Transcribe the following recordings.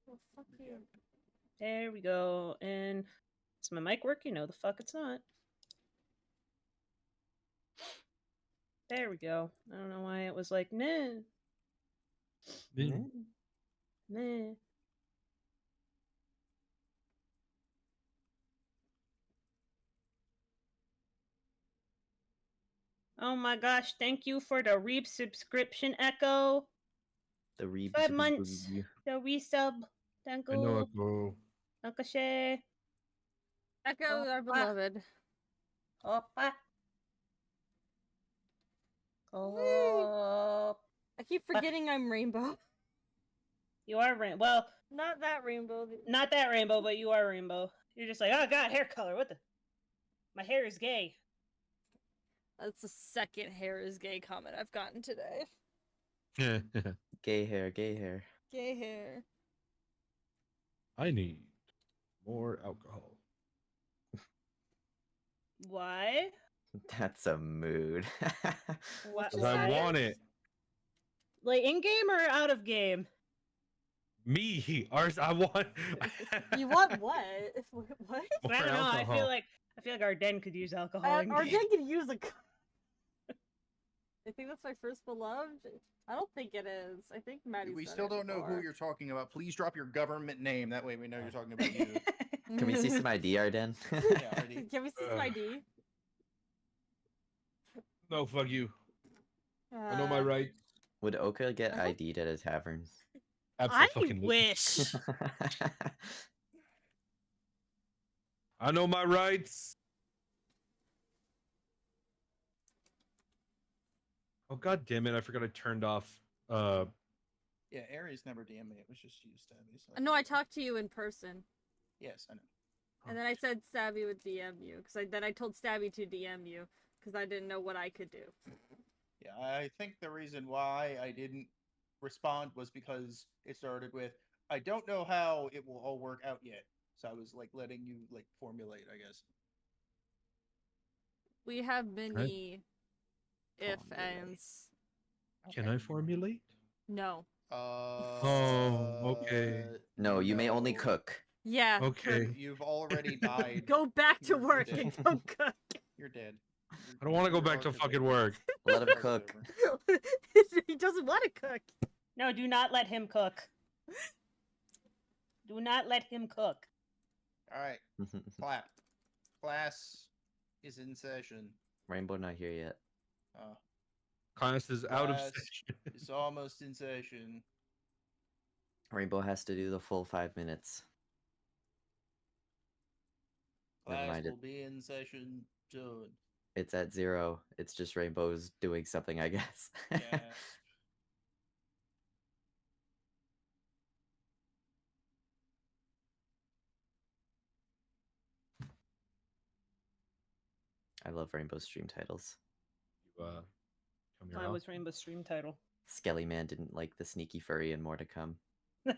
Well, fuck you. There we go. And is my mic working? No, the fuck it's not. There we go. I don't know why it was like, nah. Nah. Oh my gosh, thank you for the Reap subscription, Echo. The Reap 5 months. The resub. Thank you. I know, Echo. Nakashe. Echo, our beloved. Opa. Oh. I keep forgetting I'm rainbow. You are rainbow. Well, Not that rainbow. not that rainbow, but you are rainbow. You're just like, oh god, hair color. What the? My hair is gay. That's the second hair is gay comment I've gotten today. Gay hair, gay hair. Gay hair. I need more alcohol. Why? That's a mood. What? 'Cause I want it. Like in game or out of game? Me, ours. I want. You want what? What? More I don't know. alcohol. I feel like Arden could use alcohol. in Or game. they could use a. I think that's my first beloved. I don't think it is. I think Maddie's. We done still it don't know who before. you're talking about. Please drop your government name. That way we know you're talking about you. Can we see some ID, Arden? Yeah, already. Can we see some ID? No, fuck you. I know my rights. Would Oka get Uh-huh. ID'd at a tavern? I Absolutely. wish. I know my rights. Oh god damn it! I forgot I turned off. Yeah, Aries never DM'd me. It was just you, Stabby. So No, I talked to you in person, Yes, I know. and then I said Stabby would DM you because then I told Stabby to DM you because I didn't know what I could do. Yeah, I think the reason why I didn't respond was because it started with, I don't know how it will all work out yet. So I was like letting you like formulate, I guess. We have many if Formulate. ands. Can I formulate? No. okay. No, you may only no. cook. Yeah. Okay. You've already died. Go back to You're work dead. and go cook. You're dead. I don't want to go back to fucking work. Let him Your arc is cook. over. He doesn't want to cook. No, do not let him cook. Do not let him cook. All right, clap. Class is in session. Rainbow not here yet. Class is out of Class session. It's almost in session. Rainbow has to do the full 5 minutes. Never Class mind it. will be in session soon. It's at 0. It's just Rainbow's doing something, I guess. Yes. I love Rainbow stream titles. You, come here Mine off. was Rainbow stream title. Skelly Man didn't like the sneaky furry and more to come. Do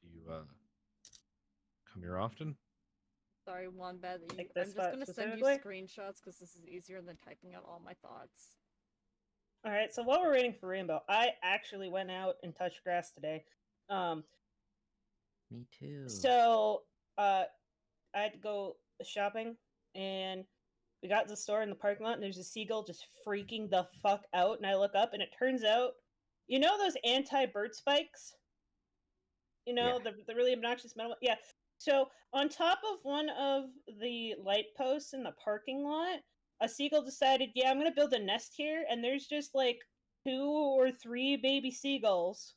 you come here often? Sorry, Wombat. That you... Like I'm this just spot gonna send you specifically? screenshots because this is easier than typing out all my thoughts. All right, so while we're waiting for Rainbow, I actually went out and touched grass today. Me too. So I had to go shopping, and we got to the store in the parking lot, and there's a seagull just freaking the fuck out. And I look up, and it turns out, you know those anti-bird spikes? You know, the really obnoxious metal. Yeah. So on top of one of the light posts in the parking lot, a seagull decided, yeah, I'm gonna build a nest here, and there's just like 2 or 3 baby seagulls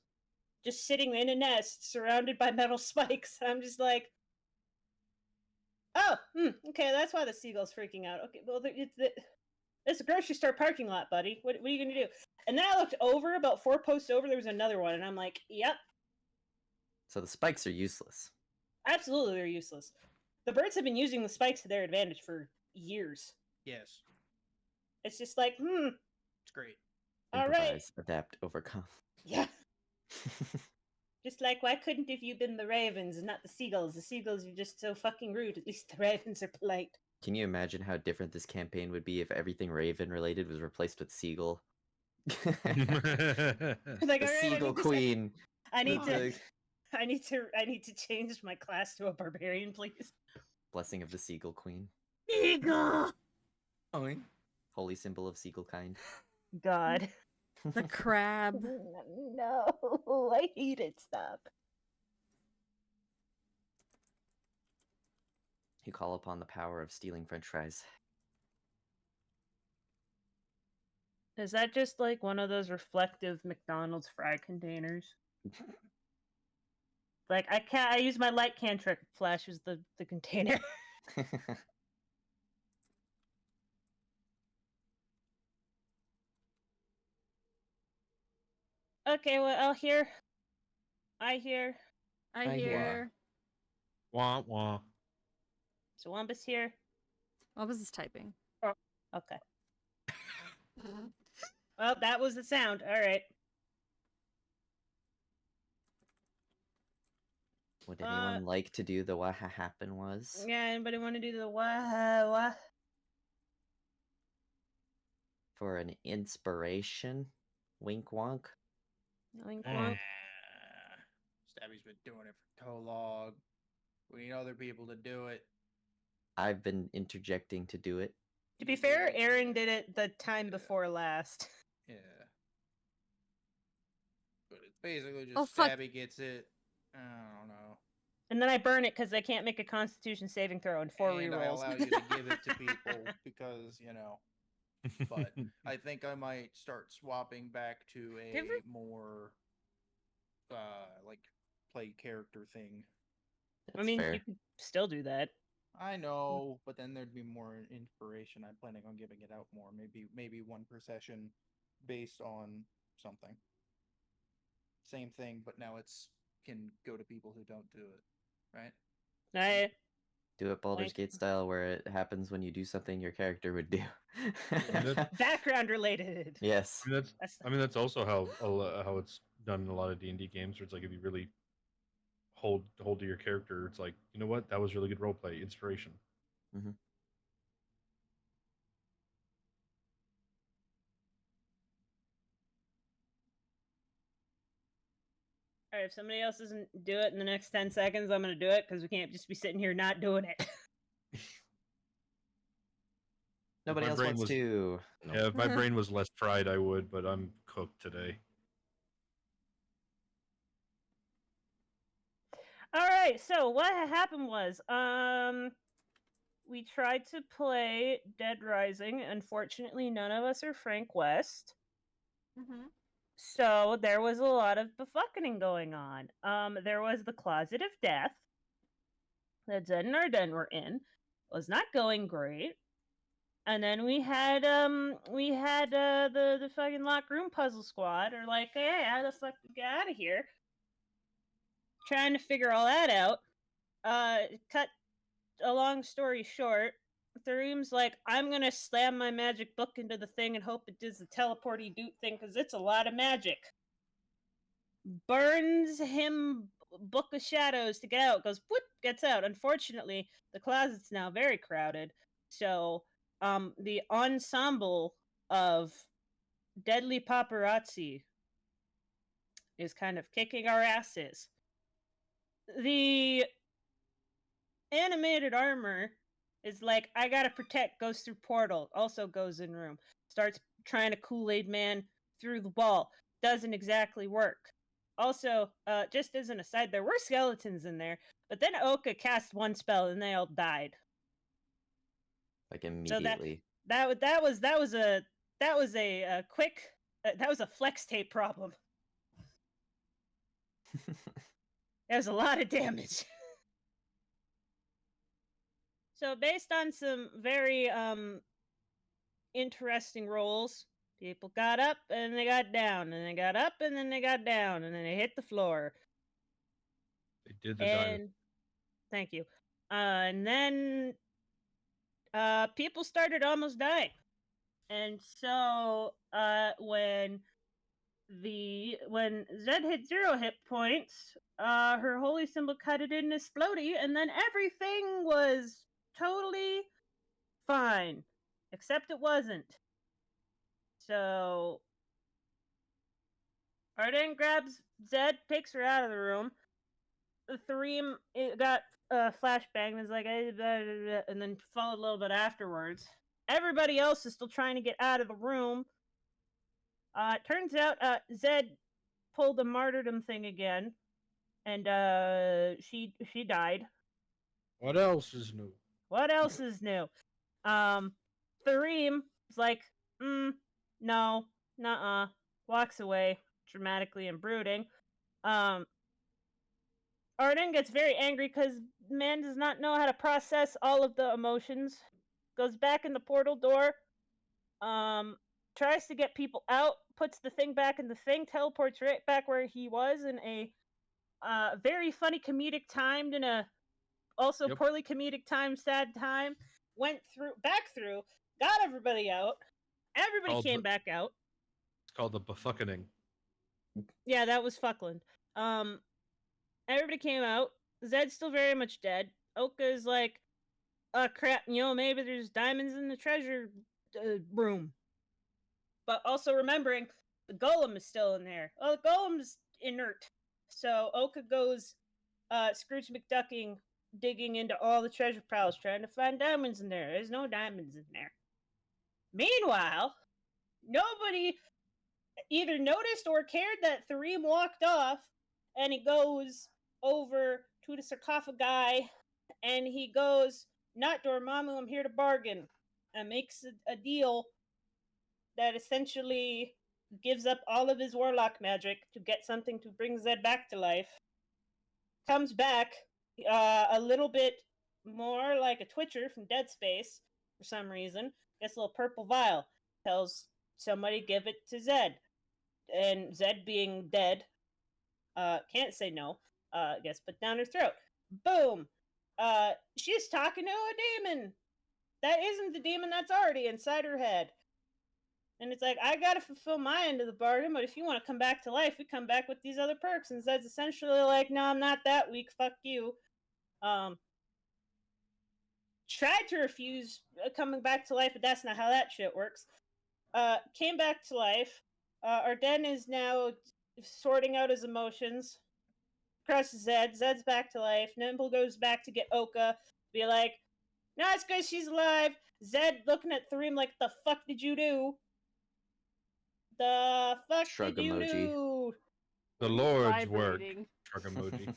just sitting in a nest surrounded by metal spikes. I'm just like, oh, okay, that's why the seagull's freaking out. Okay, well, it's a grocery store parking lot, buddy. What are you gonna do? And then I looked over, about 4 posts over, there was another one, and I'm like, yep, So the spikes are useless. absolutely they're useless. The birds have been using the spikes to their advantage for years. Yes, It's just like, it's great. all right, Improvise, adapt, overcome. yeah. just like, why couldn't have you been the ravens and not the seagulls? The seagulls are just so fucking rude. At least the ravens are polite. Can you imagine how different this campaign would be if everything Raven related was replaced with Seagull? Like, The all right, Seagull Queen. I need with to, the I need to change my class to a barbarian, please. blessing of the Seagull Queen. Eagle! Holy symbol of Seagull kind. God. The crab. No, I hate it. Stop. You call upon the power of stealing French fries. Is that just like one of those reflective McDonald's fry containers? Like I use my light cantrip, flashes the container. Okay, well I hear. I I hear. hear. Wah wah. So Wumbus here. What was this typing? Okay. Well, that was the sound. All right. Would anyone like to do the what happened was? Yeah. Anybody want to do the what? For an inspiration? Wink wonk. Wink Mm. wonk. Stabby's been doing it for so long. We need other people to do it. I've been interjecting to do it. To be fair, Aaron did it the time before last. Yeah. But it's basically just Oh, fuck. Stabby gets it. I don't know. And then I burn it because I can't make a Constitution saving throw in 4 And I rerolls. allow you to give it to people because, you know. But I think I might start swapping back to a Give her- more like play character thing. I That's mean, fair. you could still do that. I know, but then there'd be more inspiration. I'm planning on giving it out more. Maybe one per session based on something. Same thing, but now it's can go to people who don't do it. Right? I Do it Baldur's Like- Gate style where it happens when you do something your character would do. background related. Yes. That's That's also how it's done in a lot of D&D games, where it's like if you really hold to your character, it's like, you know what, that was really good roleplay, inspiration. all right. If somebody else doesn't do it in the next 10 seconds, I'm going to do it because we can't just be sitting here not doing it. Nobody my else brain wants was- to. Yeah, if my brain was less fried, I would, but I'm cooked today. All right. So what happened was, we tried to play Dead Rising. Unfortunately, none of us are Frank West. Mm-hmm. So there was a lot of befucking going on. There was the Closet of Death that Zed and Arden were in. Was not going great. And then we had the fucking locked room puzzle squad are like, hey, how the fuck do we get out of here? Trying to figure all that out. Cut a long story short, Thareem's like, I'm gonna slam my magic book into the thing and hope it does the teleporty doot thing because it's a lot of magic. Burns him Book of Shadows to get out. Goes whoop, gets out. Unfortunately, the closet's now very crowded. So, the ensemble of deadly paparazzi is kind of kicking our asses. The animated armor is like, I gotta protect, goes through portal, also goes in room, starts trying to Kool-Aid man through the wall, doesn't exactly work. Also, just as an aside, there were skeletons in there, but then Oka cast one spell and they all died. Like immediately. That was a quick that was a flex tape problem. There was a lot of damage. So based on some very interesting rolls, people got up and they got down, and they got up and then they got down, and then they hit the floor. They did the dinosaur. And thank you. And then people started almost dying. And so when when Zed hit 0 hit points, her holy symbol cut it in explodey, and then everything was totally fine. Except it wasn't. So Arden grabs Zed, takes her out of the room. The Threem got a flashbang and is like, and then followed a little bit afterwards. Everybody else is still trying to get out of the room. It turns out Zed pulled the martyrdom thing again, and she died. What else is new? What else is new? Threem is like, no, nuh-uh, walks away, dramatically and brooding. Arden gets very angry because man does not know how to process all of the emotions. Goes back in the portal door. Tries to get people out. Puts the thing back in the thing. Teleports right back where he was in a very funny comedic timed and a also poorly comedic timed sad time. Went back through. Got everybody out. Everybody came back out. It's called the befuckening. Yeah, that was Fuckland. Everybody came out. Zed's still very much dead. Oka is like, oh crap, maybe there's diamonds in the treasure room. But also remembering, the golem is still in there. Oh, the golem's inert. So Oka goes Scrooge McDucking, digging into all the treasure piles, trying to find diamonds in there. There's no diamonds in there. Meanwhile, nobody either noticed or cared that Threem walked off, and he goes over to the sarcophagi, and he goes, not Dormammu, I'm here to bargain, and makes a deal that essentially gives up all of his warlock magic to get something to bring Zed back to life. Comes back a little bit more like a Twitcher from Dead Space for some reason. Gets a little purple vial. Tells somebody give it to Zed. And Zed being dead, can't say no. Gets put down her throat. Boom! She's talking to a demon! That isn't the demon that's already inside her head. And it's like, I gotta fulfill my end of the bargain, but if you want to come back to life, we come back with these other perks. And Zed's essentially like, no, I'm not that weak, fuck you. Tried to refuse coming back to life, but that's not how that shit works. Came back to life. Arden is now sorting out his emotions. Crushes Zed. Zed's back to life. Nimble goes back to get Oka. Be like, no, it's good she's alive. Zed looking at Threem like, the fuck did you do? The fuck Shrug did you emoji. do? The Lord's work. Vibrating. Shrug emoji.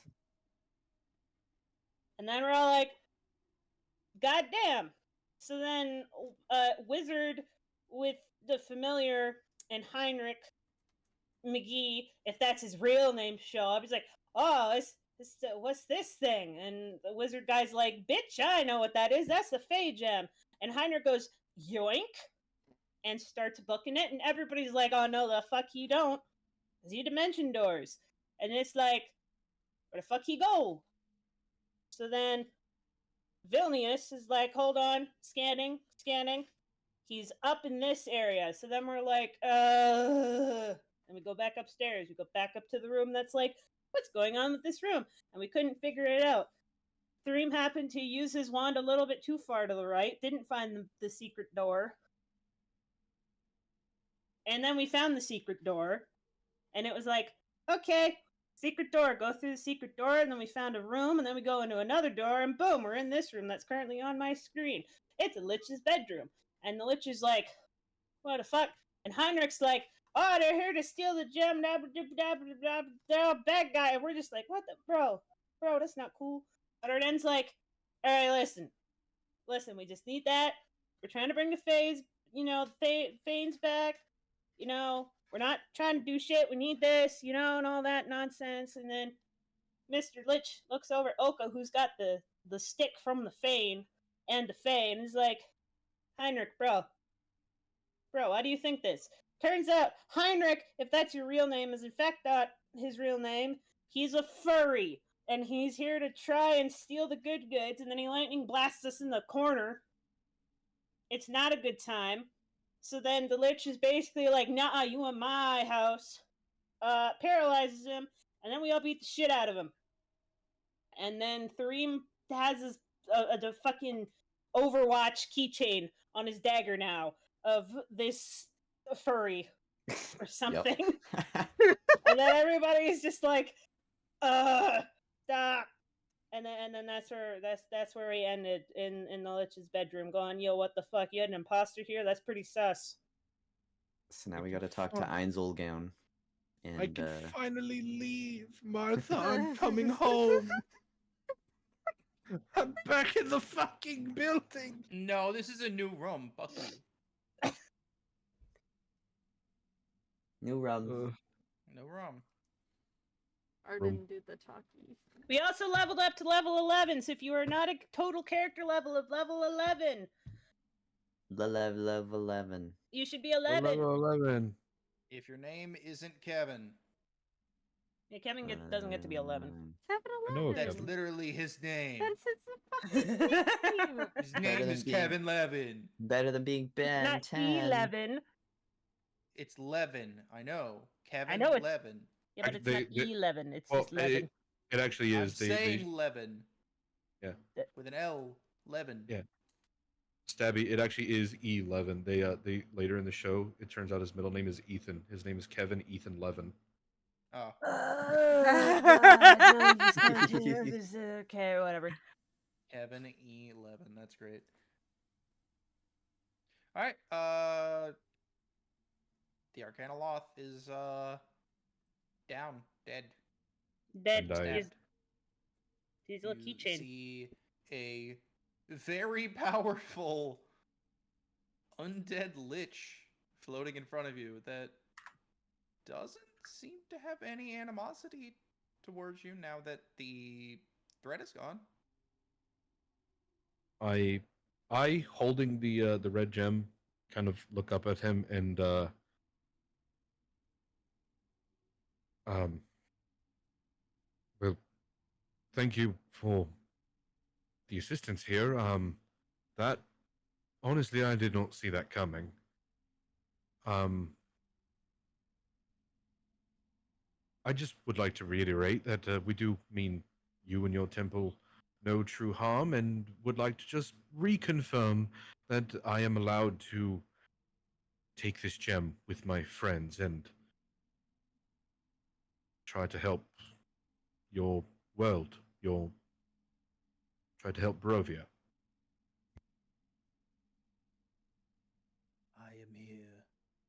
And then we're all like, God damn. So then Wizard with the familiar and Heinrich McGee, if that's his real name, show up. He's like, oh, what's this thing? And the wizard guy's like, bitch, I know what that is. That's the Fey Gem. And Heinrich goes, yoink, and starts booking it. And everybody's like, oh, no, the fuck you don't. Because you dimension doors. And it's like, where the fuck he go? So then Vilnius is like, hold on, scanning. He's up in this area. So then we're like, and we go back upstairs. We go back up to the room that's like, what's going on with this room? And we couldn't figure it out. Threem happened to use his wand a little bit too far to the right. Didn't find the secret door. And then we found the secret door. And it was like, okay, secret door. Go through the secret door. And then we found a room. And then we go into another door. And boom, we're in this room that's currently on my screen. It's a Lich's bedroom. And the Lich is like, what the fuck? And Heinrich's like, oh, they're here to steal the gem. They're all bad guy. And we're just like, what the? Bro, that's not cool. But Arden's like, all right, listen, we just need that. We're trying to bring the Fays, Fanes back. We're not trying to do shit. We need this, and all that nonsense. And then Mr. Lich looks over at Oka, who's got the stick from the Fane and the Fae, and is like, Heinrich, bro, why do you think this? Turns out Heinrich, if that's your real name, is in fact not his real name. He's a furry, and he's here to try and steal the good goods, and then he lightning blasts us in the corner. It's not a good time. So then the Lich is basically like, nah, you in my house. paralyzes him, and then we all beat the shit out of him. And then Thareem has his the fucking Overwatch keychain on his dagger now of this furry or something. And then everybody's just like, stop. And then that's where we ended in the Lich's bedroom, going, yo, what the fuck? You had an imposter here? That's pretty sus. So now I we can gotta talk to fi- Einzelgown. And I can finally leave, Martha. I'm coming home. I'm back in the fucking building. No, this is a new room. Fuck you. new rum. No room. Or Room. didn't do the talkies. We also leveled up to level 11, so if you are not a total character level of level 11, Level 11. you should be 11. Level 11. If your name isn't Kevin, Yeah, Kevin doesn't get to be 11. 7-Eleven. I know a that's Kevin. literally his name. That's his fucking name. His Better name than is being- Kevin Levin. Better than being Ben Not 10. 11. It's Levin. I know. Kevin I know it's- Levin. Yeah, but Actually, it's not 11. It's Well, just 11. it actually I'm is. saying Levin. Yeah. With an L. Levin. Yeah. Stabby, it actually is E11. They later in the show, it turns out his middle name is Ethan. His name is Kevin Ethan Levin. Oh. Okay, whatever. Kevin E11. That's great. Alright, the Arcana Loth is down, dead. Dead. And I- He's a little You keychain. see a very powerful undead lich floating in front of you that doesn't seem to have any animosity towards you now that the threat is gone. I holding the red gem, kind of look up at him and well, thank you for the assistance here. That honestly, I did not see that coming. I just would like to reiterate that we do mean you and your temple no true harm, and would like to just reconfirm that I am allowed to take this gem with my friends and try to help your world, try to help Barovia. I am here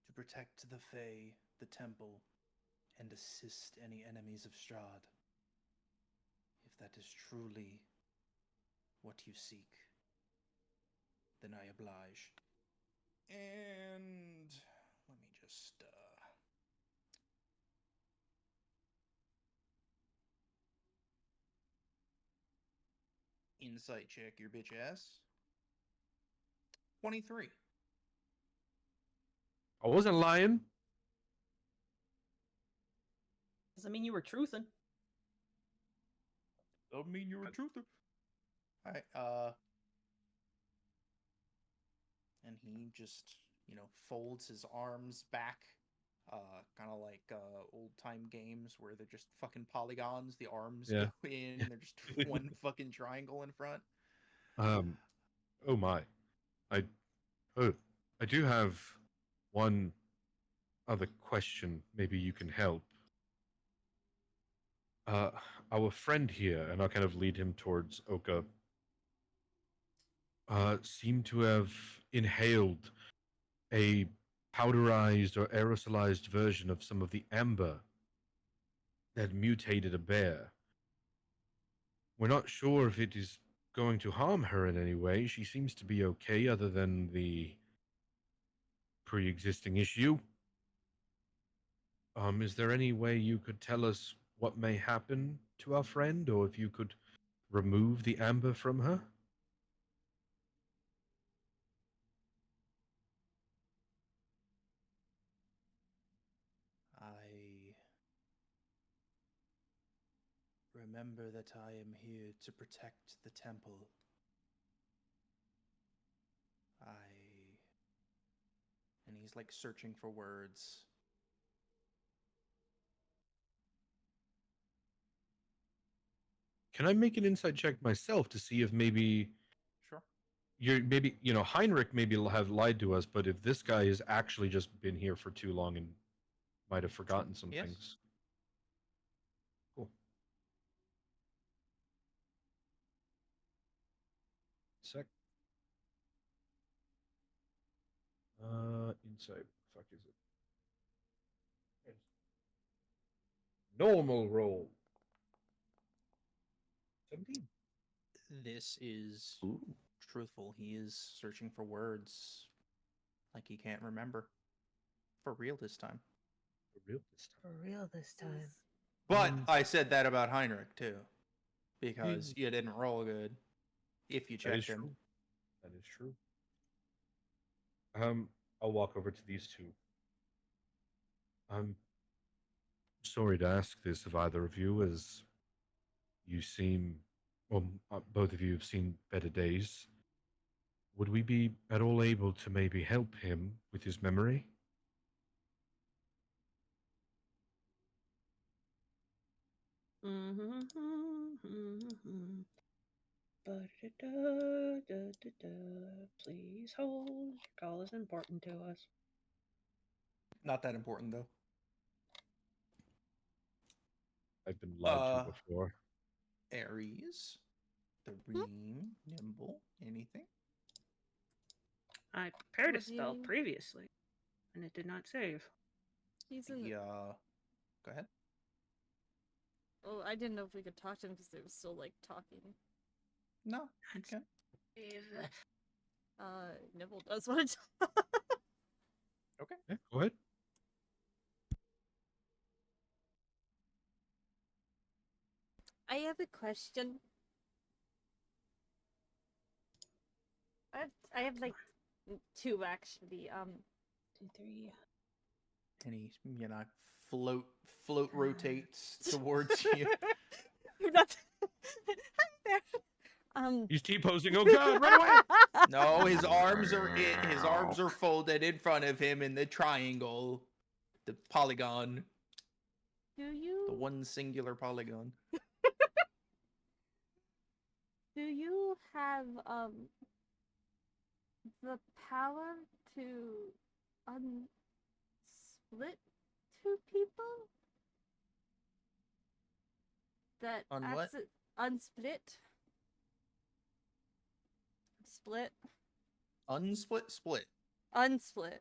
to protect the Fae, the temple, and assist any enemies of Strahd. If that is truly what you seek, then I oblige. And let me just insight check your bitch ass. 23. I wasn't lying. Doesn't mean you were truthing. Don't mean you're a truther. Alright, and he just, folds his arms back, kind of like old time games where they're just fucking polygons. The arms Yeah. go in, and they're just one fucking triangle in front. Oh my, I do have one other question. Maybe you can help. Our friend here, and I'll kind of lead him towards Oka, seemed to have inhaled a powderized or aerosolized version of some of the amber that mutated a bear. We're not sure if it is going to harm her in any way. She seems to be okay, other than the pre-existing issue. Is there any way you could tell us what may happen to our friend, or if you could remove the amber from her? I remember that I am here to protect the temple. And he's like searching for words. can I make an insight check myself to see if maybe Sure. Heinrich maybe have lied to us, but if this guy has actually just been here for too long and might have forgotten some Yes. things. Cool. Sec. Insight. Fuck is it? Normal roll. 17. This is Ooh. truthful. He is searching for words like he can't remember. For real this time. For real this time. For real this time. But I said that about Heinrich too. Because Yeah. you didn't roll good. If you That is checked him. true. That is true. I'll walk over to these two. I'm sorry to ask this of either of you, as you seem, well, both of you have seen better days. Would we be at all able to maybe help him with his memory? Please hold. Your call is important to us. Not that important though. I've been lied to before. Aries. Dream. Nimble. Anything? I prepared a Was spell he- previously, and it did not save. He's in. Yeah. Go ahead. Oh, I didn't know if we could talk to him because they were still like talking. No. You That's- can. Nibble does want to talk. Okay. Yeah, go ahead. I have a question. I have like two actually. 2, 3. And he, float rotates towards you. You're not. Hi there. He's T-posing. Oh God, run away! No, his arms are folded in front of him in the triangle, the polygon, Do the you one singular polygon. do you have the power to unsplit two people? That On what? Unsplit. Split. Unsplit, split, Unsplit.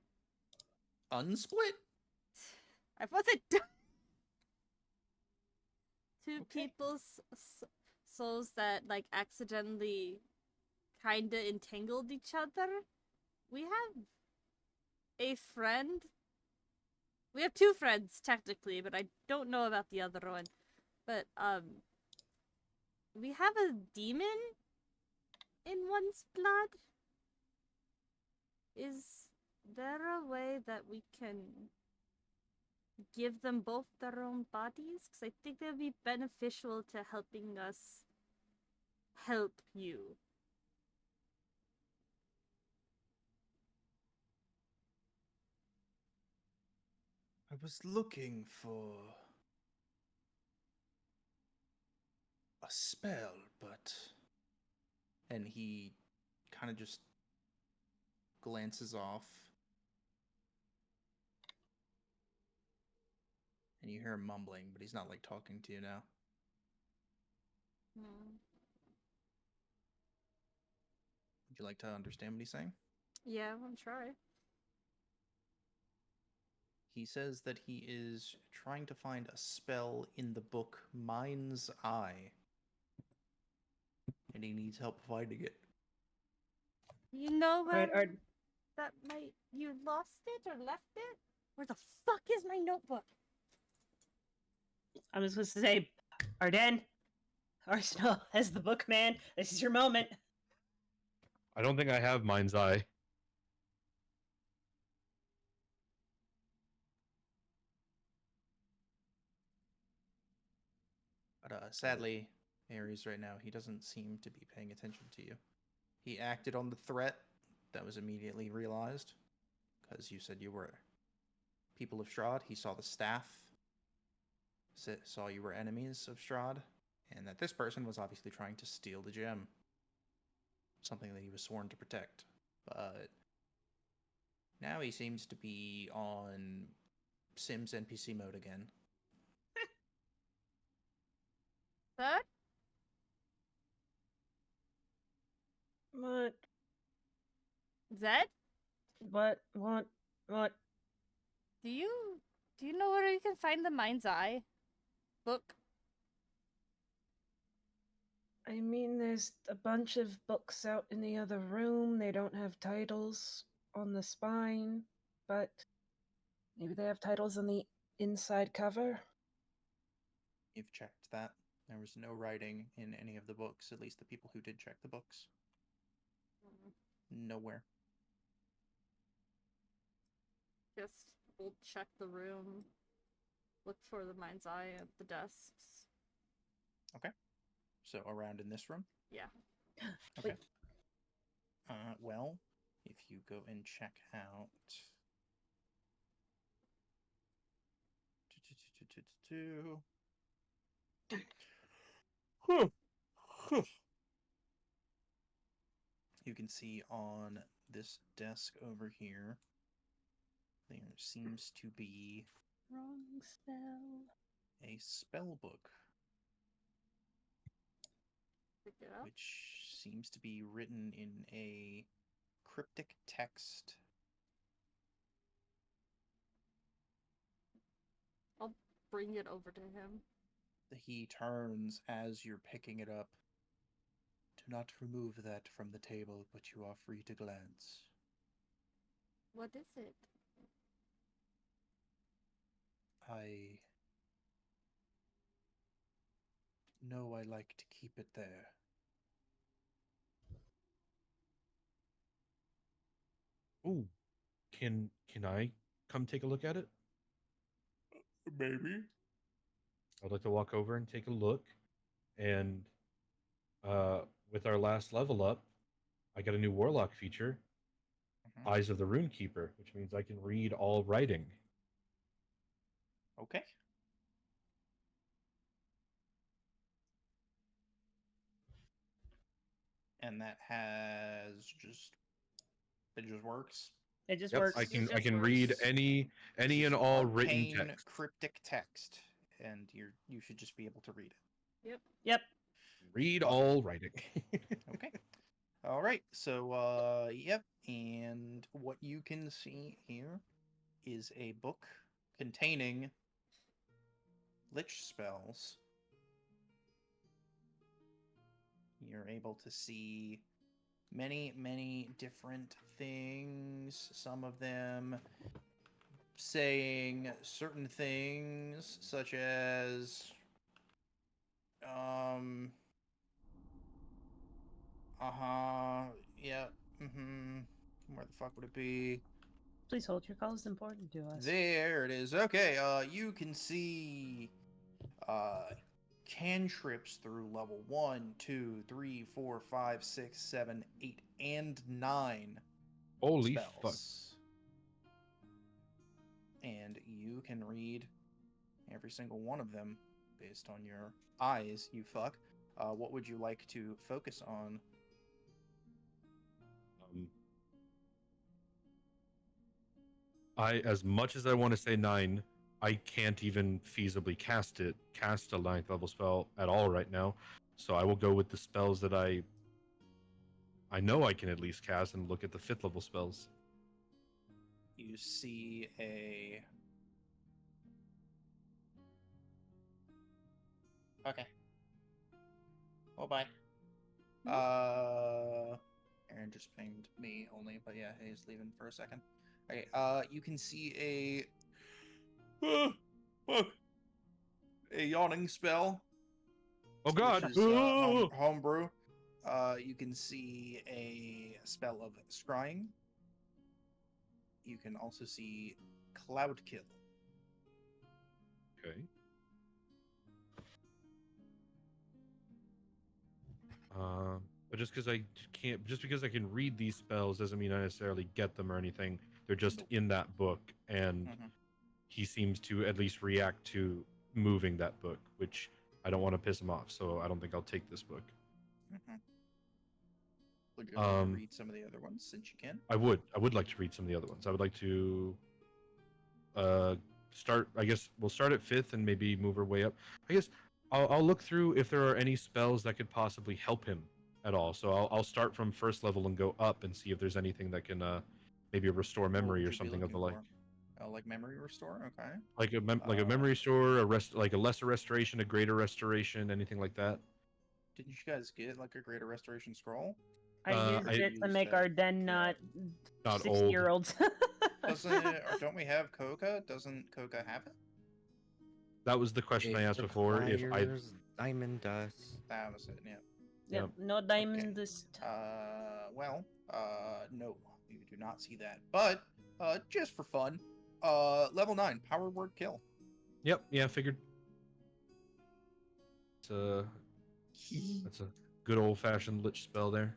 unsplit. I wasn't done. Two Okay. people's souls that like accidentally kinda entangled each other. We have a friend. We have two friends technically, but I don't know about the other one. But we have a demon in one's blood. Is there a way that we can give them both their own bodies? Because I think that would be beneficial to helping us help you. I was looking for a spell, but. And he kind of just glances off. And you hear him mumbling, but he's not like talking to you now. Would you like to understand what he's saying? Yeah, I'm try. He says that he is trying to find a spell in the book Mind's Eye. And he needs help finding it. You know where Alright, that might you lost it or left it? Where the fuck is my notebook? I was supposed to say, Arden, Arsenal, as the bookman, this is your moment. I don't think I have Mind's Eye. But sadly, Ares right now, he doesn't seem to be paying attention to you. He acted on the threat that was immediately realized, because you said you were people of Strahd. He saw the staff, saw you were enemies of Strahd, and that this person was obviously trying to steal the gem, something that he was sworn to protect. But now he seems to be on Sims NPC mode again. Third? What? Zed? What? What? What? Do you know where you can find the Mind's Eye book? I mean, there's a bunch of books out in the other room. They don't have titles on the spine, but maybe they have titles on the inside cover. You've checked that. There was no writing in any of the books, at least the people who did check the books. Nowhere. Just we'll check the room. Look for the Mind's Eye at the desks. So around in this room? Yeah. Okay. Well, if you go and check out... You can see on this desk over here, there seems to be Wrong spell. a spell book, Pick it up. which seems to be written in a cryptic text. I'll bring it over to him. He turns as you're picking it up. Do not remove that from the table, but you are free to glance. What is it? I know I like to keep it there. Ooh, can I come take a look at it? Maybe. I'd like to walk over and take a look. And with our last level up, I got a new warlock feature, Mhm. Eyes of the Runekeeper, which means I can read all writing. Okay. And that has just... It just works. It just Yep, works. I It can just read works. any This and is all written arcane text. cryptic text, and you should just be able to read it. Yep. Yep. Read Well- all writing. Okay. All right. So, yep. And what you can see here is a book containing lich spells. You're able to see many, many different things. Some of them saying certain things, such as, yeah, where the fuck would it be? Please hold. Your call is important to us. There it is. Okay, you can see cantrips through level 1, 2, 3, 4, 5, 6, 7, 8, and 9 Holy spells. fuck. And you can read every single one of them based on your eyes, you fuck. What would you like to focus on? As much as I want to say 9, I can't even feasibly cast a 9th level spell at all right now. So I will go with the spells that I know I can at least cast and look at the 5th level spells. You see a... Okay. Oh, bye. Aaron just pinged me only, but yeah, he's leaving for a second. Okay, you can see look, a yawning spell. Oh god! Which is, homebrew. You can see a spell of scrying. You can also see cloud kill. Okay. But just because I can read these spells doesn't mean I necessarily get them or anything. They're just in that book, and he seems to at least react to moving that book, which I don't want to piss him off, so I don't think I'll take this book. Would you like to read some of the other ones since you can? I would like to read some of the other ones. I would like to start. I guess we'll start at 5th and maybe move our way up. I guess I'll look through if there are any spells that could possibly help him at all. So I'll start from 1st level and go up and see if there's anything that can maybe restore What memory would or you be something of the looking like. for? Like memory restore? Okay. Like a memory restore, like a lesser restoration, a greater restoration, anything like that. Didn't you guys get like a greater restoration scroll? I used it to make our den not Not 60-year-olds. Doesn't it, or don't we have Coca? Doesn't Coca have it? That was the question I asked before. If I requires diamond dust. That was it. Yeah. Yep, no diamond dust. Well, no, you do not see that. But, just for fun, level 9, power word kill. Yep, yeah, figured. That's a good old fashioned lich spell there.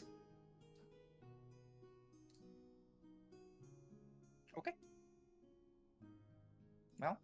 Okay. Well,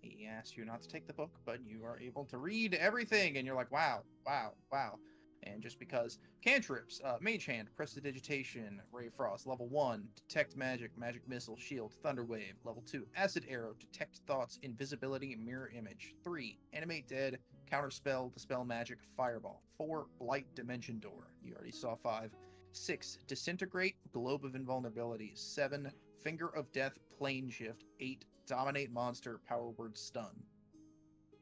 he asked you not to take the book, but you are able to read everything, and you're like, wow, wow, wow. And just because cantrips, Mage Hand, Prestidigitation, Ray of Frost, level 1, Detect Magic, Magic Missile, Shield, Thunder Wave, level 2, Acid Arrow, Detect Thoughts, Invisibility, Mirror Image, 3, Animate Dead, Counterspell, Dispel Magic, Fireball, 4, Blight Dimension Door, you already saw 5, 6, Disintegrate, Globe of Invulnerability, 7, Finger of Death, Plane Shift, 8, Dominate Monster, Power Word Stun.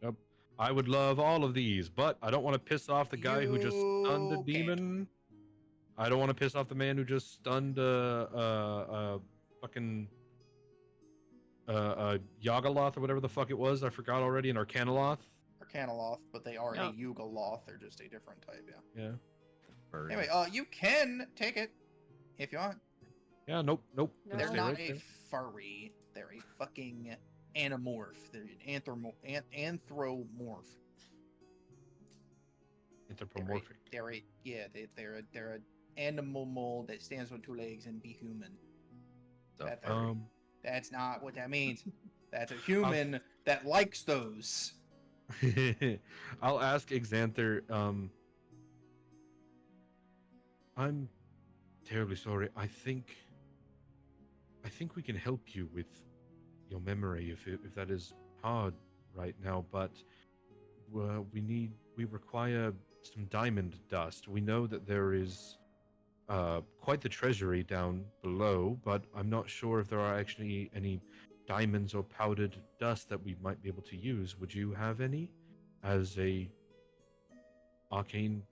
Yep. I would love all of these, but I don't want to piss off the guy who just stunned a You can't. demon. I don't want to piss off the man who just stunned a fucking Yagaloth or whatever the fuck it was. I forgot already. An Arcanoloth. Arcanoloth, but they are No. a Yugoloth. They're just a different type, yeah. Yeah. Anyway, you can take it if you want. Yeah. Nope. No. They're Stay not right a there. furry. They're a fucking anamorph. They're an anthropomorph. Anthropomorphic. They're an animal mold that stands on 2 legs and be human. That's not what that means. That's a human that likes those. I'll ask Xanther. I'm terribly sorry. I think we can help you with your memory if that is hard right now, but we require some diamond dust. We know that there is quite the treasury down below, but I'm not sure if there are actually any diamonds or powdered dust that we might be able to use. Would you have any as a arcane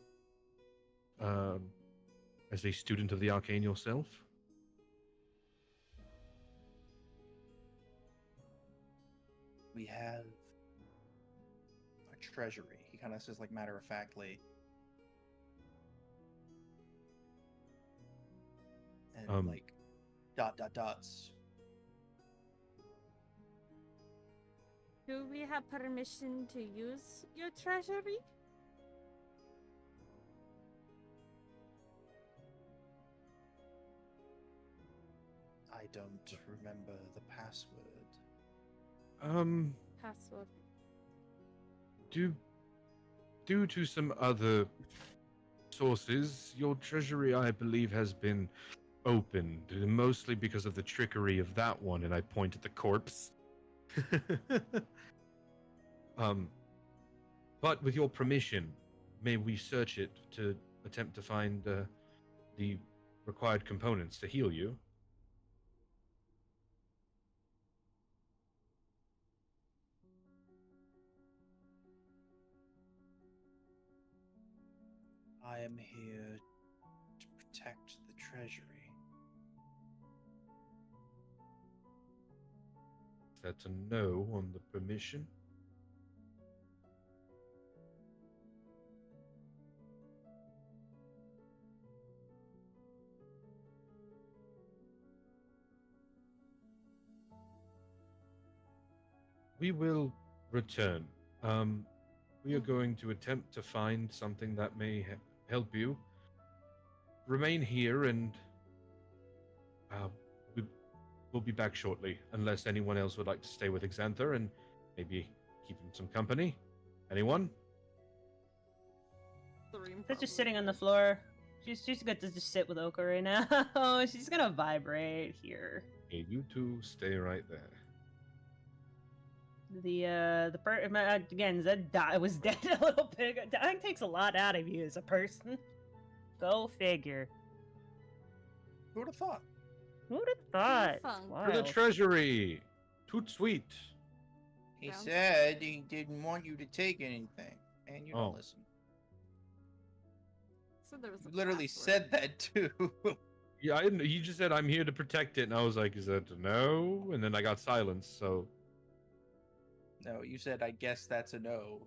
as a student of the arcane yourself? We have a treasury. He kind of says, like, matter of factly. And, like, dots. Do we have permission to use your treasury? I don't remember the password. Password. Due to some other sources, your treasury, I believe, has been opened, mostly because of the trickery of that one, and I point at the corpse. But with your permission, may we search it to attempt to find the required components to heal you? I am here to protect the treasury. That's a no on the permission. We will return. We are going to attempt to find something that may help you. Remain here, and we'll be back shortly, unless anyone else would like to stay with Xanther and maybe keep him some company. Anyone? room. She's just probably, sitting on the but- floor. She's good to just sit with Oka right now. She's gonna vibrate here. Okay, you two stay right there. Again, Zed was dead a little bit ago. Dying takes a lot out of you as a person. Go figure. Who would have thought? Who'd have thought? Funk. For the Wild. treasury! Toot sweet! He Sounds- said he didn't want you to take anything, and you Oh. don't listen. So there was You a literally password. said that too. Yeah, I didn't. He just said, "I'm here to protect it," and I was like, "Is that a no?" And then I got silence. So No, you said, I guess that's a no.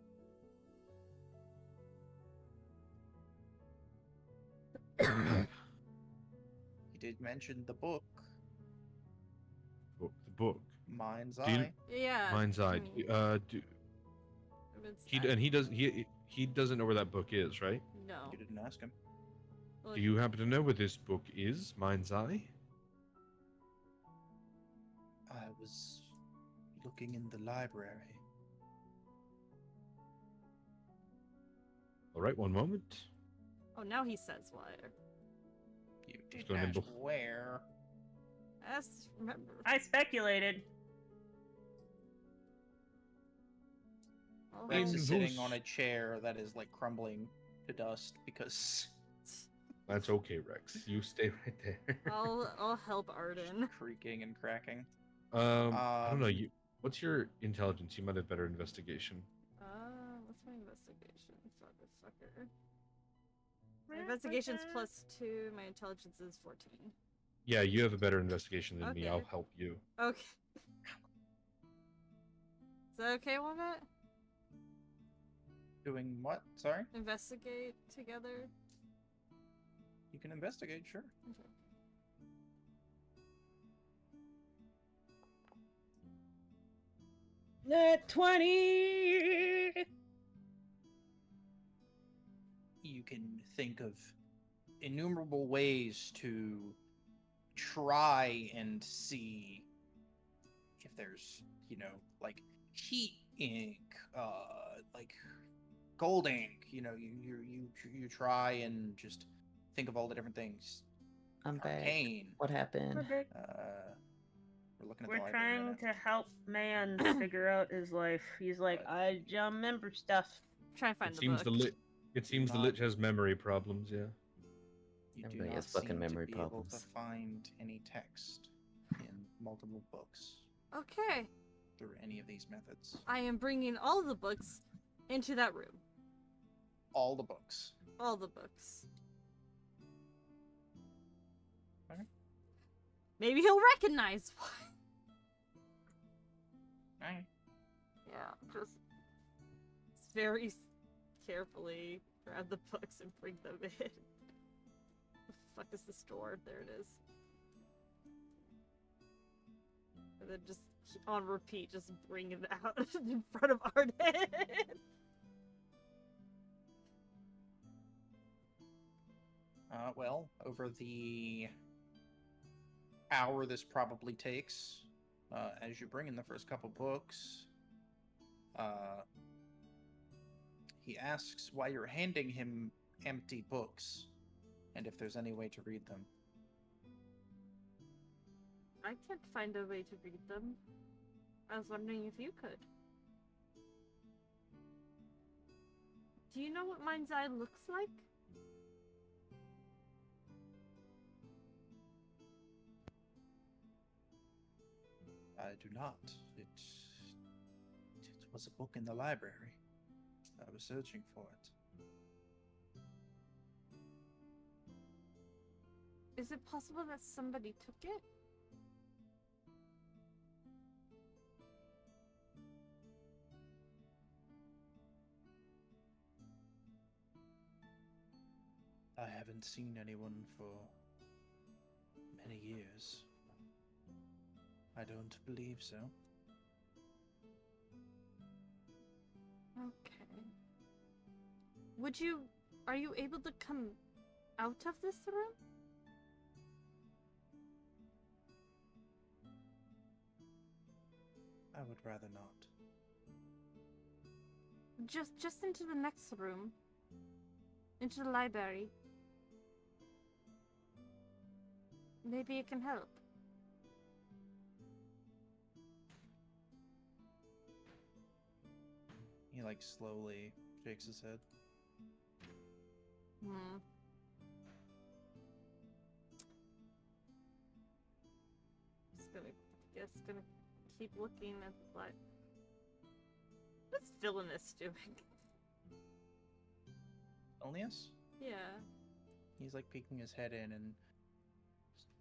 He did mention the book, the book, Mind's Do you- Eye. Yeah. Mind's I Eye. mean, Do, it's- he doesn't know where that book is, right? No. You didn't ask him. Well, Do you happen to know where this book is, Mind's Eye? I was looking in the library. All right, one moment. Oh, now he says where. You Let's didn't go ask nimble. where. Let's remember. I speculated. Oh, Rex In is sitting whose- on a chair that is like crumbling to dust because That's okay, Rex. You stay right there. I'll help it's Arden. creaking and cracking. I don't know. Um, What's your intelligence? You might have better investigation. What's my investigation? Fucker. My investigation's +2. My intelligence is 14. Yeah, you have a better investigation than me. Okay. I'll help you. Okay. Is that okay, Wombat? doing what? Sorry? Investigate together. You can investigate, sure. Okay. Net 20! You can think of innumerable ways to try and see if there's, like heat ink, like gold ink. You try and just think of all the different things. I'm back. Arcane. What happened? We're looking at We're the library trying now. to help man figure out his life. He's like, I remember stuff. Try and find It the seems book. the lich. It seems the Not- lich has memory problems. Yeah. You do Everybody not has fucking seem memory to be able to problems. find any text in multiple books Okay. through any of these methods. I am bringing all the books into that room. All the books. All the books. Okay. Maybe he'll recognize one. Alright. Yeah, just very carefully grab the books and bring them in. The fuck is the store? There it is. And then just on repeat, just bring it out in front of Arden. Well, over the hour this probably takes, as you bring in the first couple books, he asks why you're handing him empty books, and if there's any way to read them. I can't find a way to read them. I was wondering if you could. Do you know what Mind's Eye looks like? I do not. It was a book in the library. I was searching for it. Is it possible that somebody took it? I haven't seen anyone for many years. I don't believe so. Okay. Are you able to come out of this room? I would rather not. Just into the next room. into the library. Maybe it can help. He like slowly shakes his head. Hmm. Just gonna keep looking at what. What's Villainous doing? Elnius? Yeah. He's like peeking his head in and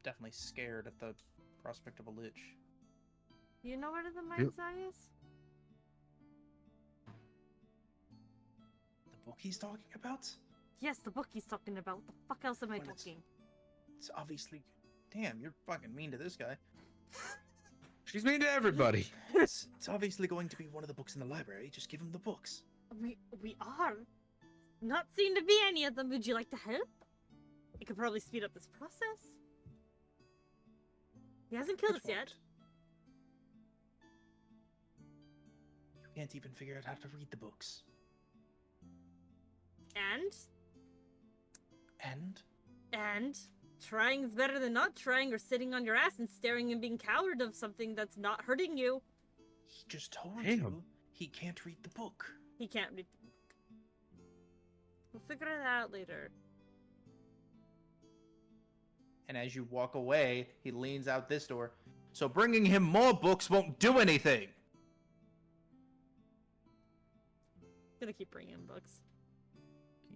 definitely scared at the prospect of a lich. You know where the mind's eye is? The book he's talking about? Yes, the book he's talking about. What the fuck else am I Well, it's- talking? It's obviously. Damn, you're fucking mean to this guy. She's mean to everybody. It's obviously going to be one of the books in the library. Just give him the books. We are. Not seen to be any of them. Would you like to help? It could probably speed up this process. He hasn't killed us It yet. won't. You can't even figure out how to read the books. And And trying's better than not trying or sitting on your ass and staring and being coward of something that's not hurting you. he just told Damn. you he can't read the book. He can't read the book. We'll figure it out later. And as you walk away, he leans out this door. So bringing him more books won't do anything. Gonna keep bringing in books.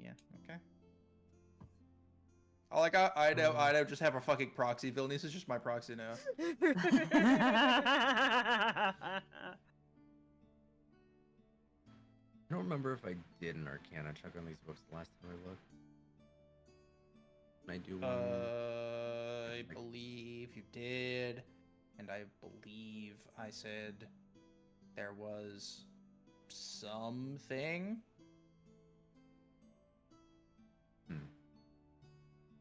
Yeah, okay. I know, just have a fucking proxy. Vilnius is just my proxy now. I don't remember if I did an Arcana check on these books the last time I looked. Can I do one? I believe you did, and I believe I said there was something.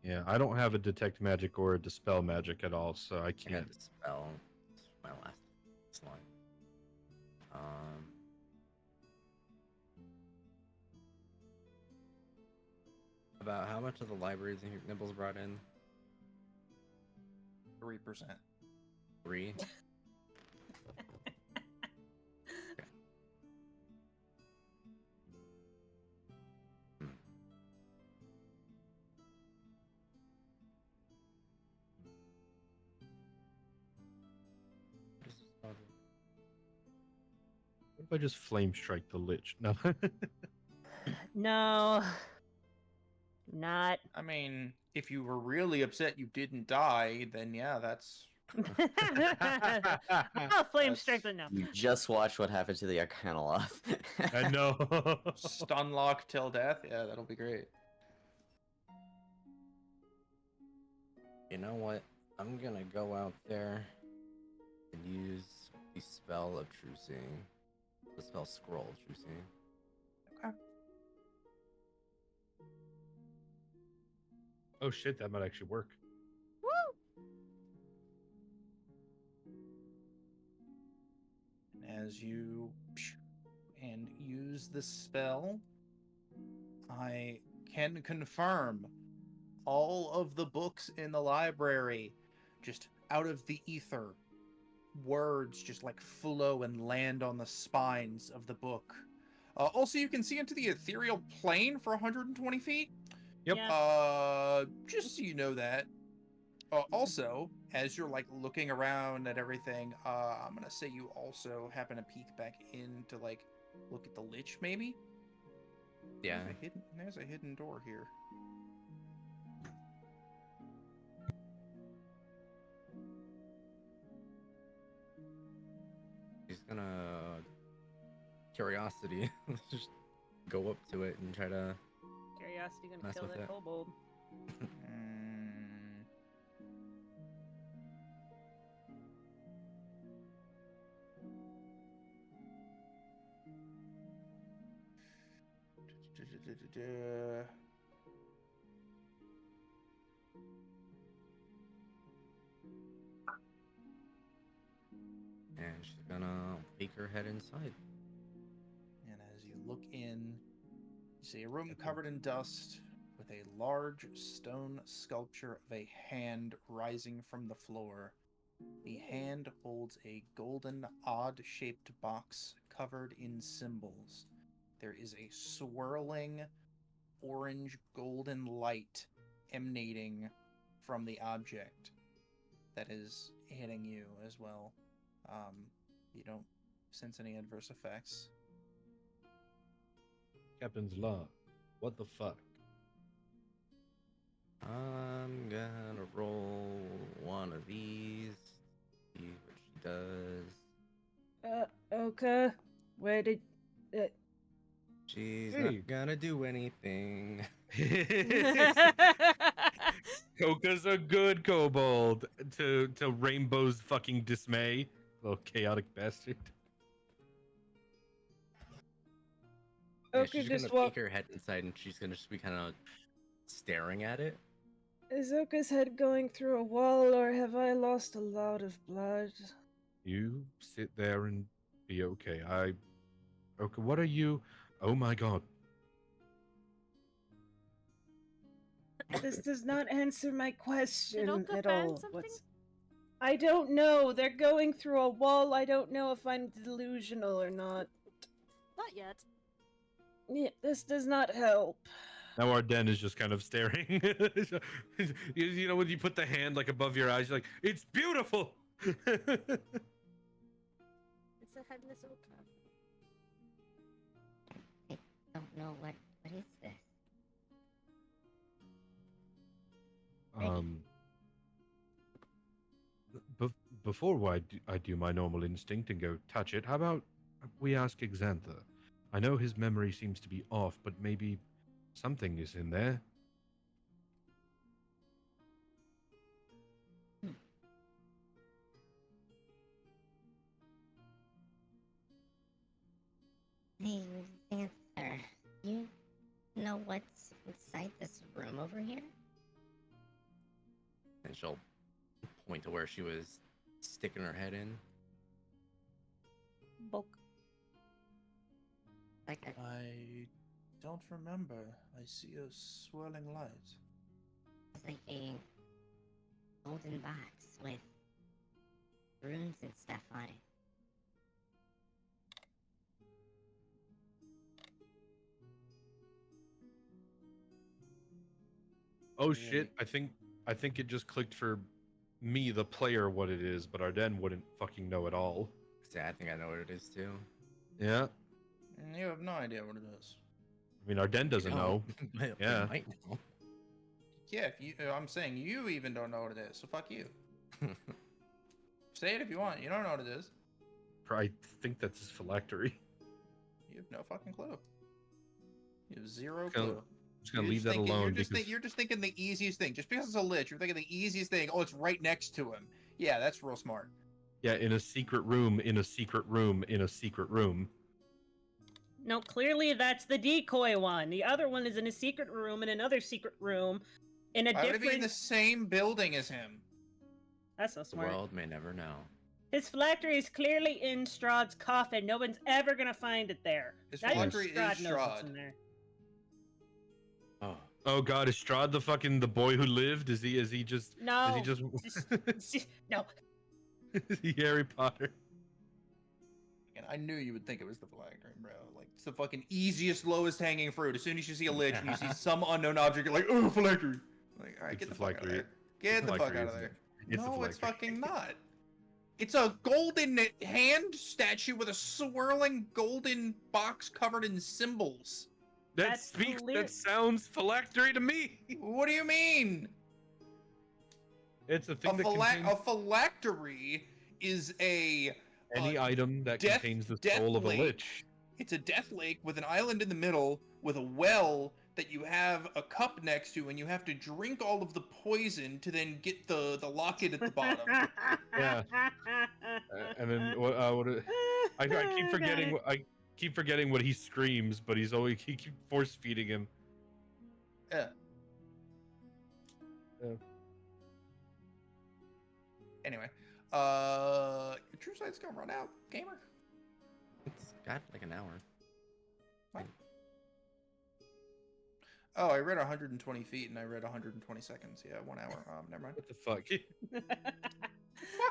Yeah, I don't have a detect magic or a dispel magic at all, so I I can't. had to spell. It's my last slide. About how much of the library do you think Nibbles brought in? 3%. 3? What if I just flame strike the lich? No. No. Not. I mean, if you were really upset you didn't die, then yeah, that's I'll flame strike the no. You just watched what happened to the Arcanoloth. I know. stun lock till death. Yeah, that'll be great. You know what? I'm gonna go out there and use the spell of True Seeing. The spell Scroll of True Seeing. Okay. Oh shit, that might actually work. As you and use the spell, I can confirm all of the books in the library, just out of the ether, words just like flow and land on the spines of the book. Also, you can see into the ethereal plane for 120 feet. Yep. Yeah. Just so you know that. Also, as you're like looking around at everything, I'm gonna say you also happen to peek back in to like look at the lich, maybe. Yeah. There's a hidden door here. He's gonna curiosity just go up to it and try to. Curiosity gonna Mess kill with that it. kobold. And she's gonna peek her head inside. And as you look in, you see a room covered in dust, a large stone sculpture of a hand rising from the floor. The hand holds a golden, odd-shaped box covered in symbols. There is a swirling orange golden light emanating from the object that is hitting you as well. You don't sense any adverse effects. Captain's log. What the fuck? I'm gonna roll one of these. See what she does. Okay. Where did... She's Hey. not gonna do anything. Coca's a good kobold to Rainbow's fucking dismay. Little chaotic bastard. Yeah, Okay, she's just gonna walk... peek her head inside and she's gonna just be kind of staring at it. Is Oka's head going through a wall, or have I lost a lot of blood? You sit there and be okay. Okay, what are you? Oh my god. This does not answer my question Oka at find all. something? I don't know. They're going through a wall. I don't know if I'm delusional or not. Not yet. Yeah, this does not help. Now Arden is just kind of staring. You know when you put the hand like above your eyes, you're like, it's beautiful. It's a headless Oka. I don't know what is this. Before I do my normal instinct and go touch it, how about we ask Xantha? I know his memory seems to be off, but maybe something is in there. Hey, Xanther, you know what's inside this room over here? And she'll point to where she was sticking her head in. Bulk. Like a I don't remember. I see a swirling light. It's like a golden box with runes and stuff on it. Oh Really? shit! I think it just clicked for me, the player, what it is, but Arden wouldn't fucking know at all. See, I think I know what it is too. Yeah, You have no idea what it is. I mean Arden doesn't know. They Yeah. might know. Yeah, if you, I'm saying you even don't know what it is, so fuck you. Say it if you want. You don't know what it is. I think that's his phylactery. You have no fucking clue. You have zero Gonna- clue. Just gonna You're leave just that thinking- alone You're just thinking the easiest thing. Just because it's a lich, you're thinking the easiest thing. Oh, it's right next to him. Yeah, that's real smart. yeah, in a secret room, in a secret room, in a secret room. No, clearly that's the decoy one. The other one is in a secret room in another secret room in a Why would it be in different... the same building as him? That's so The smart. world may never know. His phylactery is clearly in Strahd's coffin. No one's ever gonna find it there. His Not even phylactery is Strahd knows what's Strahd. in there. Oh, Oh god, is Strahd the boy who lived? Is he just No. is he just No. is he Harry Potter? And I knew you would think it was the phylactery, bro. Like, it's the fucking easiest, lowest hanging fruit. As soon as you see a lich and you see some unknown object, you're like, oh, phylactery. Like, all right, It's get the the fuck out of phylactery. there. Get the fuck Phylactery, out of isn't there. it? It's the No, it's phylactery. fucking not. It's a golden hand statue with a swirling golden box covered in symbols. That's clear- That sounds phylactery to me. What do you mean? It's a thing A that contains phylactery is a any item that death- contains the death soul of a lake. lich. It's a death lake with an island in the middle with a well that you have a cup next to, and you have to drink all of the poison to then get the locket at the bottom. Yeah. And then what I keep forgetting I keep forgetting what he screams, but he keeps force feeding him. Yeah. Yeah. Anyway, your true sight's gonna run out, gamer. it's got like an hour. Oh, I read 120 feet and I read 120 seconds. Yeah, 1 hour. Never mind. What the fuck?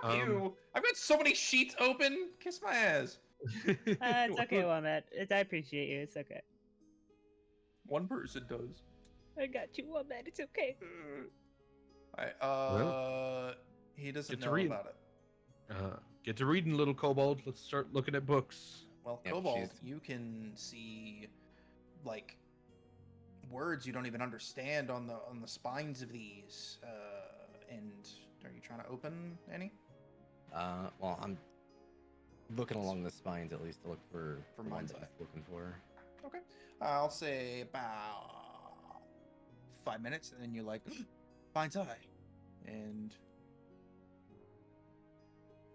Fuck you! I've got so many sheets open. Kiss my ass. It's okay, Wombat. I appreciate you. It's okay. One person does. I got you, Wombat. It's okay. He doesn't Get to know read. about it. Get to reading, little kobold. Let's start looking at books. Well, Yep, Kobold, she's- you can see like words you don't even understand on the spines of these. And are you trying to open any? Well, I'm looking along the spines at least to look for the ones Mind's that Eye. he's looking for. Okay. I'll say about 5 minutes, and then you're like, Mind's Eye. And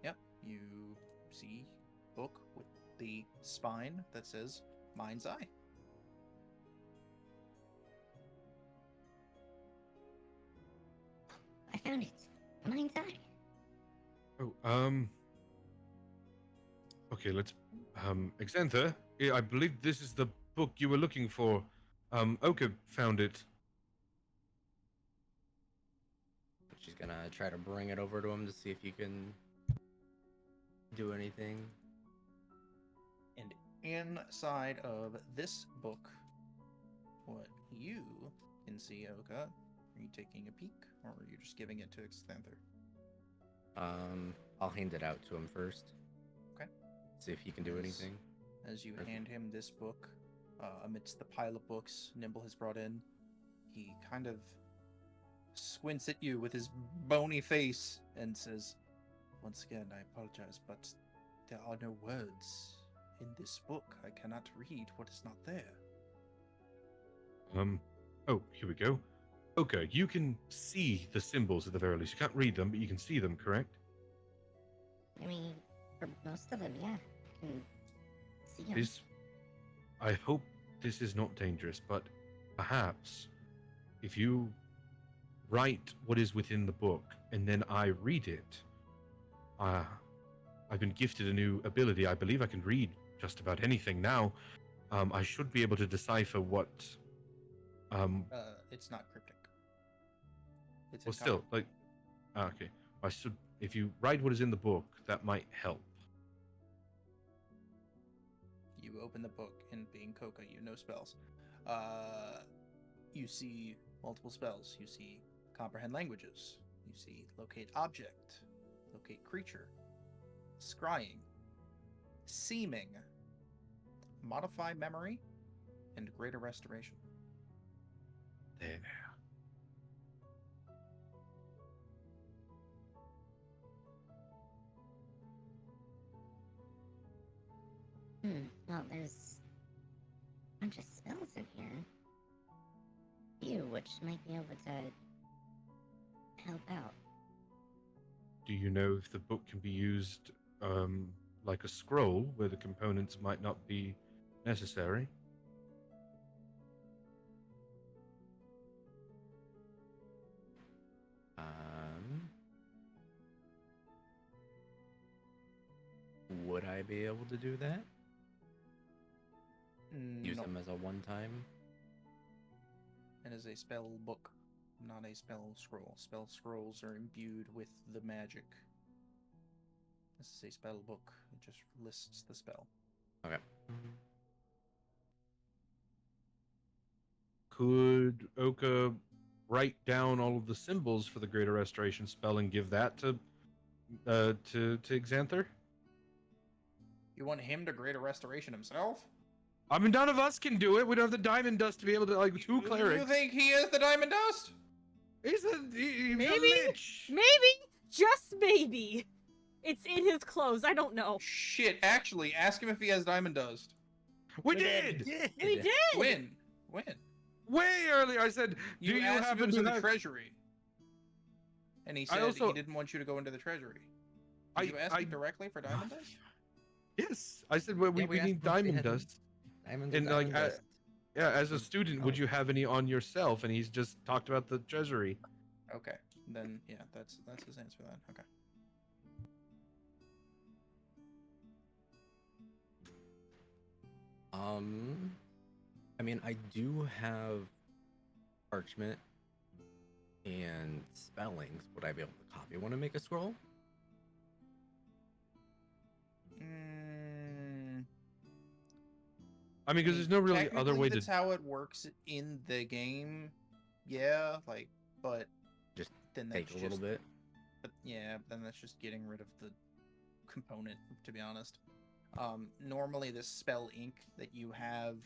yep, you see book with the spine that says Mind's Eye. I found it. A mind's eye. Oh, okay, let's. Exantha, yeah, I believe this is the book you were looking for. Oka found it. She's gonna try to bring it over to him to see if you can do anything. And inside of this book, what you can see, Oka, are you taking a peek, or are you just giving it to Xanther? I'll hand it out to him first. Okay. See if he can do Yes. anything. As you Okay. hand him this book, amidst the pile of books Nimble has brought in, he kind of squints at you with his bony face and says, "Once again, I apologize, but there are no words in this book. I cannot read what is not there." Oh, here we go. Oka, you can see the symbols at the very least. You can't read them, but you can see them, correct? I mean, for most of them, yeah. I can see them. This. I hope this is not dangerous, but perhaps if you write what is within the book and then I read it, I've been gifted a new ability. I believe I can read just about anything now. I should be able to decipher what. It's not cryptic. It's Well, in still, common. okay. I should. If you write what is in the book, that might help. You open the book, and being Coca, you know spells. You see multiple spells. You see comprehend languages. You see locate object, locate creature, scrying, seeming, modify memory, and greater restoration. There. Well, there's a bunch of spells in here. Few which might be able to help out. Do you know if the book can be used like a scroll where the components might not be necessary? Would I be able to do that? Use No, them as a one-time? it is a spell book, not a spell scroll. Spell scrolls are imbued with the magic. This is a spell book. It just lists the spell. Okay. Could Oka write down all of the symbols for the Greater Restoration spell and give that to Xanther? You want him to greater restoration himself? I mean, none of us can do it. We don't have the diamond dust to be able to, like, two clerics. You think he is the diamond dust? He's a Maybe? lich. Maybe, just maybe. It's in his clothes. I don't know. Shit, actually, ask him if he has diamond dust. We We did. did. We did. When? Way earlier, I said, You do you asked if it happen was to in the have... treasury. And he I said also- he didn't want you to go into the treasury. Did you ask him directly for diamond dust? Yes, I said, well, we asked need him if they diamond had dust. Diamonds And, or like, diamond dust. Yeah, as a student, would Oh. you have any on yourself? And he's just talked about the treasury. Okay, then yeah, that's his answer then. Okay. I mean, I do have parchment and spellings, would I be able to copy one and make a scroll? Mm, I mean, because there's no really other way to. that's how it works in the game. Yeah, like, but Just then take that's a little just, bit. but yeah, then that's just getting rid of the component, to be honest. Normally, this spell ink that you have,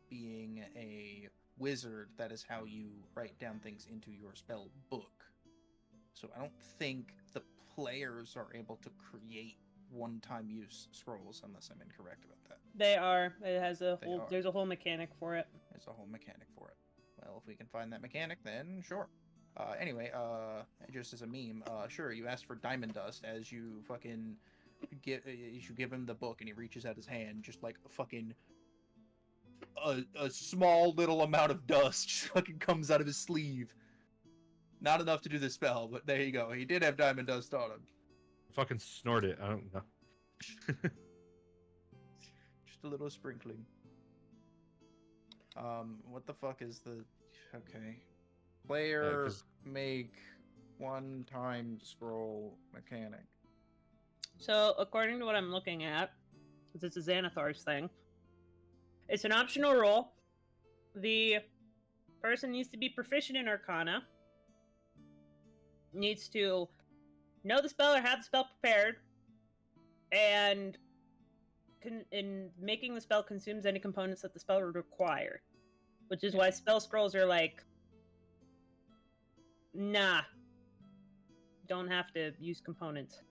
being a wizard, that is how you write down things into your spell book. So I don't think the players are able to create one-time use scrolls, unless I'm incorrect about that. They are. It has a They whole. are. There's a whole mechanic for it. There's a whole mechanic for it. Well, if we can find that mechanic, then sure. Anyway, just as a meme, sure, you asked for diamond dust as you fucking as you give him the book and he reaches out his hand, just like fucking a small little amount of dust just fucking comes out of his sleeve. Not enough to do the spell, but there you go. He did have diamond dust on him. Fucking snort it. I don't know. Just a little sprinkling. What the fuck is the... Okay. Player make one-time scroll mechanic. So, according to what I'm looking at, this is Xanathar's thing. It's an optional roll. The person needs to be proficient in Arcana. Needs to know the spell or have the spell prepared. And in making the spell consumes any components that the spell would require. Which is why spell scrolls are like, nah, don't have to use components.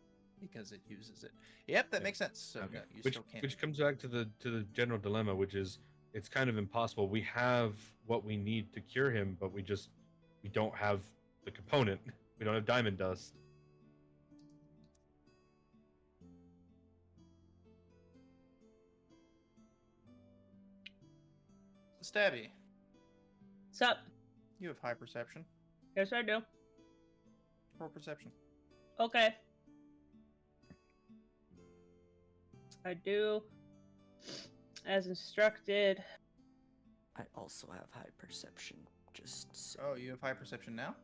Because it uses it. Yep, that Yeah. makes sense. So Okay. no, you Which still can't. which comes back to the general dilemma, which is it's kind of impossible. We have what we need to cure him, but we don't have the component. We don't have diamond dust. Stabby, Sup? you have high perception. Yes, I do. Roll perception. Okay. I do. As instructed. I also have high perception. Just Oh, you have high perception now?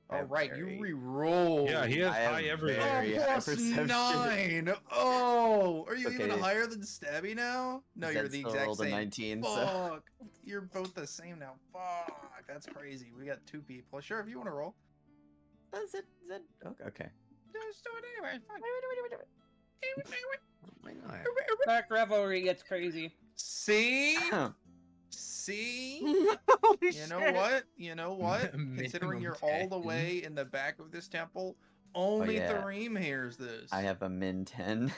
I Oh, have right, very- you re-roll. Yeah, he has I have high everything. very Oh, high plus perception. 9! Oh! Are you even Okay. higher than Stabby now? No, you're Zed the still exact rolled a same. 19, so Fuck! You're both the same now. Fuck! That's crazy. We got two people. Sure, if you want to roll. Zed. Okay. Just do it anyway. Fine. Why not? Dark Revelry gets crazy. See? Huh. See? Holy You know what? You know what? Considering Minimum you're all the 10. way in the back of this temple, only yeah. Thareem hears this. I have a min 10.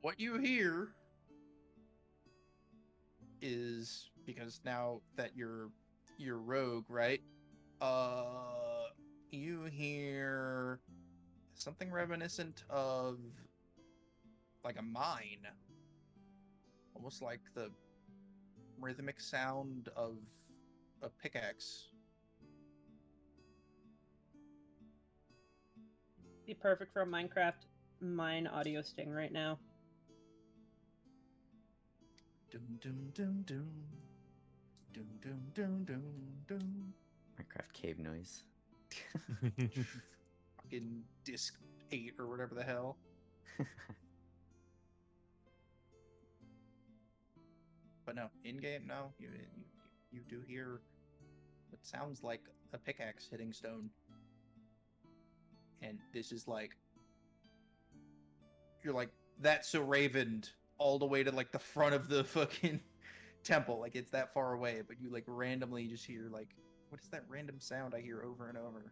What you hear is, because now that you're rogue, right? You hear something reminiscent of like a mine. Almost like the rhythmic sound of a pickaxe. Be perfect for a Minecraft mine audio sting right now. Doom doom doom doom. Doom doom doom doom doom. Minecraft cave noise. Fucking disc 8 or whatever the hell. But no, in game, no. You do hear what sounds like a pickaxe hitting stone. And this is like, you're like, that's so ravened all the way to like the front of the fucking temple. Like it's that far away, but you like randomly just hear like, what is that random sound I hear over and over?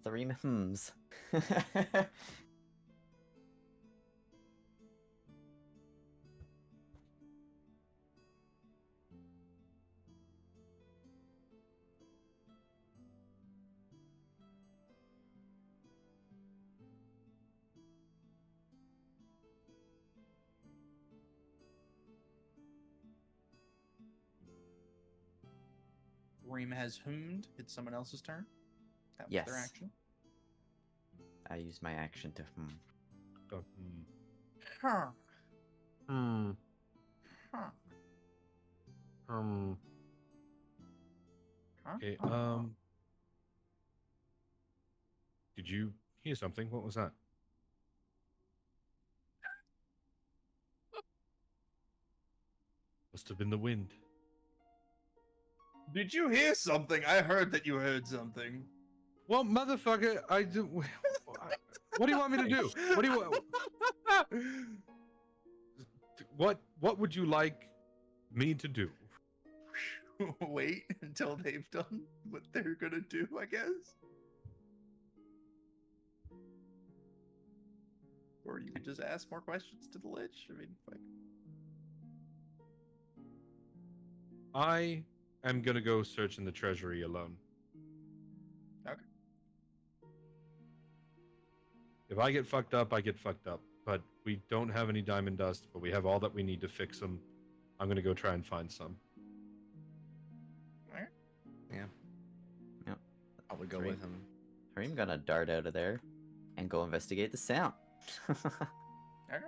Thareem hums. Reem has hummed. It's someone else's turn. That was their Yes. action. I use my action to hum. Oh, Huh. Hmm. Huh. Um. Huh? Okay. Huh. Did you hear something? What was that? Must have been the wind. Did you hear something? I heard that you heard something. Well, motherfucker, I do. What do you want me to do? What do you want? What would you like me to do? Wait until they've done what they're gonna do, I guess. Or you could just ask more questions to the Lich. I mean, like, I am gonna go search in the treasury alone. okay. If I get fucked up, I get fucked up. But we don't have any diamond dust, but we have all that we need to fix them. I'm gonna go try and find some. Alright. Yeah. Yep. I would go Three. with him. I'm gonna dart out of there and go investigate the sound. Okay.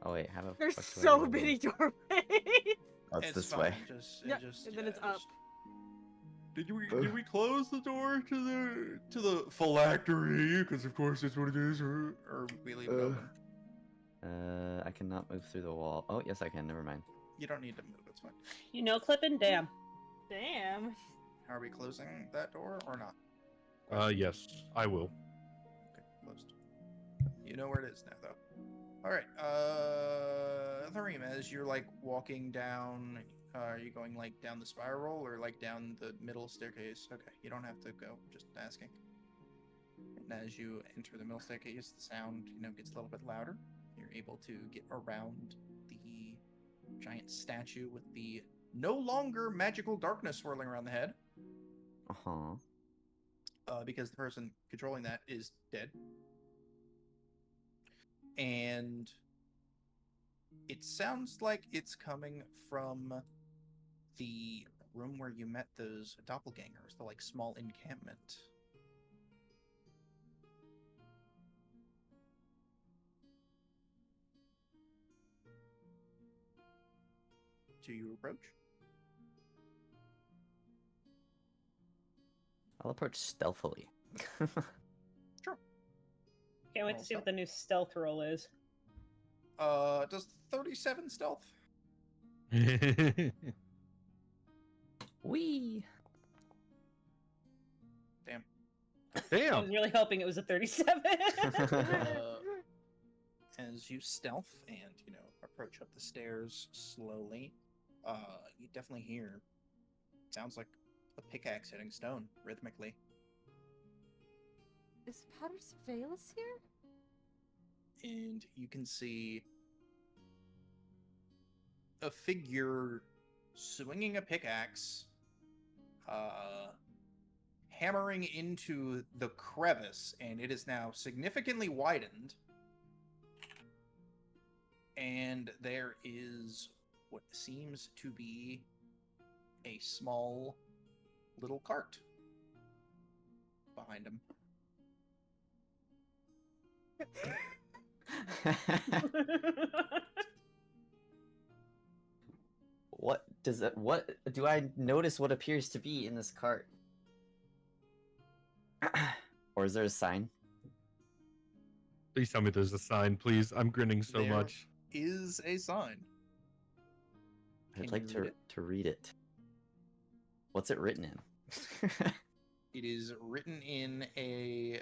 Oh wait, how the There's fuck do I so go in? many doorways. Oh, it's It's this fine. way. Yep, and then it's up. Did we close the door to the phylactery? Because of course that's what it is, or we leave it open. I cannot move through the wall. Oh yes, I can. Never mind. You don't need to move. It's fine. You know, Clippin'? Damn. Damn. Are we closing that door or not? Yes, I will. Okay, closed. You know where it is now, though. All right, Tharim, as you're like walking down, are you going like down the spiral or like down the middle staircase? Okay, you don't have to go. Just asking. And as you enter the middle staircase, the sound gets a little bit louder. You're able to get around the giant statue with the no longer magical darkness swirling around the head. Because the person controlling that is dead. And it sounds like it's coming from the room where you met those doppelgangers, the like small encampment. Do you approach? I'll approach stealthily. Sure. Can't wait to see what the new stealth roll is. Does 37 stealth? Wee. Damn. I Damn. was really hoping it was a 37. As you stealth and approach up the stairs slowly, you definitely hear sounds like a pickaxe hitting stone rhythmically. Is Potter's Veil's here? And you can see a figure swinging a pickaxe, hammering into the crevice, and it is now significantly widened. And there is what seems to be a small little cart behind him. What does it? What do I notice? What appears to be in this cart? Or is there a sign? Please tell me there's a sign, please. I'm grinning so There much. is a sign. I'd Can like you to read it? to read it. What's it written in? It is written in a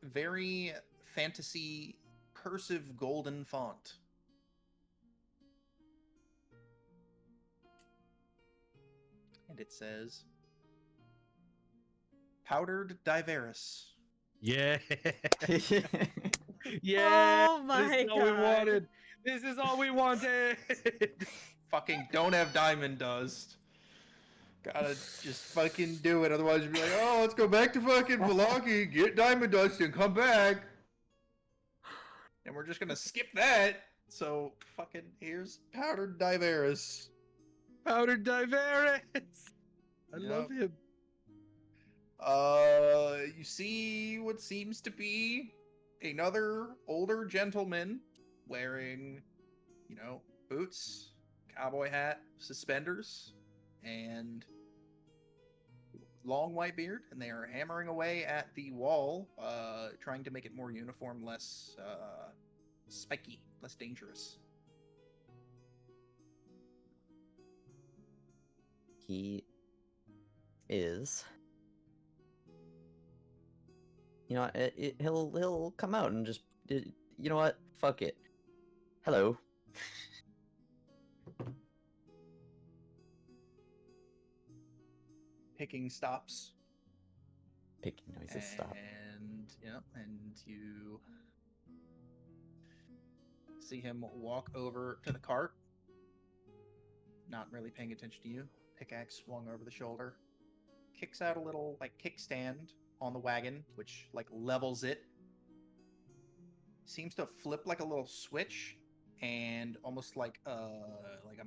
very fantasy cursive golden font. And it says, Powdered Diveris. Yeah. Yeah. Oh my This is all we God. wanted. This is all we wanted. Fucking don't have diamond dust. Gotta just fucking do it, otherwise you'll be like, oh, let's go back to fucking Velaki, get diamond dust, and come back. And we're just gonna skip that. So fucking here's Powdered Diveris. Powdered Diveris. I Yep. love him. You see what seems to be another older gentleman wearing, you know, boots, cowboy hat, suspenders, and long white beard, and they are hammering away at the wall, trying to make it more uniform, less spiky, less dangerous. He is. You know, he'll come out and just, you know what? Fuck it. Hello. Picking stops. Picking noises stop. And and you see him walk over to the cart, not really paying attention to you. Pickaxe swung over the shoulder, kicks out a little like kickstand on the wagon, which like levels it. Seems to flip like a little switch, and almost like a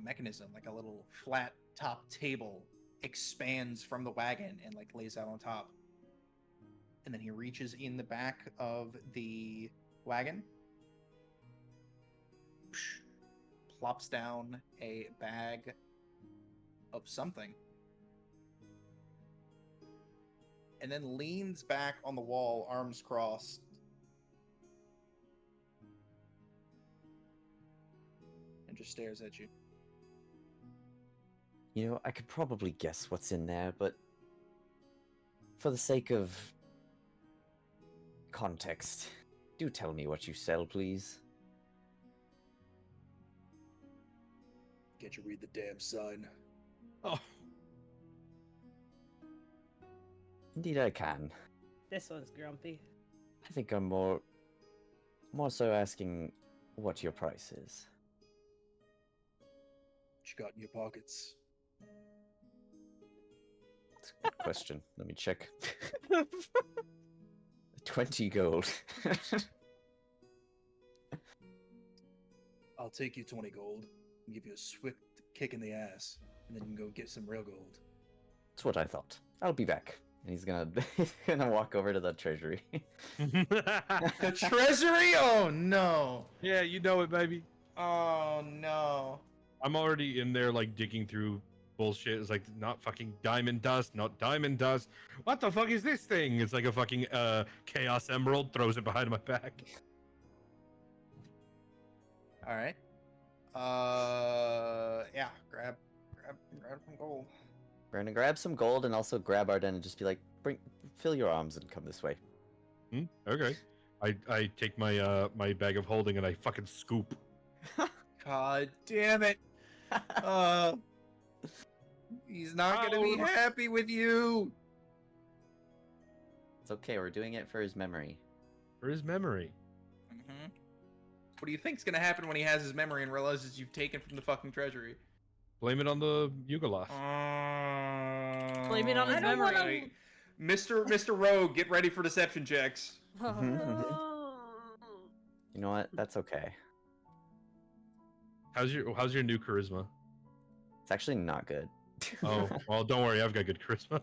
mechanism, like a little flat top table expands from the wagon and like lays out on top. And then he reaches in the back of the wagon, plops down a bag of something, and then leans back on the wall, arms crossed. And just stares at you. You know, I could probably guess what's in there, but for the sake of context, do tell me what you sell, please. Can't you read the damn sign? Oh, Indeed I can. This one's grumpy. I think I'm more so asking what your price is. What you got in your pockets? That's a good question. Let me check. 20 gold. I'll take you 20 gold and give you a swift kick in the ass, and then you can go get some real gold. That's what I thought. I'll be back. And he's gonna walk over to the treasury. The treasury? Oh no! yeah, you know it, baby. Oh no! I'm already in there, like, digging through bullshit. It's like, not fucking diamond dust, not diamond dust. What the fuck is this thing? It's like a fucking chaos emerald, throws it behind my back. All right. Yeah. Grab some gold. We're gonna grab some gold and also grab Arden and just be like, fill your arms and come this way. Okay. I take my my bag of holding and I fucking scoop. God damn it! He's not gonna be happy with you. It's okay, we're doing it for his memory. For his memory. Mm-hmm. What do you think's gonna happen when he has his memory and realizes you've taken from the fucking treasury? Blame it on the Yugoloth. Blame it on his I don't wanna- memory. Mr. Rogue, get ready for deception checks. You know what? That's okay. How's your new charisma? It's actually not good. Oh, well, don't worry, I've got good charisma.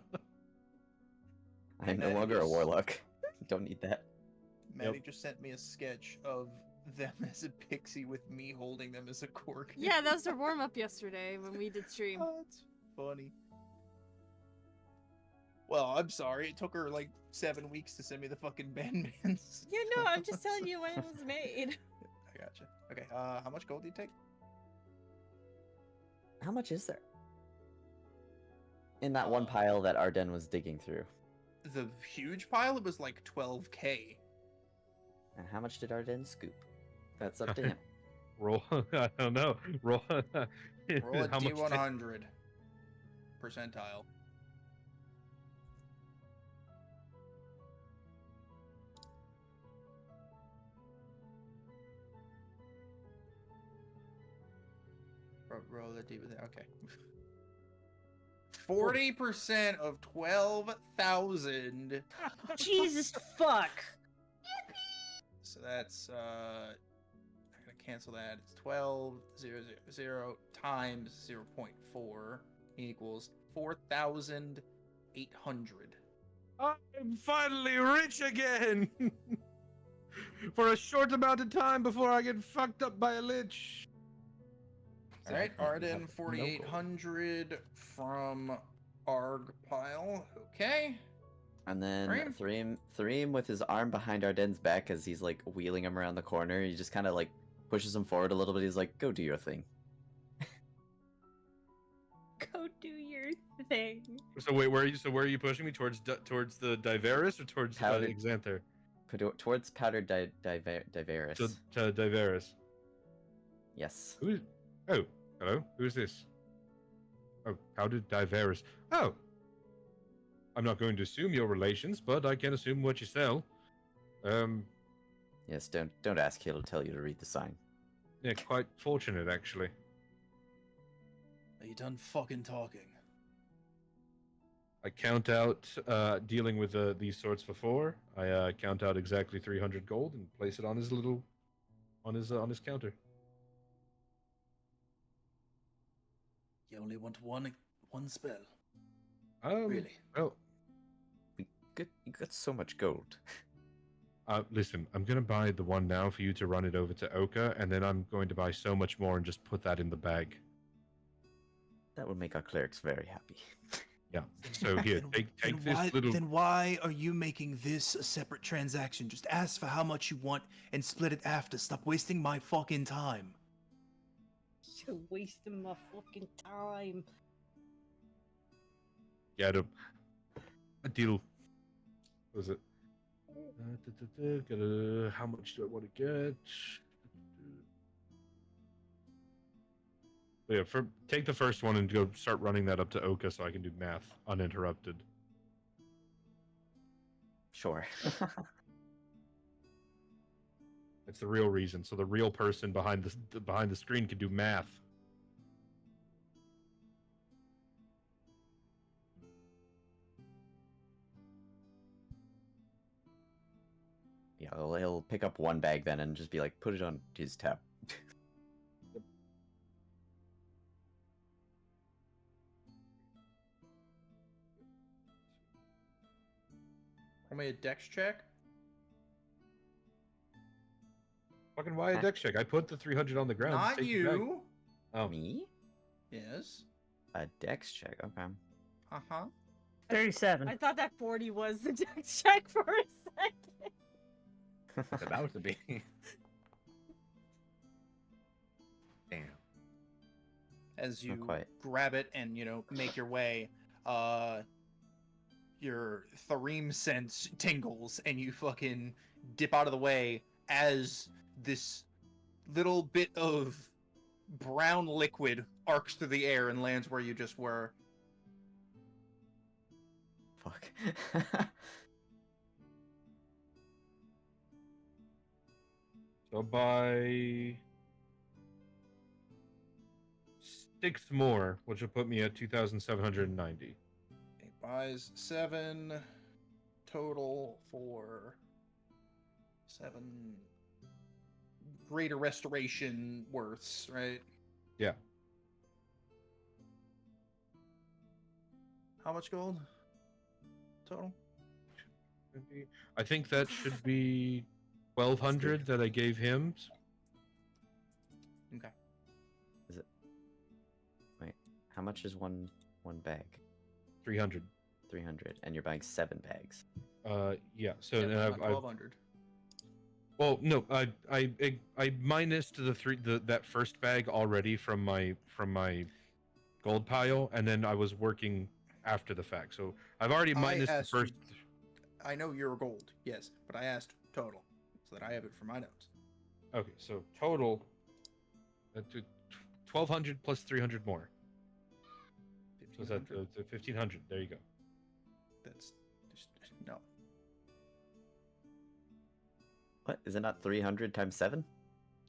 I'm no Maddie longer a just- warlock. Don't need that. Maddie just sent me a sketch of them as a pixie with me holding them as a cork. Yeah, that was our warm up yesterday when we did stream. Oh, that's funny. Well, I'm sorry. It took her like 7 weeks to send me the fucking Bandmans. Yeah, no, I'm just telling you when it was made. I gotcha. Okay, how much gold do you take? How much is there? In that one pile that Arden was digging through. The huge pile, it was like 12k. And how much did Arden scoop? That's up to him. Roll. I don't know. Roll. Roll a how much D100 percentile. Roll the D with it. Okay. 40% of 12,000. Jesus fuck! So that's I'm gonna cancel that. It's 12,000 times 0.4 equals 4,800. I'm finally rich again. for a short amount of time before I get fucked up by a lich. All right, Exactly, you Arden, have no gold. 4,800 from Arg pile. Okay. And then Threem? Threem with his arm behind Arden's back as he's like wheeling him around the corner. He just kind of like pushes him forward a little bit. He's like, "Go do your thing." Go do your thing. So wait, where are you pushing me towards towards the Diveris or towards Powdered- Exanther? Towards powdered Diveris. To Diveris. Yes. Who? Oh, hello. Who's this? Oh, powdered Diveris. Oh. I'm not going to assume your relations, but I can assume what you sell. Yes. Don't ask. He'll tell you to read the sign. Yeah, quite fortunate actually. Are you done fucking talking? I count out, dealing with these sorts before. I count out exactly 300 gold and place it on his little, on his counter. You only want one spell. Really? Well, You got so much gold. listen, I'm gonna buy the one now for you to run it over to Oka, and then I'm going to buy so much more and just put that in the bag. That would make our clerics very happy. Yeah. So here, take this little. Then why are you making this a separate transaction? Just ask for how much you want and split it after. Stop wasting my fucking time. You're wasting my fucking time. Get a deal. What was it? How much do I want to get? Yeah, take the first one and go start running that up to Oka so I can do math uninterrupted. Sure. It's the real reason, so the real person behind the screen can do math. Yeah, he'll pick up one bag then and just be like, put it on his tab. Roll me a dex check. Fucking why a dex check? I put the 300 on the ground. Not Take it back. you. Oh. Me? Yes. A dex check. Okay. Uh-huh. 37. I thought that 40 was the dex check for a second. It's about to be. Damn. As you Not quite. grab it and, make your way, your Threem sense tingles and you fucking dip out of the way as this little bit of brown liquid arcs through the air and lands where you just were. Fuck. So buy 6 more, which will put me at 2,790. It buys 7 total for 7 greater restoration worths, right? Yeah. How much gold total? I think that should be 1,200 that I gave him. Okay. Is it? Wait, how much is one bag? 300. 300, and you're buying 7 bags. Yeah. So Yeah, then about I've 1,200. well, no, I minused that first bag already from my gold pile, and then I was working after the fact. So I've already minus the asked you- first. I know you're gold, yes, but I asked total so that I have it for my notes. Okay, so total, 1,200 plus 300 more. So is that 1,500. 1,500? There you go. That's just no. What? Is it not 300 times 7?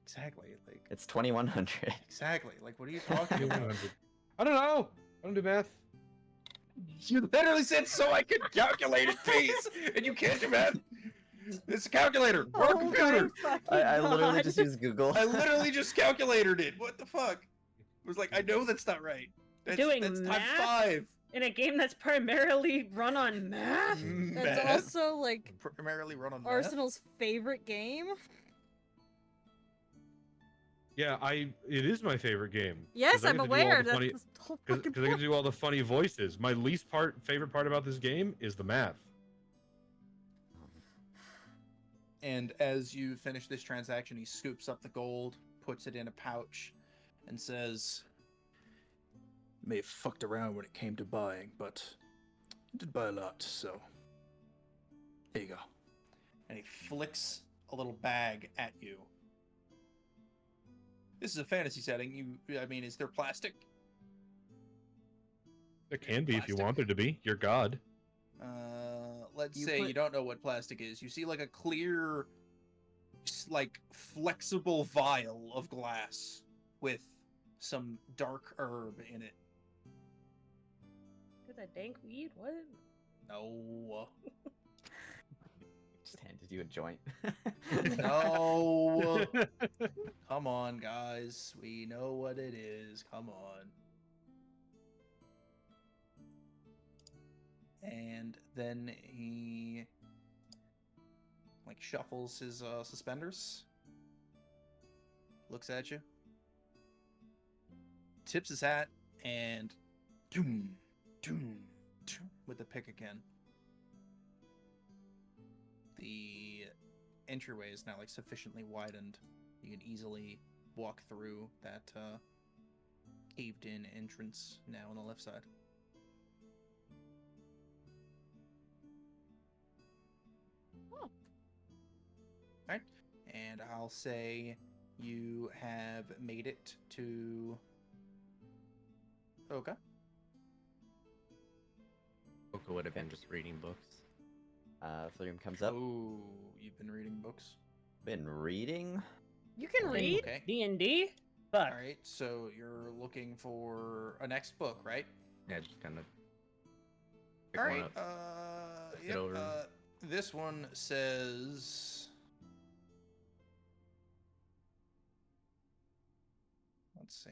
Exactly. Like It's 2,100. exactly. Like what are you talking about? 1,500. I don't know. I don't do math. You literally said so I could calculate it, please, and you can't do math. It's a calculator or a Oh computer. my fucking I literally God. just used Google. I literally just calculated it. What the fuck? It was like I know that's not right. That's, Doing that's times math? 5. In a game that's primarily run on math? That's Math? also like Primarily run on math? Arsenal's favorite game. Yeah, it is my favorite game. Yes, 'cause I I'm get to do all aware. the That's funny- the whole Because fucking I get to point. do all the funny voices. My favorite part about this game is the math. And as you finish this transaction, he scoops up the gold, puts it in a pouch, and says, "May have fucked around when it came to buying, but I did buy a lot, so here you go." And he flicks a little bag at you. This is a fantasy setting. I mean, is there plastic? It can be if you Plastic? want there to be. You're God. Let's You say put- you don't know what plastic is. You see like a clear, like flexible vial of glass with some dark herb in it. Is that dank weed? What? No. Just handed you a joint. No. Come on, guys. We know what it is. Come on. And then he like shuffles his suspenders. Looks at you. Tips his hat and doom, doom, doom, with the pick again. The entryway is now like sufficiently widened. You can easily walk through that caved in entrance now on the left side. Oh. Alright. And I'll say you have made it to Oka. Coco would have been just reading books. Flume comes up. Oh, you've been reading books? Been reading? You can read. Okay. D&D? Fuck. Alright, so you're looking for a next book, right? Yeah, just kind of pick one Alright, up. Flip it yep, over. this one says... Let's see.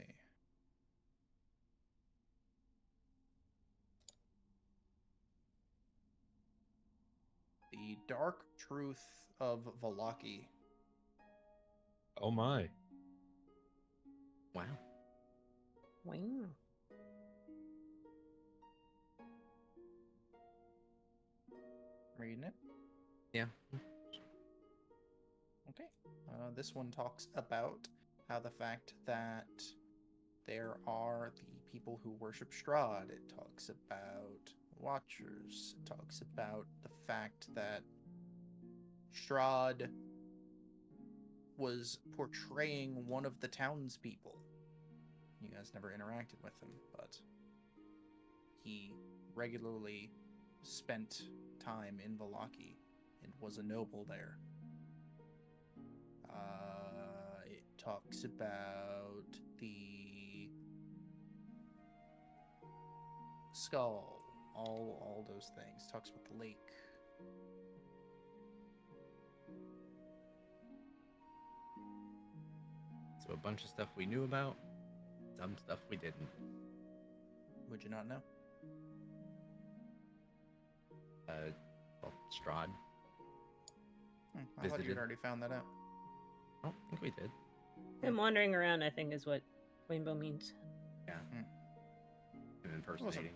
The Dark Truth of Valaki. Oh my. Wow. Wow. Reading it? Yeah. Okay. This one talks about how the fact that there are the people who worship Strahd. It talks about Watchers. It talks about the fact that Strahd was portraying one of the townspeople. You guys never interacted with him, but he regularly spent time in Valaki and was a noble there. It talks about the skull, all those things. Talks about the lake. So a bunch of stuff we knew about, some stuff we didn't. Would you not know? Well, Strahd. I thought Visited. you'd already found that out. I don't think we did. Him wandering around, I think, is what rainbow means. Yeah. Hmm. Him impersonating.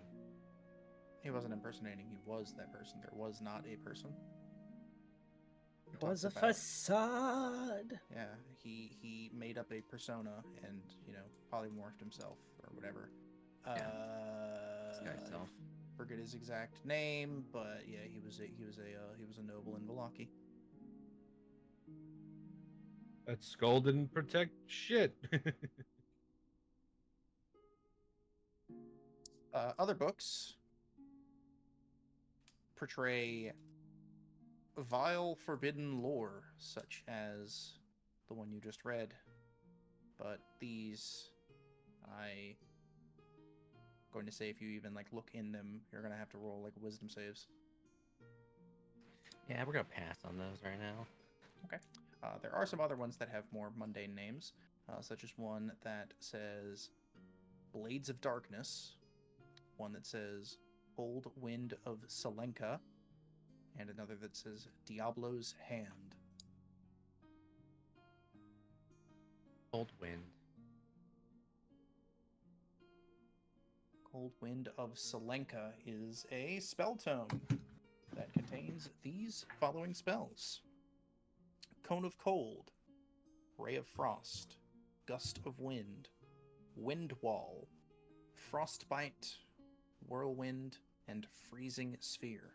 He wasn't impersonating. He was that person. There was not a person. It was a Talks about- facade. Yeah, he made up a persona and polymorphed himself or whatever. This guy's self. Forget his exact name, but yeah, he was a noble in Valaki. That skull didn't protect shit. Other books portray vile, forbidden lore, such as the one you just read. But these, going to say if you even look in them, you're gonna have to roll wisdom saves. Yeah, we're gonna pass on those right now. Okay. There are some other ones that have more mundane names, such as one that says Blades of Darkness, one that says Cold Wind of Selenka, and another that says Diablo's Hand. Cold wind. Cold Wind of Selenka is a spell tome that contains these following spells: Cone of Cold, Ray of Frost, Gust of Wind, Wind Wall, Frostbite, Whirlwind, and Freezing Sphere.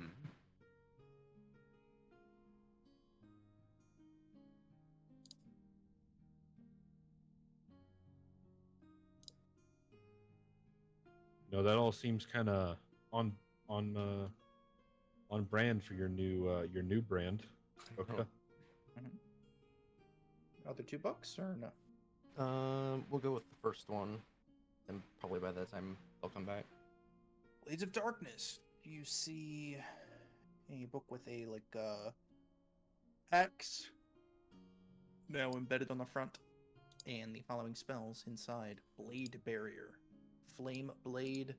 Mhm. No, that all seems kind of on on uh, on brand for your new brand. Okay. Other two books or no? We'll go with the first one, and probably by that time they'll come back. Blades of Darkness. You see a book with a axe now embedded on the front, and the following spells inside: Blade Barrier, Flame Blade,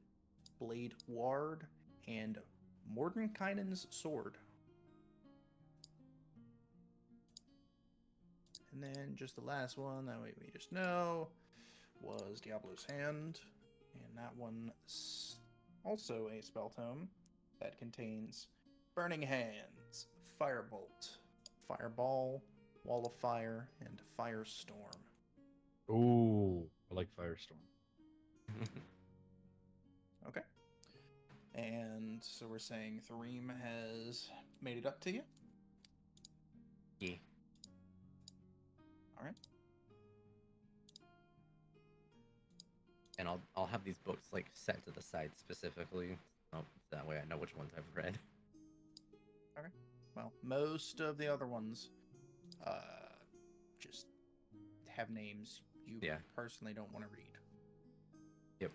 Blade Ward, and Mordenkainen's Sword. And then just the last one, that way we just know, was Diablo's Hand. And that one's also a spell tome that contains Burning Hands, Firebolt, Fireball, Wall of Fire, and Firestorm. Ooh, I like Firestorm. Okay. And so we're saying Threem has made it up to you? Yeah. Alright. And I'll have these books like set to the side specifically. That way I know which ones I've read. Well, most of the other ones just have names you personally don't want to read. Yep.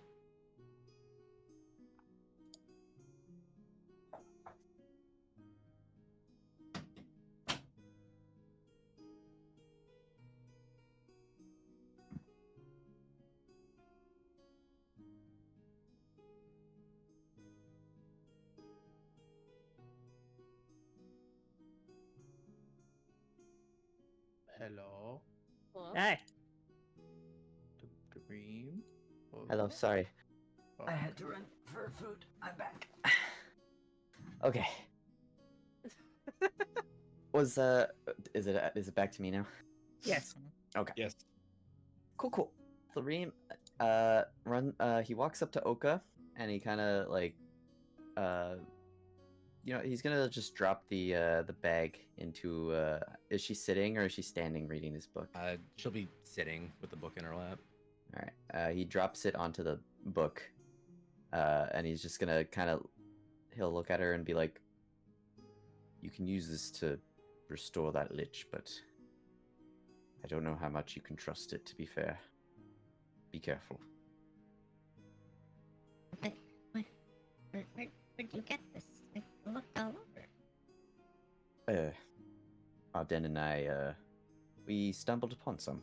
Hello? Hey. Dream? Hello, sorry. Oh. I had to run for food. I'm back. Okay. Was is it back to me now? Yes. Okay. Yes. Cool. Threem he walks up to Oka and he kind of he's gonna just drop the bag into is she sitting or is she standing reading this book? She'll be sitting with the book in her lap. All right. He drops it onto the book, and he's just gonna he'll look at her and be like, "You can use this to restore that lich, but I don't know how much you can trust it. To be fair, be careful." Where'd you get this? I looked all over. Arden and I, we stumbled upon some.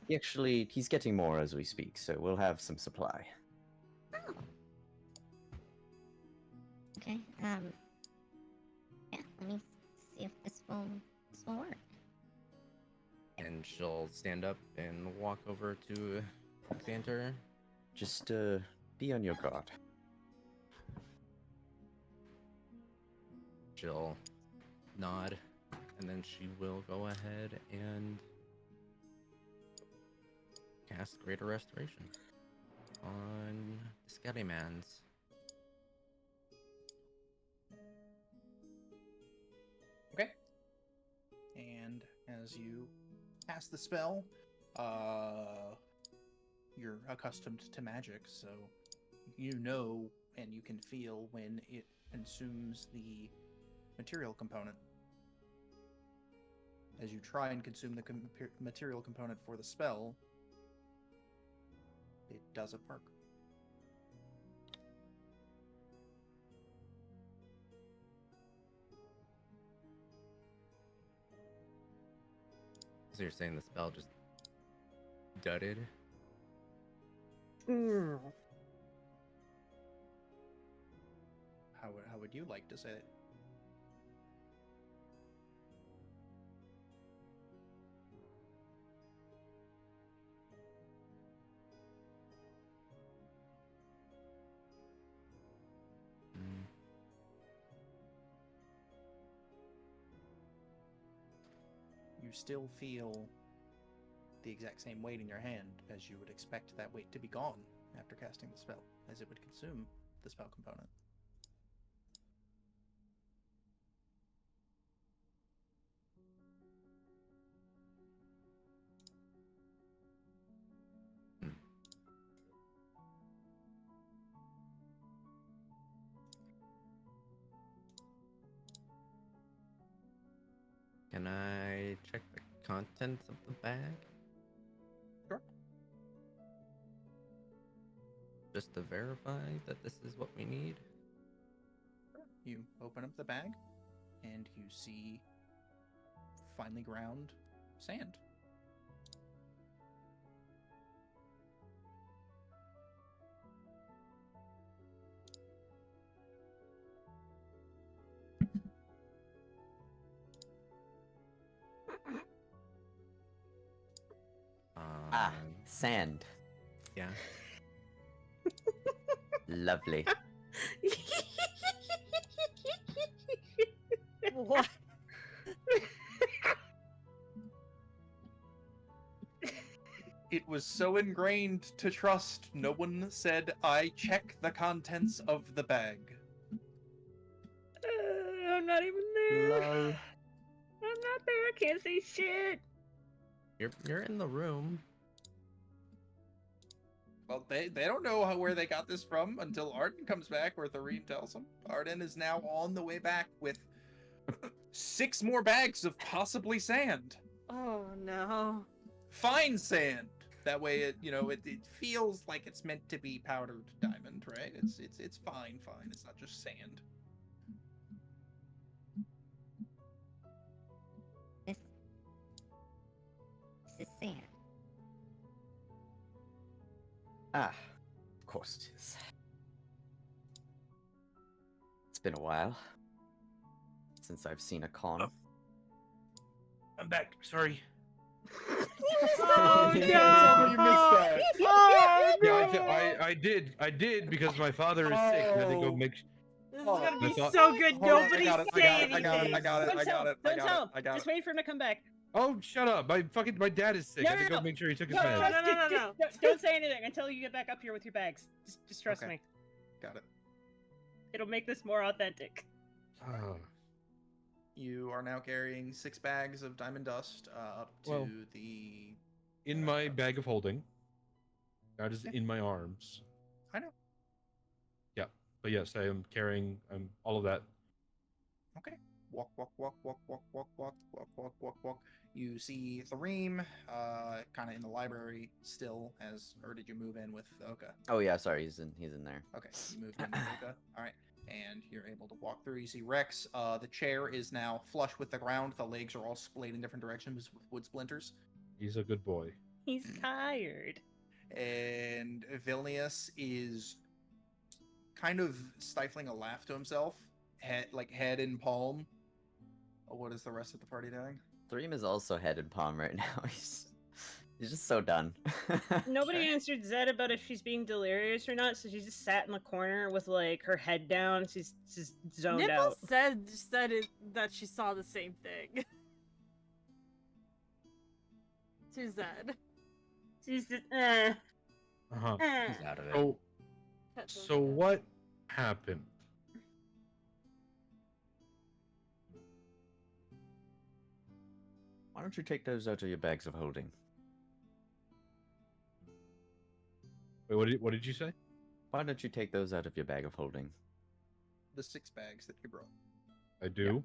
He's getting more as we speak, so we'll have some supply. Oh. Okay. Yeah. Let me see if this will work. And she'll stand up and walk over to Xanter. Just be on your guard. She'll nod, and then she will go ahead and cast Greater Restoration on the Scallymans. Okay. And as you cast the spell, you're accustomed to magic, so you know and you can feel when it consumes the material component. As you try and consume the material component for the spell, it doesn't work. So you're saying the spell just Dudded. How would you like to say it? Mm. You still feel the exact same weight in your hand as you would expect that weight to be gone after casting the spell, as it would consume the spell component. Can I check the contents of the bag? Sure. Just to verify that this is what we need? You open up the bag, and you see finely ground sand. Ah, sand. Yeah. Lovely. What? It was so ingrained to trust, no one said, I check the contents of the bag. I'm not even there. Lol. I'm not there. I can't say shit. You're in the room. Well, they don't know where they got this from until Arden comes back, or Thoreen tells them. Arden is now on the way back with 6 more bags of possibly sand. Oh no. Fine sand. That way, it feels like it's meant to be powdered diamond, right? It's fine. It's not just sand. This is sand. Ah, of course it is. It's been a while since I've seen a con. I'm back. Sorry. Oh no! You missed that. Oh no! Yeah, I did because my father is sick. I had to go make. This is gonna be I thought- so good. Hold on, Nobody I say got anything. it. Don't tell him. Just wait for him to come back. Oh, shut up! My dad is sick. No, I had to no, go no. make sure he took his No, meds. No. Don't say anything until you get back up here with your bags. Just trust Okay. me. Got it. It'll make this more authentic. Ah, You are now carrying 6 bags of diamond dust up to Well, the... in my bag of holding, not just Yeah. in my arms. I know. Yeah, but yes, I am carrying all of that. Okay. Walk. You see Thoreem, kind of in the library still, or did you move in with Oka? Oh yeah, sorry, he's in there. Okay, you moved in with Oka. All right, and you're able to walk through. You see Rex. The chair is now flush with the ground. The legs are all splayed in different directions with wood splinters. He's a good boy. He's tired. And Vilnius is kind of stifling a laugh to himself, head in palm. What is the rest of the party doing? Threem is also head and palm right now. He's just so done. Nobody answered Zed about if she's being delirious or not, so she just sat in the corner with like her head down. She's just zoned Nipple out. said that she saw the same thing. To Zed. She's just Uh-huh. He's out of it. So what happened? Why don't you take those out of your bags of holding? Wait, what did you say? Why don't you take those out of your bag of holding? The 6 bags that you brought. I do.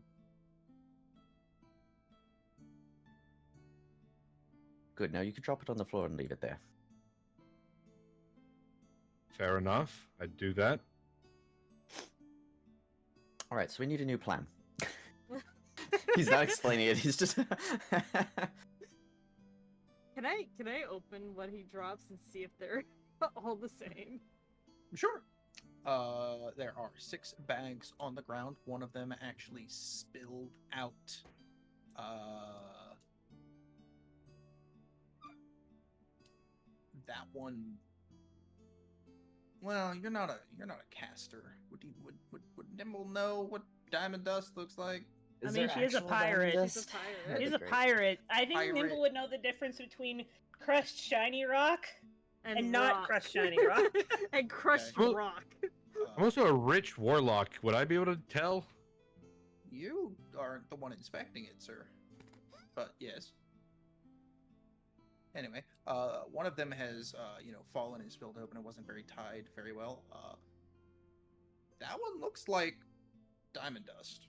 Good. Now you can drop it on the floor and leave it there. Fair enough. I'd do that. All right. So we need a new plan. He's not explaining it. He's just. Can I open what he drops and see if they're all the same? Sure. There are 6 bags on the ground. One of them actually spilled out. That one. Well, you're not a caster. Would Nimble know what diamond dust looks like? I mean, she is a pirate. She's a pirate. He's a pirate. I think Pirate. Nimble would know the difference between crushed shiny rock and not rock. crushed shiny rock. And crushed Well- rock. I'm also a rich warlock. Would I be able to tell? You aren't the one inspecting it, sir. But yes. Anyway, one of them has, fallen and spilled open. It wasn't very tied very well. That one looks like diamond dust.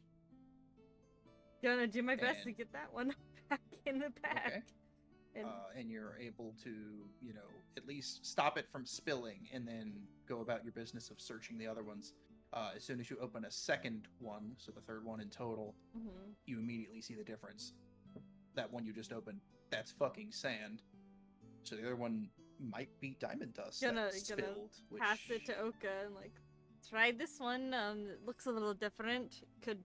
Gonna do my best to And- get that one back in the bag. Okay. And And you're able to, at least stop it from spilling and then go about your business of searching the other ones. As soon as you open a second one, so the third one in total, mhm. you immediately see the difference. That one you just opened, that's fucking sand. So the other one might be diamond dust Gonna that spilled. pass it to Oka and like, try this one. It looks a little different. Could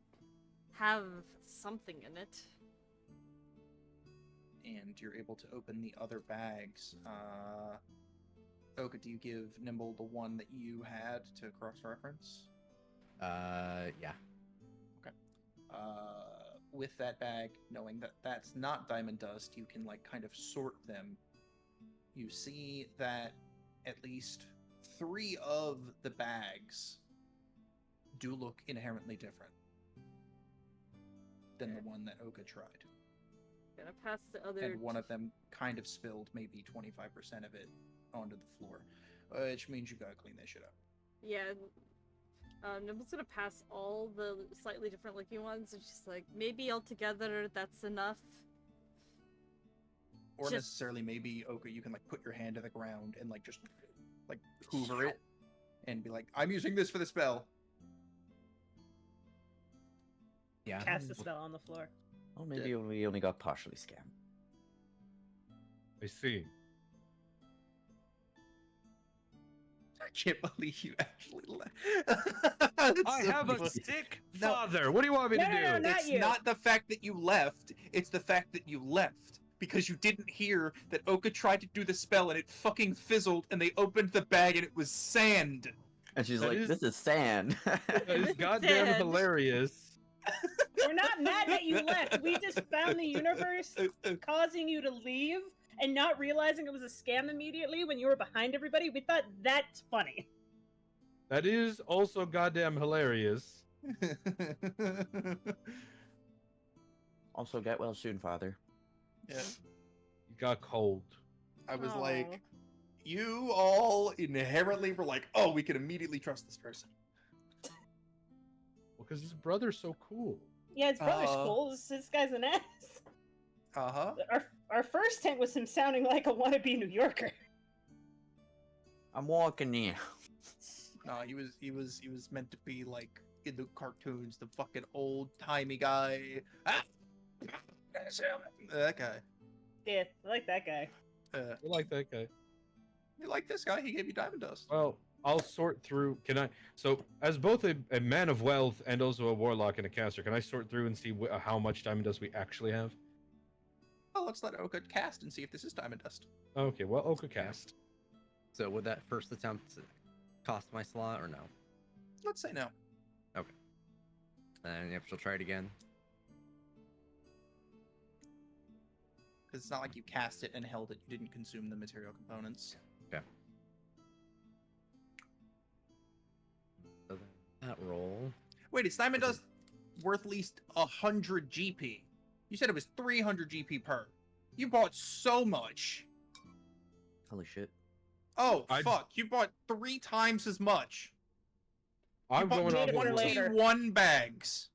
have something in it. And you're able to open the other bags. Oka, do you give Nimble the one that you had to cross-reference? Yeah. With that bag, knowing that that's not diamond dust, you can kind of sort them. You see that at least 3 of the bags do look inherently different than the one that Oka tried. Gonna pass the other. And one of them kind of spilled maybe 25% of it onto the floor, which means you gotta clean that shit up. Yeah. Nimble's gonna pass all the slightly different looking ones. It's just like, maybe altogether that's enough. Or Just- necessarily maybe, Oka, you can put your hand to the ground and just hoover it and be like, I'm using this for the spell. Yeah. Cast the spell on the floor. Oh, maybe we only got partially scammed. I see. I can't believe you actually left. I have a sick father. What do you want me No, to no, do? no, not It's you. not the fact that you left, it's the fact that you left. Because you didn't hear that Oka tried to do the spell and it fucking fizzled and they opened the bag and it was sand. And she's That like, is- "This is sand." That is goddamn Dead. hilarious. We're not mad that you left. We just found the universe causing you to leave and not realizing it was a scam immediately when you were behind everybody. We thought that's funny. That is also goddamn hilarious. Also, get well soon, father. Yeah. You got cold. I was Aw. like, you all inherently were like, oh, we can immediately trust this person. Well, because his brother's so cool. Yeah, his brother's cool. This guy's an ass. Uh-huh. Our first hint was him sounding like a wannabe New Yorker. I'm walking here. No, he was meant to be in the cartoons, the fucking old-timey guy. Ah! That guy. Yeah, I like that guy. I like that guy. You like this guy? He gave you diamond dust. Well, I'll sort through. Can I? So, as both a man of wealth and also a warlock and a caster, can I sort through and see how much diamond dust we actually have? Well, let's let Oka cast and see if this is diamond dust. Okay, well, Oka cast. So would that first attempt cost my slot or no? Let's say no. And yep, she'll try it again. Because it's not like you cast it and held it. You didn't consume the material components. So that roll. Wait, is diamond dust worth at least 100 GP? You said it was 300 GP per. You bought so much. Holy shit. Oh, I- fuck. You bought 3 times as much. I'm you going bought off of later. what, 21 bags.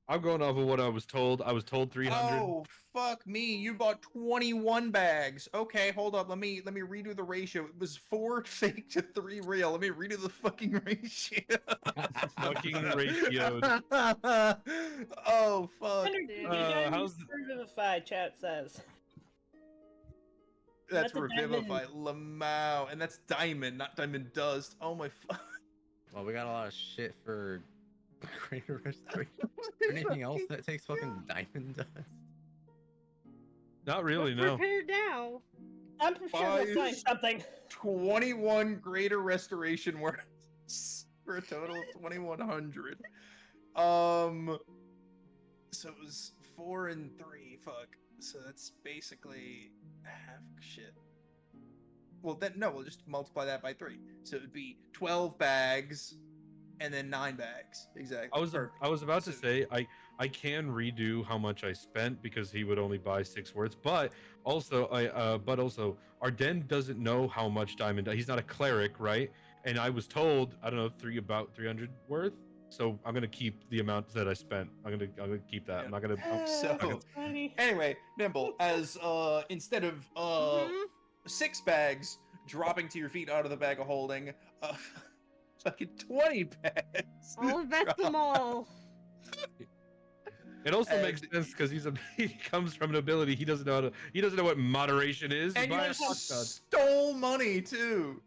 I'm going off of what I was told. I was told 300. Oh, fuck me. You bought 21 bags. Okay, hold up. Let me redo the ratio. It was 4 fake to 3 real. Let me redo the fucking ratio. Fucking ratioed. Oh, fuck. 100 how's how's vivified, chat says. That's That's a Revivify. Lamau. And that's Diamond, not Diamond Dust. Oh my fuck. Well, we got a lot of shit for Greater Restoration. Anything else that takes fucking diamond dust? Not really, We're no. prepared now. I'm sure we'll find something. 21 Greater Restoration words for a total of 2100. So it was 4 and 3. Fuck. So that's basically half shit. Well, then no, we'll just multiply that by 3. So it would be 12 bags, and then 9 bags. Exactly. I was about to So- say I can redo how much I spent because he would only buy 6 words, but also Arden doesn't know how much diamond. He's not a cleric, right? And I was told I don't know about 300 worth. So I'm gonna keep the amount that I spent. I'm gonna keep that. Yeah. I'm not gonna. So anyway, Nimble, as instead of Mhm. 6 bags dropping to your feet out of the bag of holding, fucking 20 bags. I'll invest them drop. all. It also makes And- sense because he comes from an ability he doesn't know what moderation is. And you Buy a just hot dog. stole money too.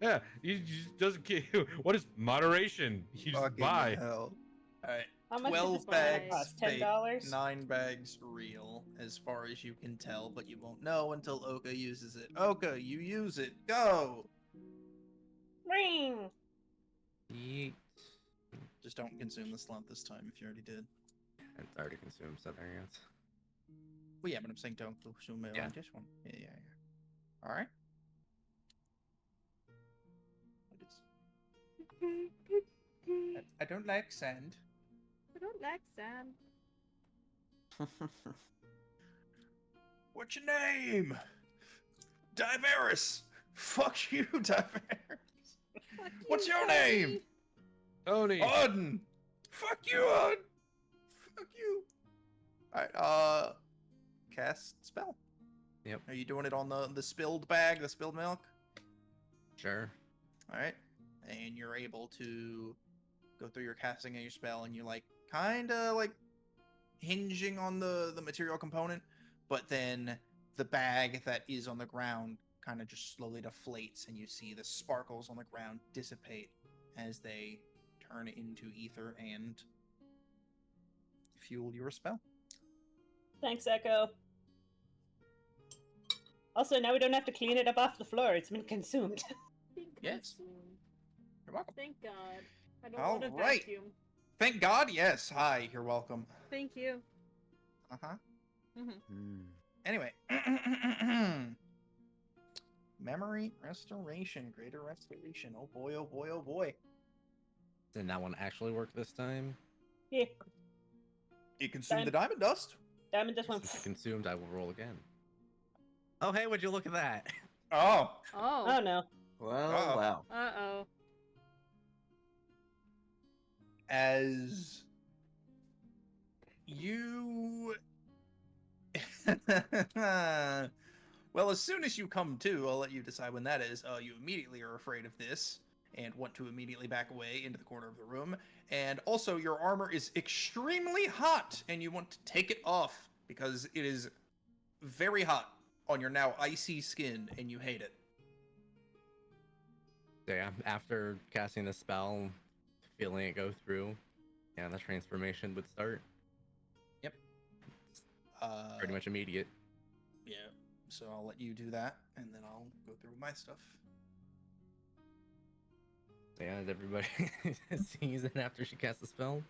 Yeah, he just doesn't care. What is moderation? You just Fucking buy. hell. Alright. How much did 12 this banana bags cost? fake, $10? 9 bags real, as far as you can tell, but you won't know until Oka uses it. Oka, you use it. Go! Ring! Yeet. Just don't consume the slump this time if you already did. It's already consumed, so there you go. Well, yeah, but I'm saying don't consume it Yeah. on this one. Yeah. Alright. I don't like sand. I don't like sand. What's your name? Diveris! Fuck you, Diveris! Fuck What's you, your Tony. name? Tony. Auden! Fuck you, Auden! Fuck you! Alright, cast spell. Yep. Are you doing it on the spilled bag, the spilled milk? Sure. Alright. And you're able to go through your casting and your spell, and you're like kinda like hinging on the material component, but then the bag that is on the ground kind of just slowly deflates, and you see the sparkles on the ground dissipate as they turn into ether and fuel your spell. Thanks, Echo. Also, now we don't have to clean it up off the floor. It's been consumed. Yes. You're welcome. Thank God. I don't All want to right. vacuum. Thank God, yes. Hi, you're welcome. Thank you. Uh-huh. Mm-hmm. Anyway. Memory restoration, greater restoration. Oh boy, oh boy, oh boy. Did that one actually work this time? Yeah. You consumed the diamond dust. Diamond just went. Since it's consumed, I will roll again. Oh, hey, would you look at that? Oh. Oh. Oh no. Well, Uh-oh. wow. Uh-oh. As you well, as soon as you come to, I'll let you decide when that is. You immediately are afraid of this and want to immediately back away into the corner of the room. And also, your armor is extremely hot, and you want to take it off because it is very hot on your now icy skin, and you hate it. So yeah, after casting the spell, feeling it go through, yeah, the transformation would start. Yep. Pretty much immediate. Yeah. So I'll let you do that, and then I'll go through my stuff. So yeah, as everybody sees it after she casts the spell,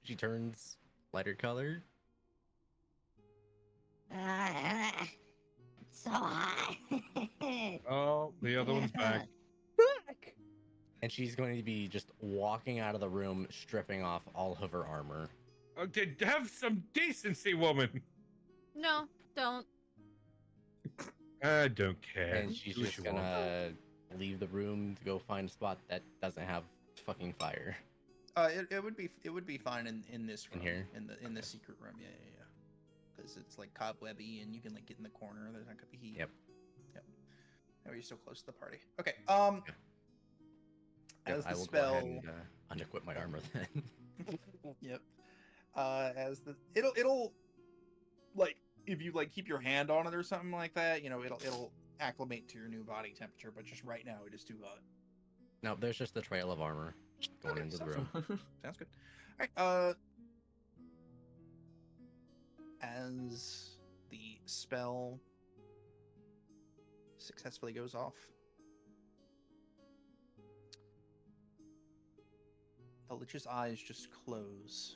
she turns lighter colored. It's so hot. Oh, the other one's back. Fuck! And she's going to be just walking out of the room, stripping off all of her armor. Okay, have some decency, woman. No, don't. I don't care. And she's Do what just you want. gonna leave the room to go find a spot that doesn't have fucking fire. It would be fine in this room, In here? in the secret room. Yeah. Because it's like cobwebby, and you can like get in the corner. There's not gonna be heat. Yep. Oh, you're so close to the party. Okay. Yep, As I the will spell. go ahead and unequip my armor then. Yep. As the it'll like if you like keep your hand on it or something like that, you know, it'll acclimate to your new body temperature. But just right now, it is too hot. No, there's just the trail of armor going Okay, into the sounds room. Sounds good. All right. As the spell successfully goes off, the Lich's eyes just close,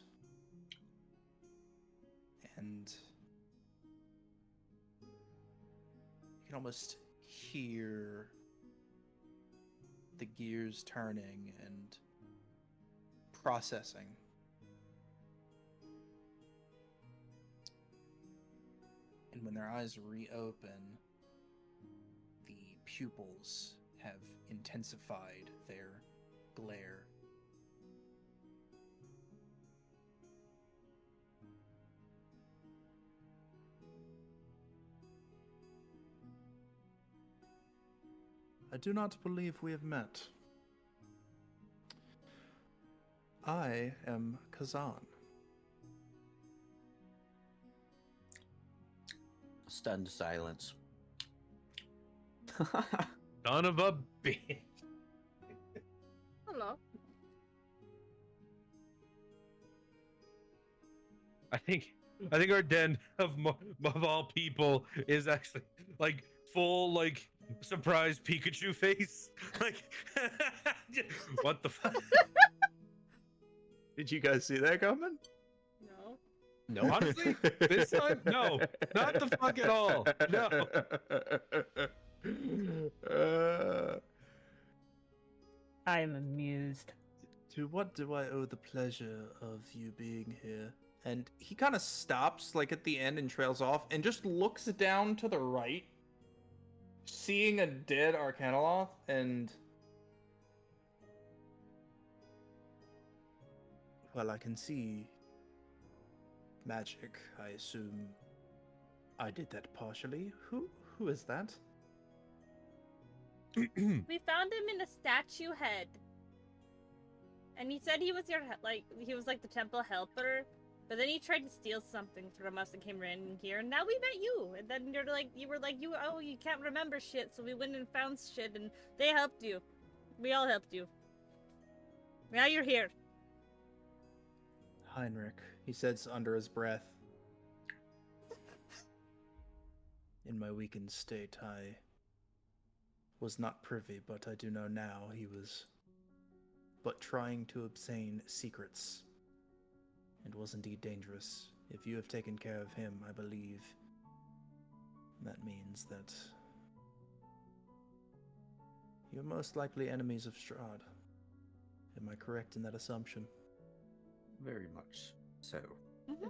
and you can almost hear the gears turning and processing. And when their eyes reopen, the pupils have intensified their glare. I do not believe we have met. I am Kazan. Stunned silence. Son of a bitch. Hello. I think our den of all people is actually like full like surprise Pikachu face. Like what the fuck? Did you guys see that coming? No. No, Honestly, this time, no, not the fuck at all. No. I am amused. To what do I owe the pleasure of you being here? And he kind of stops, like at the end, and trails off, and just looks down to the right, seeing a dead Arcanoloth, and well, I can see magic. I assume I did that partially. Who is that? We found him in a statue head. And he said he was he was like the temple helper. But then he tried to steal something from us and came running here. And now we met you. And then you can't remember shit. So we went and found shit and they helped you. We all helped you. Now you're here. Heinrich, he says under his breath. In my weakened state, I was not privy, but I do know now he was but trying to obtain secrets, and was indeed dangerous. If you have taken care of him, I believe that means that you're most likely enemies of Strahd. Am I correct in that assumption? Very much so.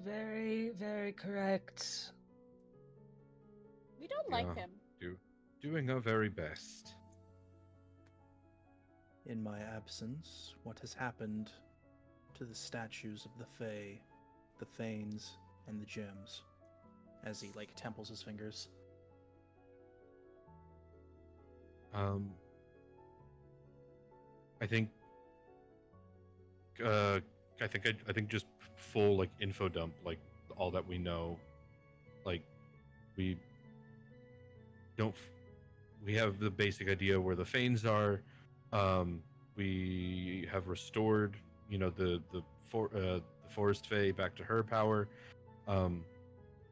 Very, very correct. We don't like Yeah. him. Doing our very best. In my absence, what has happened to the statues of the Fae, the Thanes, and the Gems? As he, like, temples his fingers. I think just full like info dump, like all that we know. Like we have the basic idea where the Fanes are. We have restored, the Forest Fae back to her power.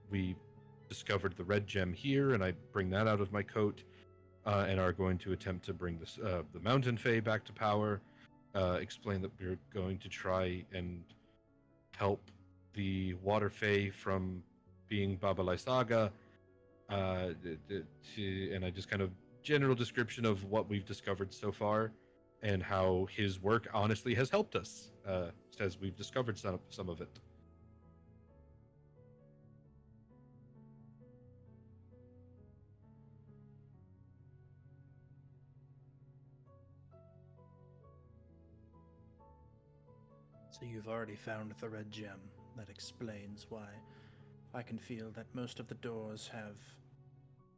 We discovered the red gem here, and I bring that out of my coat, and are going to attempt to bring the Mountain Fae back to power. Explain that we're going to try and help the Water Fae from being Babalai Saga. And I just kind of general description of what we've discovered so far, and how his work honestly has helped us, as we've discovered some of it. So you've already found the red gem. That explains why I can feel that most of the doors have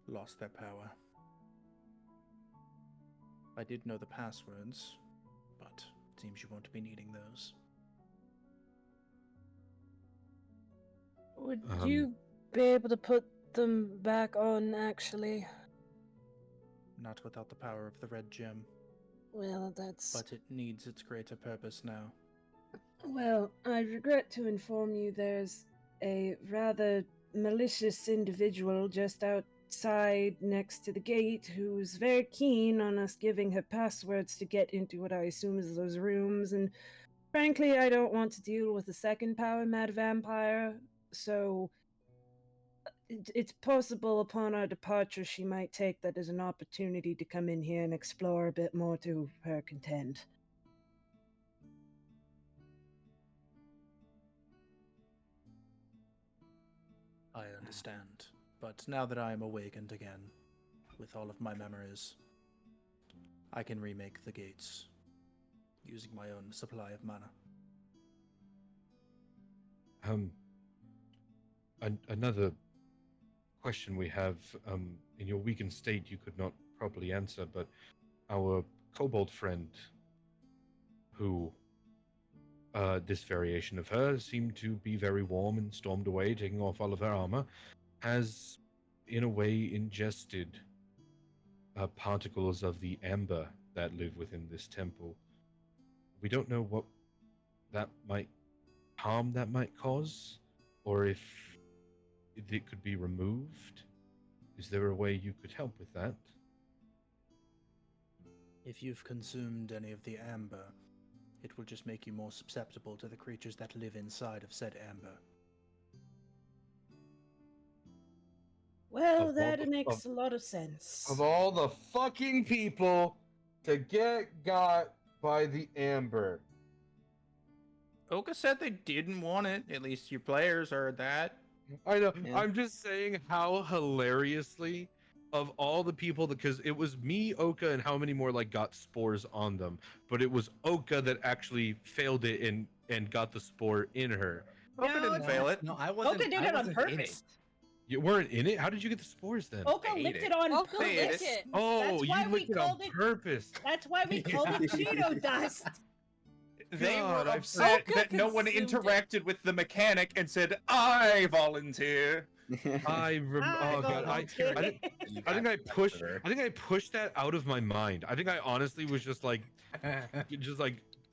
lost their power. I did know the passwords, but it seems you won't be needing those. Would you be able to put them back on, actually. Not without the power of the red gem, Well, that's... but it needs its greater purpose now. Well, I regret to inform you there's a rather malicious individual just outside next to the gate who's very keen on us giving her passwords to get into what I assume is those rooms, and frankly, I don't want to deal with a second power mad vampire, so it's possible upon our departure she might take that as an opportunity to come in here and explore a bit more to her content. I understand, but now that I am awakened again, with all of my memories, I can remake the gates, using my own supply of mana. Another question we have, in your weakened state you could not properly answer, but our kobold friend, who, this variation of her seemed to be very warm and stormed away, taking off all of her armor, has, in a way, ingested particles of the amber that live within this temple. We don't know what that might harm that might cause, or if it could be removed. Is there a way you could help with that? If you've consumed any of the amber, it will just make you more susceptible to the creatures that live inside of said amber. Well, Of that all- makes a lot of sense. Of all the fucking people to get got by the amber. Oka said they didn't want it. At least your players heard that. I know. Yeah. I'm just saying how hilariously, of all the people, because it was me, Oka, and how many more like got spores on them, but it was Oka that actually failed it and got the spore in her. Oka didn't fail it. No, I wasn't. Oka did I it on wasn't in purpose. it. You weren't in it. How did you get the spores then? Oka I ate licked it. it on Oka They ate purpose. it. Oh, That's why you we licked it on called it- purpose. That's why we called it Cheeto dust. They God, were I upset Oka that no one consumed it. interacted with the mechanic and said, I volunteer. I Oh god, volunteer. I think I pushed. I think I pushed that out of my mind. I think I honestly was just like,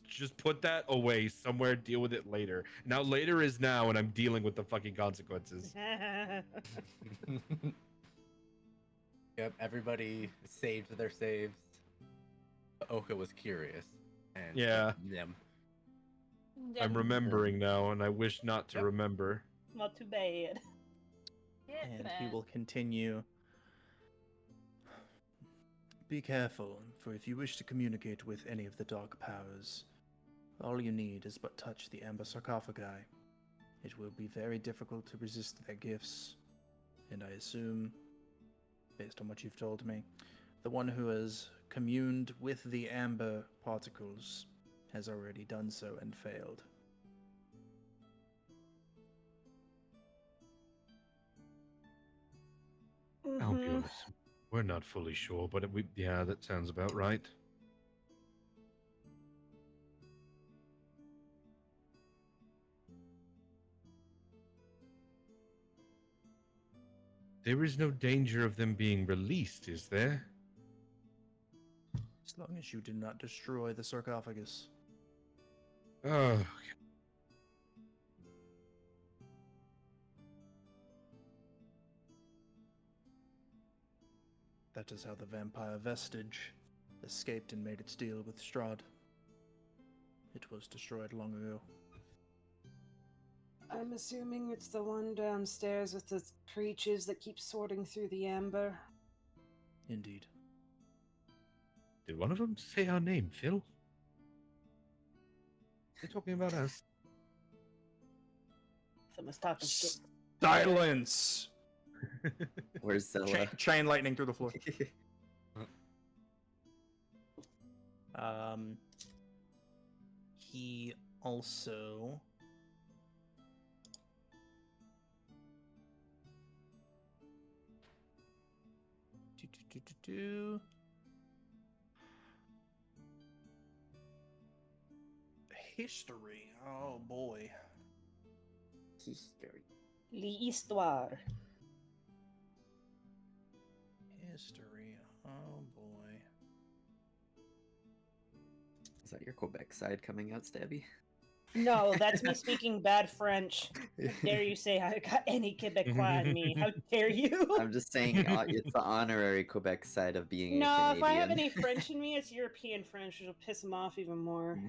just put that away somewhere. Deal with it later. Now later is now, and I'm dealing with the fucking consequences. Yep, everybody saved their saves. But Oka was curious. And Yeah. Them. I'm remembering now, and I wish not to Yep. remember. Not too bad. And he will continue. Be careful, for if you wish to communicate with any of the dark powers, all you need is but touch the amber sarcophagi. It will be very difficult to resist their gifts, and I assume, based on what you've told me, the one who has communed with the amber particles has already done so and failed. I'll be honest. We're not fully sure, but yeah, that sounds about right. There is no danger of them being released, is there? As long as you do not destroy the sarcophagus. Oh, That is how the vampire vestige escaped and made its deal with Strahd. It was destroyed long ago. I'm assuming it's the one downstairs with the creatures that keep sorting through the amber. Indeed. did one of them say our name, Phil? They're talking about us. Someone's talking shit. Silence! Where's Zilla? Chain lightning through the floor. He also history. Oh boy. History. L'histoire. History. Oh boy. Is that your Quebec side coming out, Stabby? No, that's me speaking bad French. How dare you say I got any Quebecois in me? How dare you? I'm just saying it's the honorary Quebec side of being a No, Canadian. if I have any French in me, it's European French, which will piss them off even more.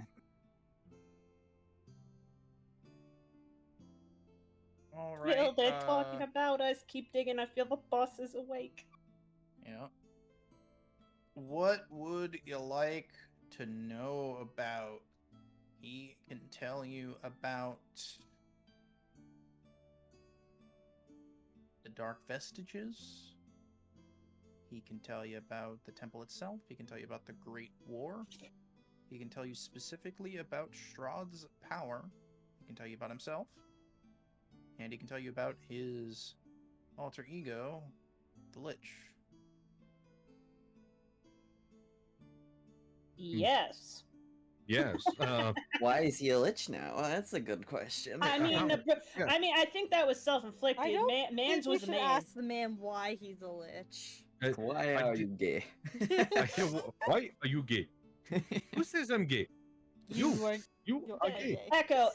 All right. Phil, they're talking about us. Keep digging. I feel the boss is awake. Yeah. What would you like to know about? He can tell you about the Dark Vestiges. He can tell you about the temple itself. He can tell you about the Great War. He can tell you specifically about Strahd's power. He can tell you about himself. And he can tell you about his alter ego, the Lich. Yes. Yes. Why is he a lich now? Well, that's a good question. I mean, I think that was self-inflicted. I don't Man's think we was the should man. ask the man why he's a lich. Why are you gay? Why are you gay? Who says I'm gay? You are gay. Echo.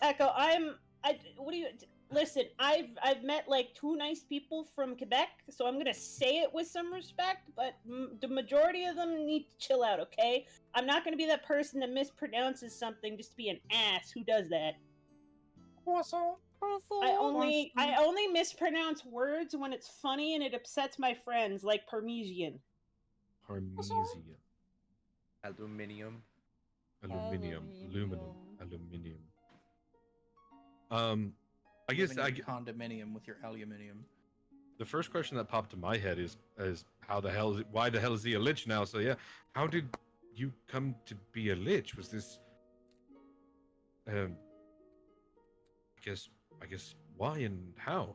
What do you? Listen, I've met like 2 nice people from Quebec, so I'm gonna say it with some respect. But the majority of them need to chill out, okay? I'm not gonna be that person that mispronounces something just to be an ass. Who does that? Croissant. I only mispronounce words when it's funny and it upsets my friends, like Parmesan. Parmesan. Aluminium. Aluminum. I Living guess in a condominium with your aluminium. the first question that popped to my head is why the hell is he a lich now? So yeah, how did you come to be a lich? Was this I guess why and how?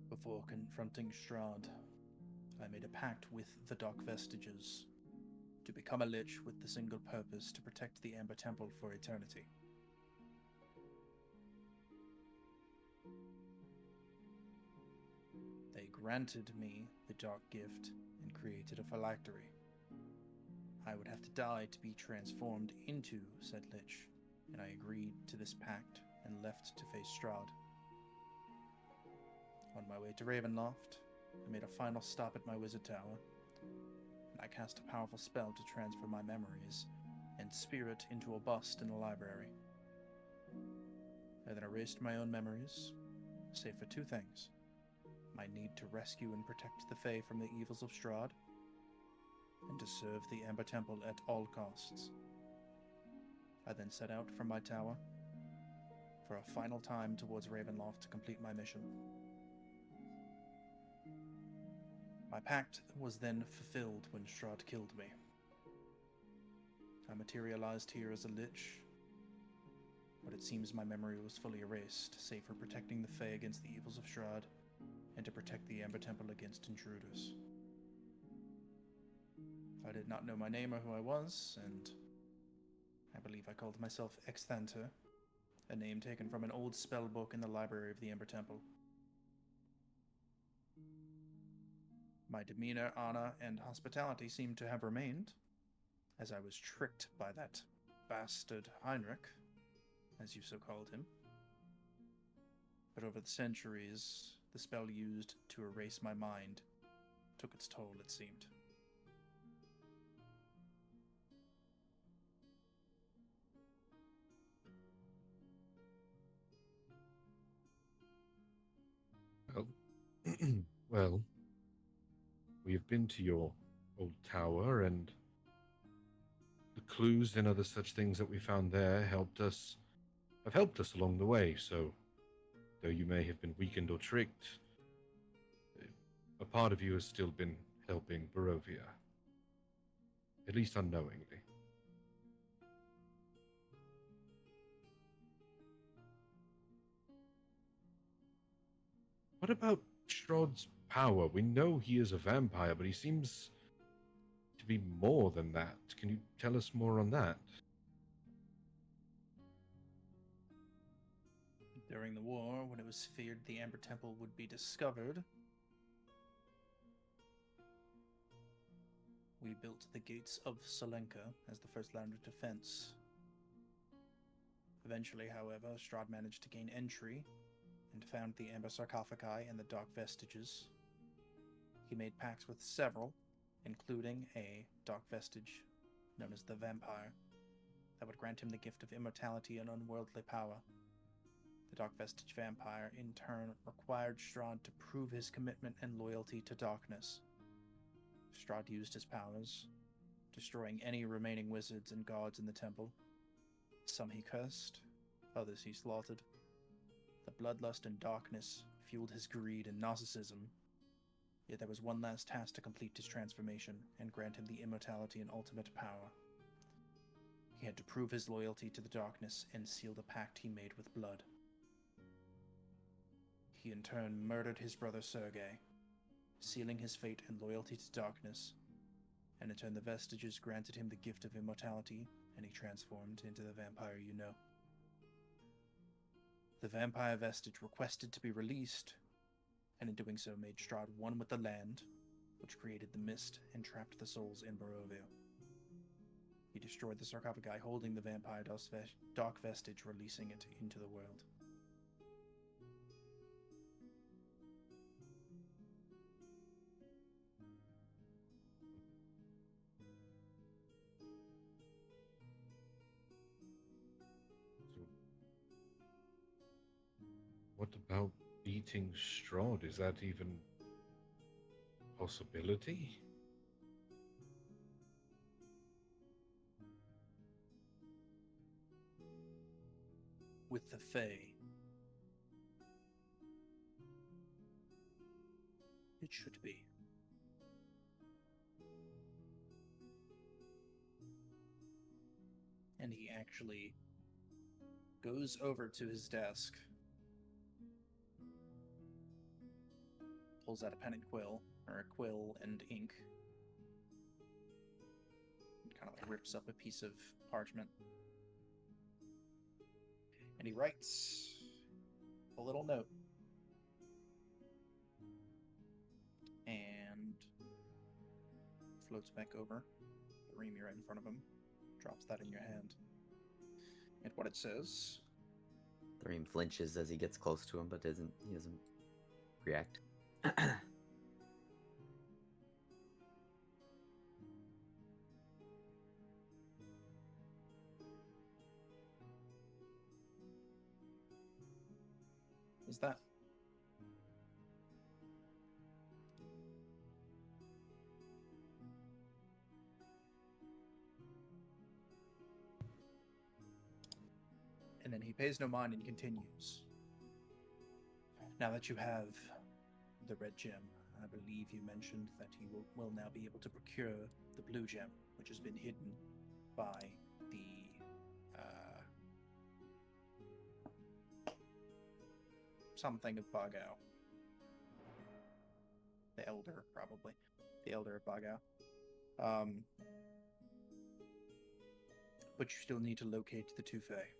Before confronting Strahd, I made a pact with the Dark Vestiges to become a lich with the single purpose to protect the Amber Temple for eternity. They granted me the Dark Gift and created a phylactery. I would have to die to be transformed into said lich, and I agreed to this pact and left to face Strahd. On my way to Ravenloft, I made a final stop at my wizard tower, and I cast a powerful spell to transfer my memories and spirit into a bust in the library. I then erased my own memories, save for 2 things: my need to rescue and protect the Fae from the evils of Strahd, and to serve the Amber Temple at all costs. I then set out from my tower for a final time towards Ravenloft to complete my mission. My pact was then fulfilled when Strahd killed me. I materialized here as a lich, but it seems my memory was fully erased, save for protecting the Fae against the evils of Strahd, and to protect the Amber Temple against intruders. I did not know my name or who I was, and I believe I called myself Exthanter, a name taken from an old spell book in the library of the Amber Temple. My demeanor, honor, and hospitality seemed to have remained, as I was tricked by that bastard Heinrich, as you so called him. But over the centuries, the spell used to erase my mind took its toll, it seemed. Well, we have been to your old tower, and the clues and other such things that we found there have helped us along the way. So, though you may have been weakened or tricked, a part of you has still been helping Barovia, at least unknowingly. What about Strahd's power? We know he is a vampire, but he seems to to be more than that. Can you tell us more on that? During the war, when it was feared the Amber Temple would be discovered, we built the gates of Salenka as the first line of defense. Eventually, however, Strahd managed to gain entry and found the Amber sarcophagi and the dark vestiges. He made pacts with several, including a dark vestige known as the Vampire, that would grant him the gift of immortality and unworldly power. The Dark Vestige Vampire, in turn, required Strahd to prove his commitment and loyalty to darkness. Strahd used his powers, destroying any remaining wizards and guards in the temple. Some he cursed, others he slaughtered. The bloodlust and darkness fueled his greed and narcissism. Yet there was one last task to complete his transformation and grant him the immortality and ultimate power. He had to prove his loyalty to the darkness and seal the pact he made with blood. He in turn murdered his brother Sergei, sealing his fate and loyalty to darkness, and in turn the vestiges granted him the gift of immortality, and he transformed into the vampire you know. The vampire vestige requested to be released, and in doing so made Strahd one with the land, which created the mist and trapped the souls in Barovia. He destroyed the sarcophagi holding the vampire dark vestige, releasing it into the world. What about beating Strahd? Is that even a possibility? With the Fae, it should be. And he actually goes over to his desk, pulls out a pen and quill, or a quill and ink, and kind of like rips up a piece of parchment. And he writes a little note. And floats back over. The ream right in front of him. Drops that in your hand. And what it says. Threem flinches as he gets close to him, but he doesn't react. Is that? And then he pays no mind and continues. Now that you have the red gem, I believe you mentioned that you will now be able to procure the blue gem, which has been hidden by the something of Bagao. The Elder, probably. The Elder of Bagao. But you still need to locate the two Fae.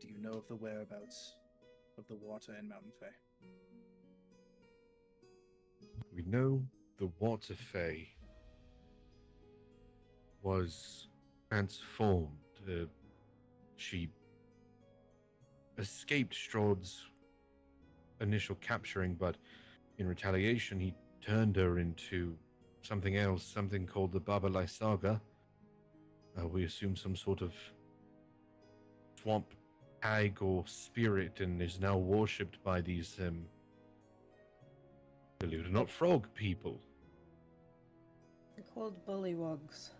Do you know of the whereabouts of the Water and Mountain Fae? We know the Water Fae was transformed. She escaped Strahd's initial capturing, but in retaliation, he turned her into something else, something called the Babalai Saga. We assume some sort of swamp hag or spirit, and is now worshipped by these, believe it or not, frog people. They're called bullywogs.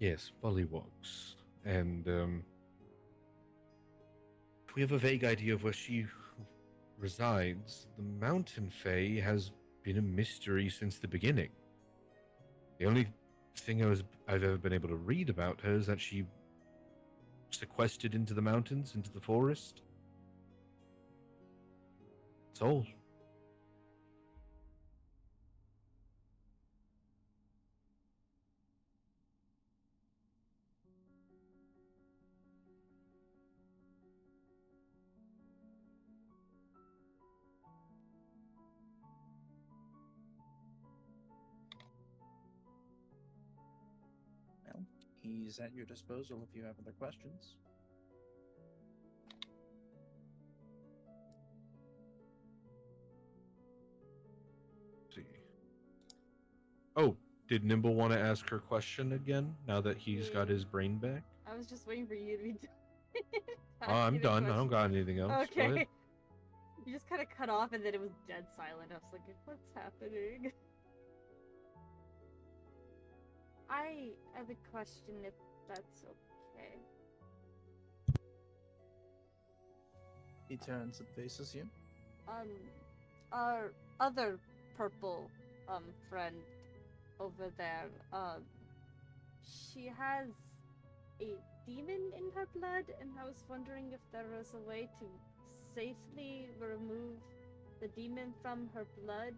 Yes, bullywogs. And, we have a vague idea of where she resides. The Mountain Fae has been a mystery since the beginning. The only thing I've ever been able to read about her is that she sequestered into the mountains, into the forest. That's all. He's at your disposal if you have other questions. See. Oh, did Nimble want to ask her question again now that he's got his brain back? I was just waiting for you to be done. I'm asking a done. I don't question. got anything else. Go ahead. Okay. You just kind of cut off and then it was dead silent. I was like, what's happening? I have a question if that's okay. He turns and faces you. Our other purple, friend over there, she has a demon in her blood, and I was wondering if there was a way to safely remove the demon from her blood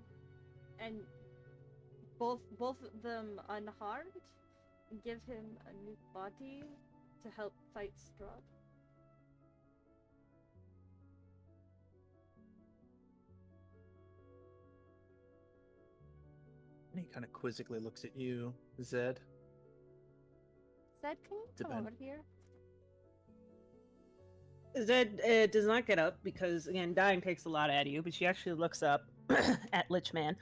and both of them unharmed, and give him a new body to help fight Strahd. And he kind of quizzically looks at you, Zed. Zed, can you come Depend- over here? Zed does not get up because, again, dying takes a lot out of you, but she actually looks up at Lichman.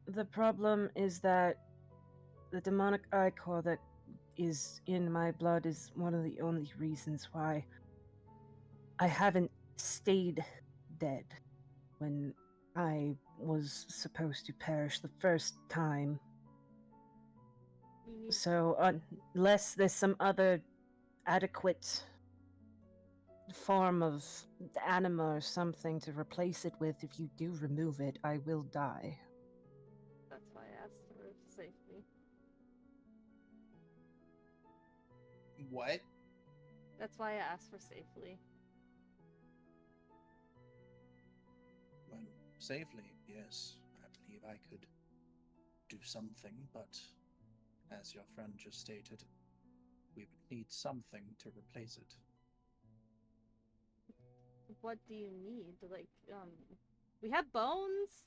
The problem is that the demonic ichor that is in my blood is one of the only reasons why I haven't stayed dead when I was supposed to perish the first time. So unless there's some other adequate form of anima or something to replace it with, if you do remove it, I will die. That's why I asked for safely. What? That's why I asked for safely. Well, safely, yes. I believe I could do something, but as your friend just stated, we would need something to replace it. What do you need? Like, we have bones.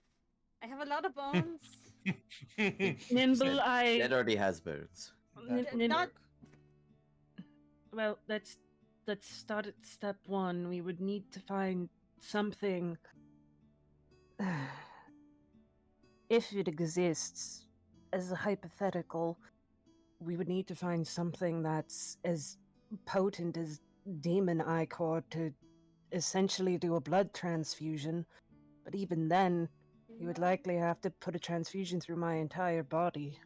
I have a lot of bones. Nimble, Zed already has bones. That would not- work. Well, let's start at step one. We would need to find something. If it exists, as a hypothetical, we would need to find something that's as potent as demon ichor to essentially do a blood transfusion. But even then, you would likely have to put a transfusion through my entire body.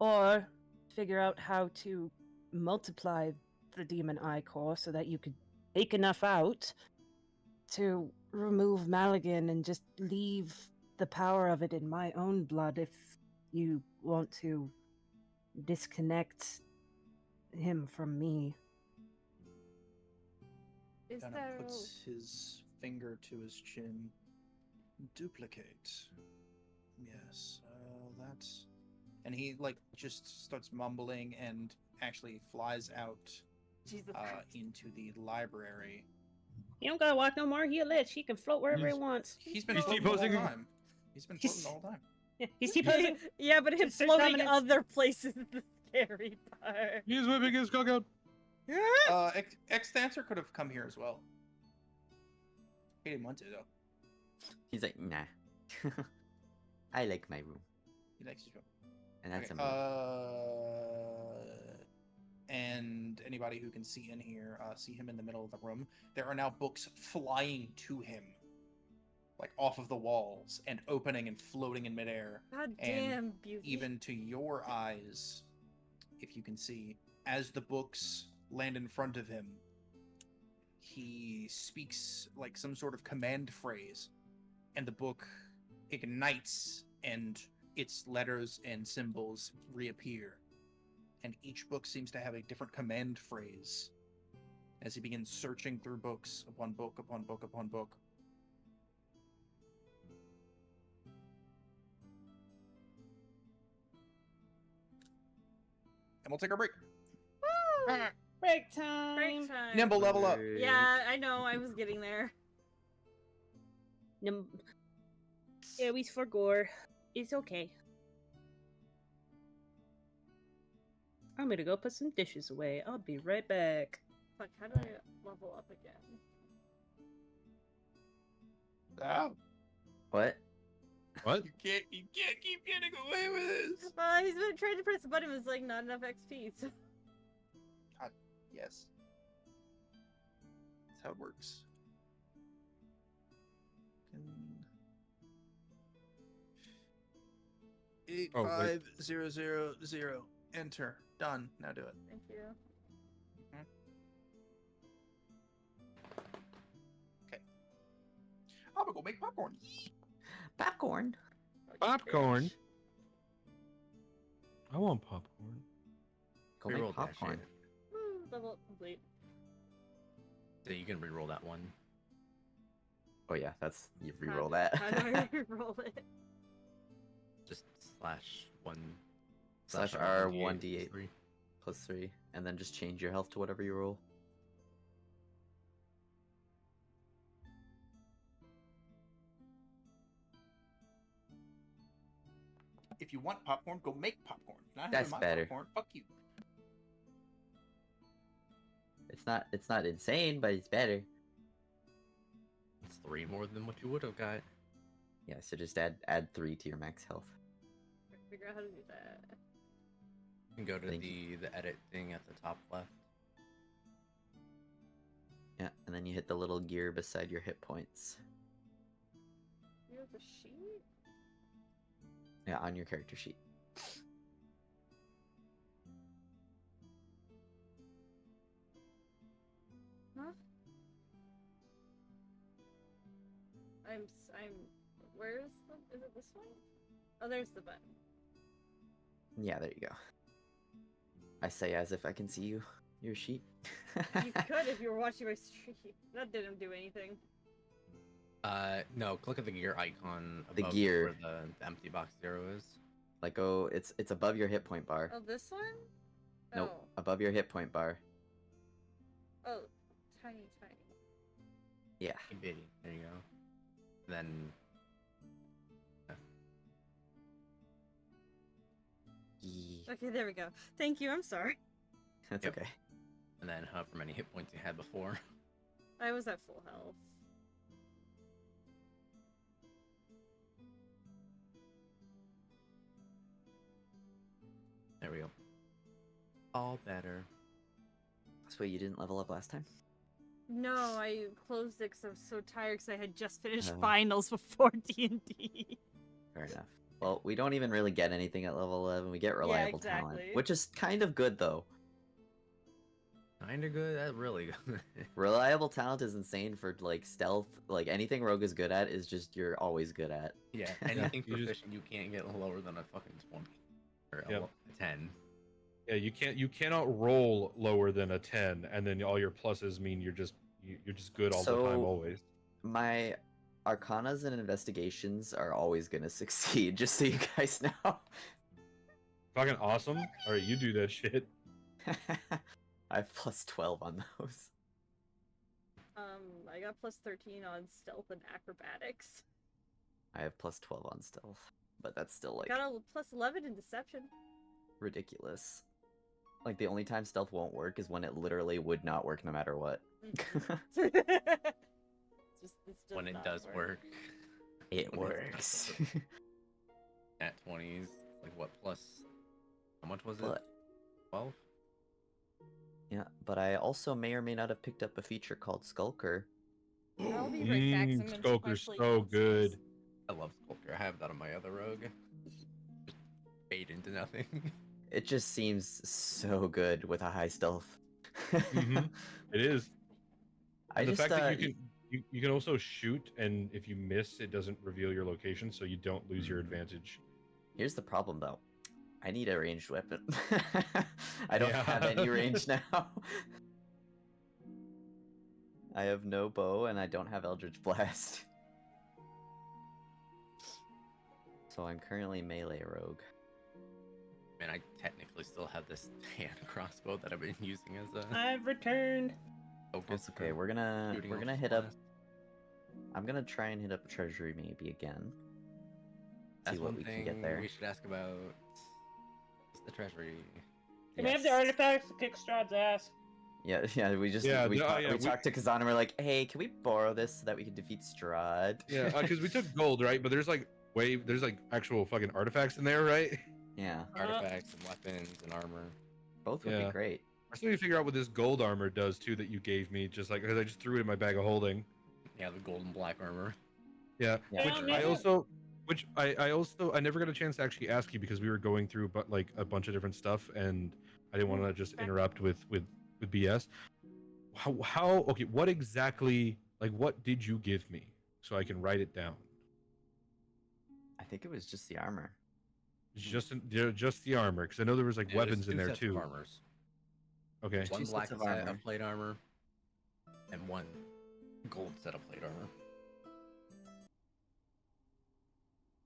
Or figure out how to multiply the demon ichor so that you could take enough out to remove Maligan and just leave the power of it in my own blood if you want to disconnect him from me. Is Kind there? of puts his finger to his chin. Duplicate. Yes, that's... And he, just starts mumbling and actually flies out Jesus Christ. into the library. You don't gotta walk no more. He a lich. He can float wherever he wants. He's been He's floating the whole T-posing. time. He's been floating the whole time. Yeah, he's T-posing. Yeah, but him Just search floating dominance. other places is the scary part. He's whipping his cock out. Extancer could have come here as well. He didn't want to, though. He's like, nah. I like my room. He likes his room. And that's Okay, and anybody who can see in here, see him in the middle of the room. There are now books flying to him, like off of the walls, and opening and floating in midair. God And damn, beauty. Even to your eyes, if you can see, as the books land in front of him, he speaks like some sort of command phrase, and the book ignites, and its letters and symbols reappear. And each book seems to have a different command phrase as he begins searching through books upon book upon book upon book. And we'll take our break. Woo! Break time. Break time. Nimble, level up. Yeah, I know. I was getting there. Yeah, we for gore. It's okay. I'm gonna go put some dishes away. I'll be right back. Fuck, how do I level up again? Oh, What? What? you can't keep getting away with this. He's been trying to press the button, it's like not enough XP. So. Yes. That's how it works. Eight Oh, wait. 5 0 0 0. Enter. Done. Now do it. Thank you. Okay. I'm gonna go make popcorn. Popcorn. Fucking Popcorn? bitch. I want popcorn. Go Reroll make that popcorn. shit. Woo, level up complete. So you can reroll that one. Oh yeah, that's you How reroll do- that. How do I reroll it? Just /1 Slash R 1d8 3. +3, and then just change your health to whatever you roll. If you want popcorn, go make popcorn. Not having That's my better. popcorn. Fuck you. It's not insane, but it's better. It's 3 more than what you would have got. Yeah, so just add 3 to your max health. Figure out how to do that. You can go to Thank the edit thing at the top left. Yeah, and then you hit the little gear beside your hit points. You have the sheet? Yeah, on your character sheet. Huh? Where's is it this one? Oh, there's the button. Yeah, there you go. I say as if I can see your sheet. You could if you were watching my stream. That didn't do anything. No, click at the gear icon The above gear. where the empty box 0 is. Like, oh, it's above your hit point bar. Oh, this one? Nope, Oh. above your hit point bar. Oh, tiny. Yeah. Bitty. There you go. Then Okay, there we go. Thank you, I'm sorry. That's Yep. okay. and then however many hit points you had before. I was at full health. There we go. All better. So wait, you didn't level up last time? No, I closed it because I was so tired because I had just finished Oh. finals before D&D. Fair enough. Well, we don't even really get anything at level 11. We get reliable talent, exactly. which is kind of good though. Kinda good. That's really good. Reliable talent is insane for like stealth. Like anything rogue is good at is just you're always good at. Yeah, anything you just- proficient you can't get lower than a fucking 20 or a Yep. 10. Yeah, you cannot roll lower than a 10, and then all your pluses mean you're just good all the time, So- always. My arcanas and investigations are always gonna succeed, just so you guys know. Fucking awesome. All right, you do that shit. I have plus 12 on those. I got plus 13 on stealth and acrobatics. I have plus 12 on stealth, but that's still like Got a plus 11 in deception. ridiculous. Like the only time stealth won't work is when it literally would not work no matter what. It's When it not does work. It When it's works. At 20s, like what plus? How much was it? But 12? yeah, but I also may or may not have picked up a feature called Skulker. I'll be right back. 'cause I'm gonna check my Skulker's plate so downstairs. good. I love Sculptor. I have that on my other rogue. Just fade into nothing. It just seems so good with a high stealth. Mhm. It is. I And the just fact that you can also shoot, and if you miss, it doesn't reveal your location, so you don't lose your advantage. Here's the problem though. I need a ranged weapon. I don't Yeah. have any range now. I have no bow and I don't have Eldritch Blast. So I'm currently melee rogue. Man, I technically still have this hand crossbow that I've been using as a I've returned. focus. That's okay. for We're gonna shooting off hit up. blast. I'm gonna try and hit up treasury maybe again. see That's what one we can thing get there. we should ask about the treasury. Can we have the Yes. artifacts to kick Strahd's ass? Yeah, yeah. We just Yeah, we, no, talk, yeah, we talked to Kazan and we're like, hey, can we borrow this so that we can defeat Strahd? Yeah, because we took gold, right? But there's like actual fucking artifacts in there, right? Yeah, Artifacts and weapons and armor. both would be Yeah. great. I still need to figure out what this gold armor does too that you gave me, just like because I just threw it in my bag of holding. Yeah, the gold and black armor. Yeah, Yeah. which maybe- I never got a chance to actually ask you because we were going through but like a bunch of different stuff and I didn't want to just interrupt with BS. How okay? What exactly like what did you give me so I can write it down? I think it was just the armor. Just the armor because I know there was like Yeah, there's weapons in two there sets too. of armors. Okay. One Two black sets of set armor. of plate armor, and one gold set of plate armor.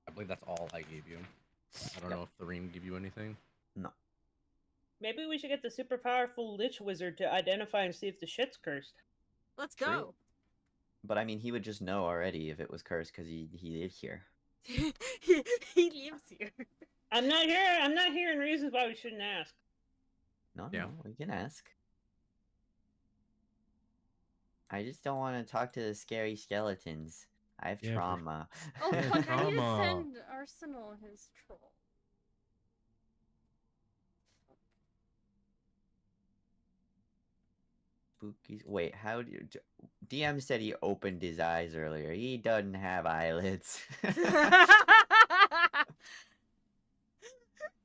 I believe that's all I gave you. I don't know if the Reem gave you anything. No. Maybe we should get the super powerful Lich Wizard to identify and see if the shit's cursed. Let's True. go. But I mean, he would just know already if it was cursed because he lived here. he lives here. I'm not hearing reasons why we shouldn't ask. No, Yeah. no, we can ask. I just don't want to talk to the scary skeletons. I have Yeah, for- trauma. Oh Yeah, fuck! I need to trauma. send Arsenal his troll. Spooky. Wait, how do you... DM said he opened his eyes earlier. He doesn't have eyelids. Is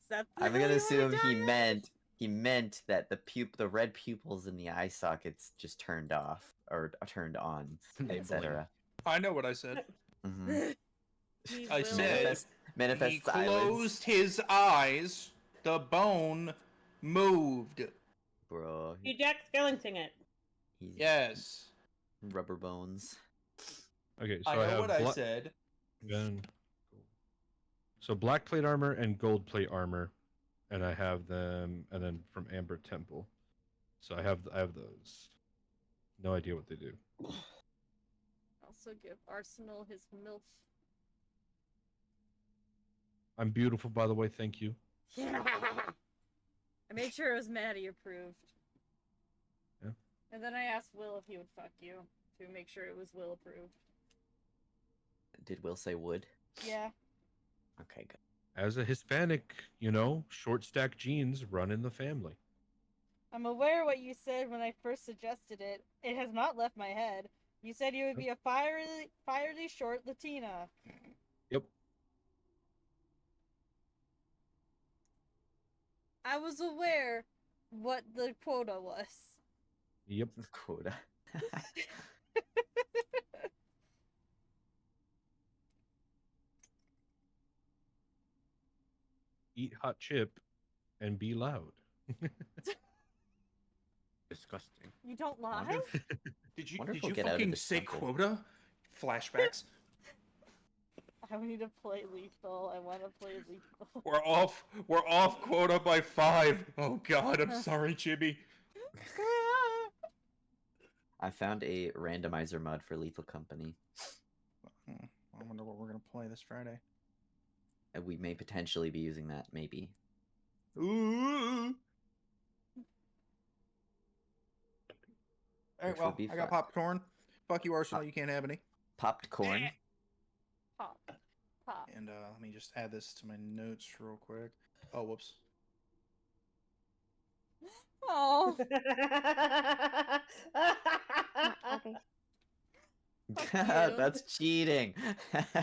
that the I'm hell gonna you wanna assume die at? he meant that the red pupils in the eye sockets just turned off or turned on, They etc. I know what I said. Mm-hmm. He I will- said Manifest he silence. closed his eyes. The bone moved. Bro, You Jack Skellington it. he's Yes. rubber bones. Okay, so I I, know have what I said. So black plate armor and gold plate armor, and I have them, and then from Amber Temple. So I have those. No idea what they do. Also give Arsenal his MILF. I'm beautiful, by the way. Thank you. Yeah. I made sure it was Maddie approved. Yeah. And then I asked Will if he would fuck you to make sure it was Will approved. Did Will say wood? Yeah. Okay, good. As a Hispanic, you know, short stack genes run in the family. I'm aware what you said when I first suggested it. It has not left my head. You said you would be a fiery short Latina. Yep. I was aware what the quota was. Yep. Quota. Eat hot chip and be loud. Disgusting. You don't Wonder lie? if- Did you Wonder if did we'll you get out of fucking this say temple. quota? Flashbacks. I need to play lethal. I want to play lethal. We're off quota by 5. Oh god, I'm sorry, Chibi. I found a randomizer mod for Lethal Company. I wonder what we're gonna play this Friday. And we may potentially be using that, maybe. Ooh. Alright, Which well, would be I got fun. popcorn. Fuck you, Arsenal, you can't have any. Popped corn. Pop. Pop. And let me just add this to my notes real quick. Oh, whoops. Oh. That's cheating.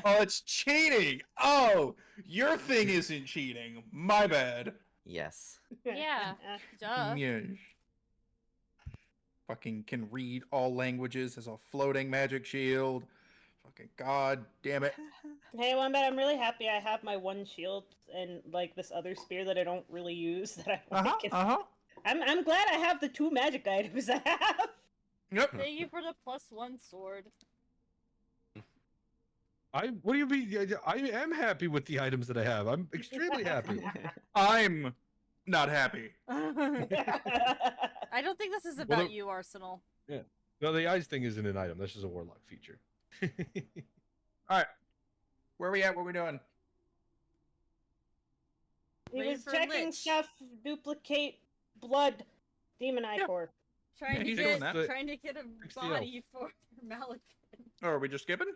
Oh, it's cheating! Oh! Your thing isn't cheating. My bad. Yes. Yeah. Duh. Yes. Fucking can read all languages, has a floating magic shield. Fucking god damn it. Hey, Wombat, I'm really happy I have my one shield and like this other spear that I don't really use that I like. I'm glad I have the 2 magic items I have. Yep. Thank you for the +1 sword. What do you mean? I am happy with the items that I have. I'm extremely happy. I'm not happy. I don't think this is about the- you, Arsenal. Yeah. No, the eyes thing isn't an item. That's just a warlock feature. Alright. Where we at? What we doing? He waiting was for a checking lich. stuff, duplicate blood, demon eye core. Trying to he's get doing that. trying to get a Fix the body for Malik. Oh, are we just skipping?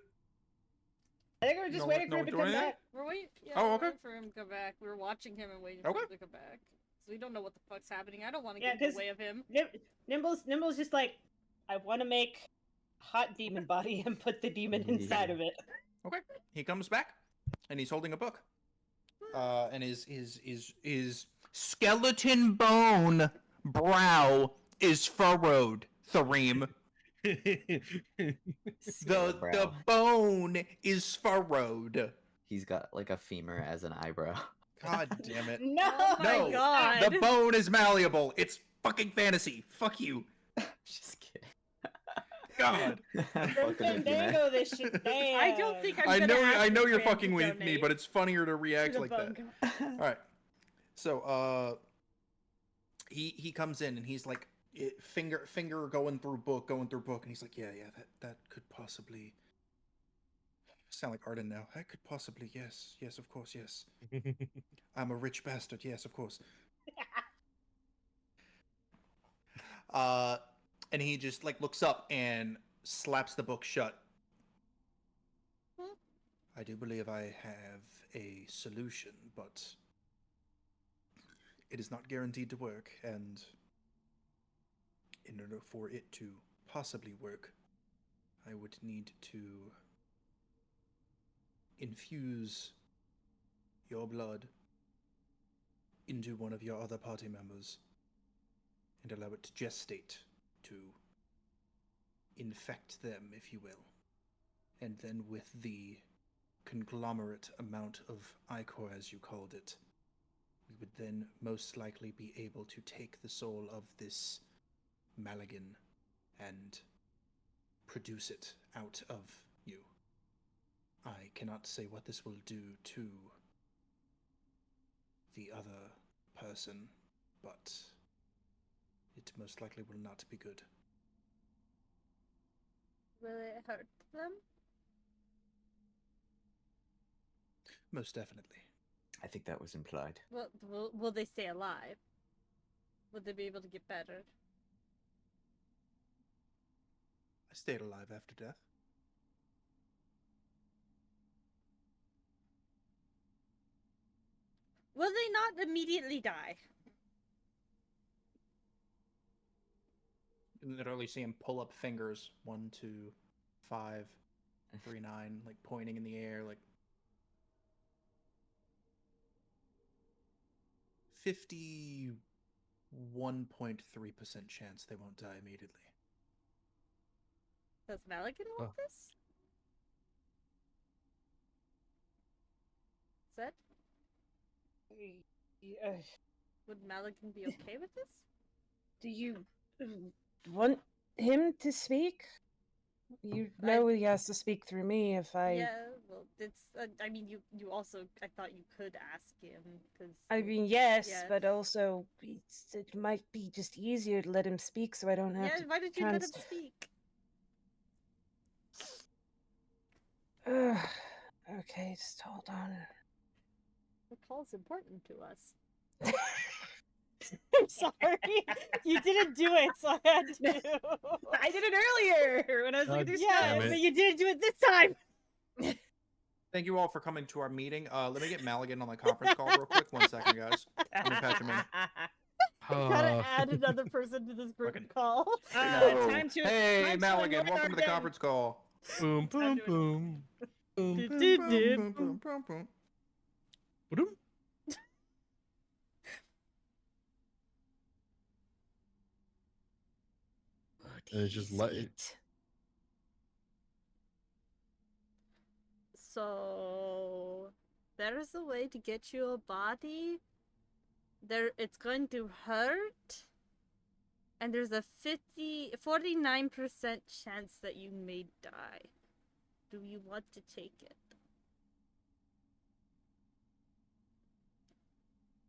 I think we're just waiting for him to come back. We're waiting. Yeah, Oh, we're okay. waiting for him to come back. We were watching him and waiting for Okay. him to come back. So we don't know what the fuck's happening. I don't want to Yeah, get in the 'cause- way of him. Nimble's just like, I want to make a hot demon body and put the demon inside of it. Okay. He comes back, and he's holding a book. And his skeleton bone brow is furrowed, Thareem. The brow. bone is furrowed. He's got like a femur as an eyebrow. God damn it. No! Oh my No, god. The bone is malleable. It's fucking fantasy. Fuck you. Just kidding. God. I'm fucking with you, man. Fandango this shit. Damn. I don't think I'm I gonna know ask I know this you're man fucking to with me, donate but it's funnier to to react the like bone that. god. All right. So he comes in and he's like finger going through book, and he's like, yeah, that could possibly sound like Arden now. That could possibly, yes, of course, yes. I'm a rich bastard, yes, of course. And he just like looks up and slaps the book shut. I do believe I have a solution, but it is not guaranteed to work, and in order for it to possibly work, I would need to infuse your blood into one of your other party members and allow it to gestate, to infect them, if you will. And then with the conglomerate amount of ichor, as you called it, we would then most likely be able to take the soul of this Maligan and produce it out of you. I cannot say what this will do to the other person, but it most likely will not be good. Will it hurt them? Most definitely. I think that was implied. Will they stay alive? Will they be able to get better? I stayed alive after death. Will they not immediately die? You literally see him pull up fingers, 1, 2, 5, 3, 9, like pointing in the air, like 51.3% chance they won't die immediately. Does Malikan want this? Set? Would Malikan be okay with this? Do you want him to speak? You know he has to speak through me if I... Yeah, well, it's. I mean, you also. I thought you could ask him because. I mean, yes, Yeah. but also it might be just easier to let him speak so I don't have Yeah, to... why did you let him speak? Okay, just hold on. The call's important to us. I'm sorry. You didn't do it, so I had to. I did it earlier when I was looking through Yeah, stuff. but you didn't do it this time. Thank you all for coming to our meeting. Let me get Maligan on the conference call real quick. 1 second, guys. Let me patch him in. Gotta add another person to this group Fucking- call. Time to... Hey, time to Maligan, annoy welcome to the Arden. conference call. Boom, boom, boom. Boom, Did, boom, did, boom, did. boom, boom. Boom, boom. Boom. And it's just let it. So there is a way to get you a body. It's going to hurt. And there's a 49% chance that you may die. Do you want to take it?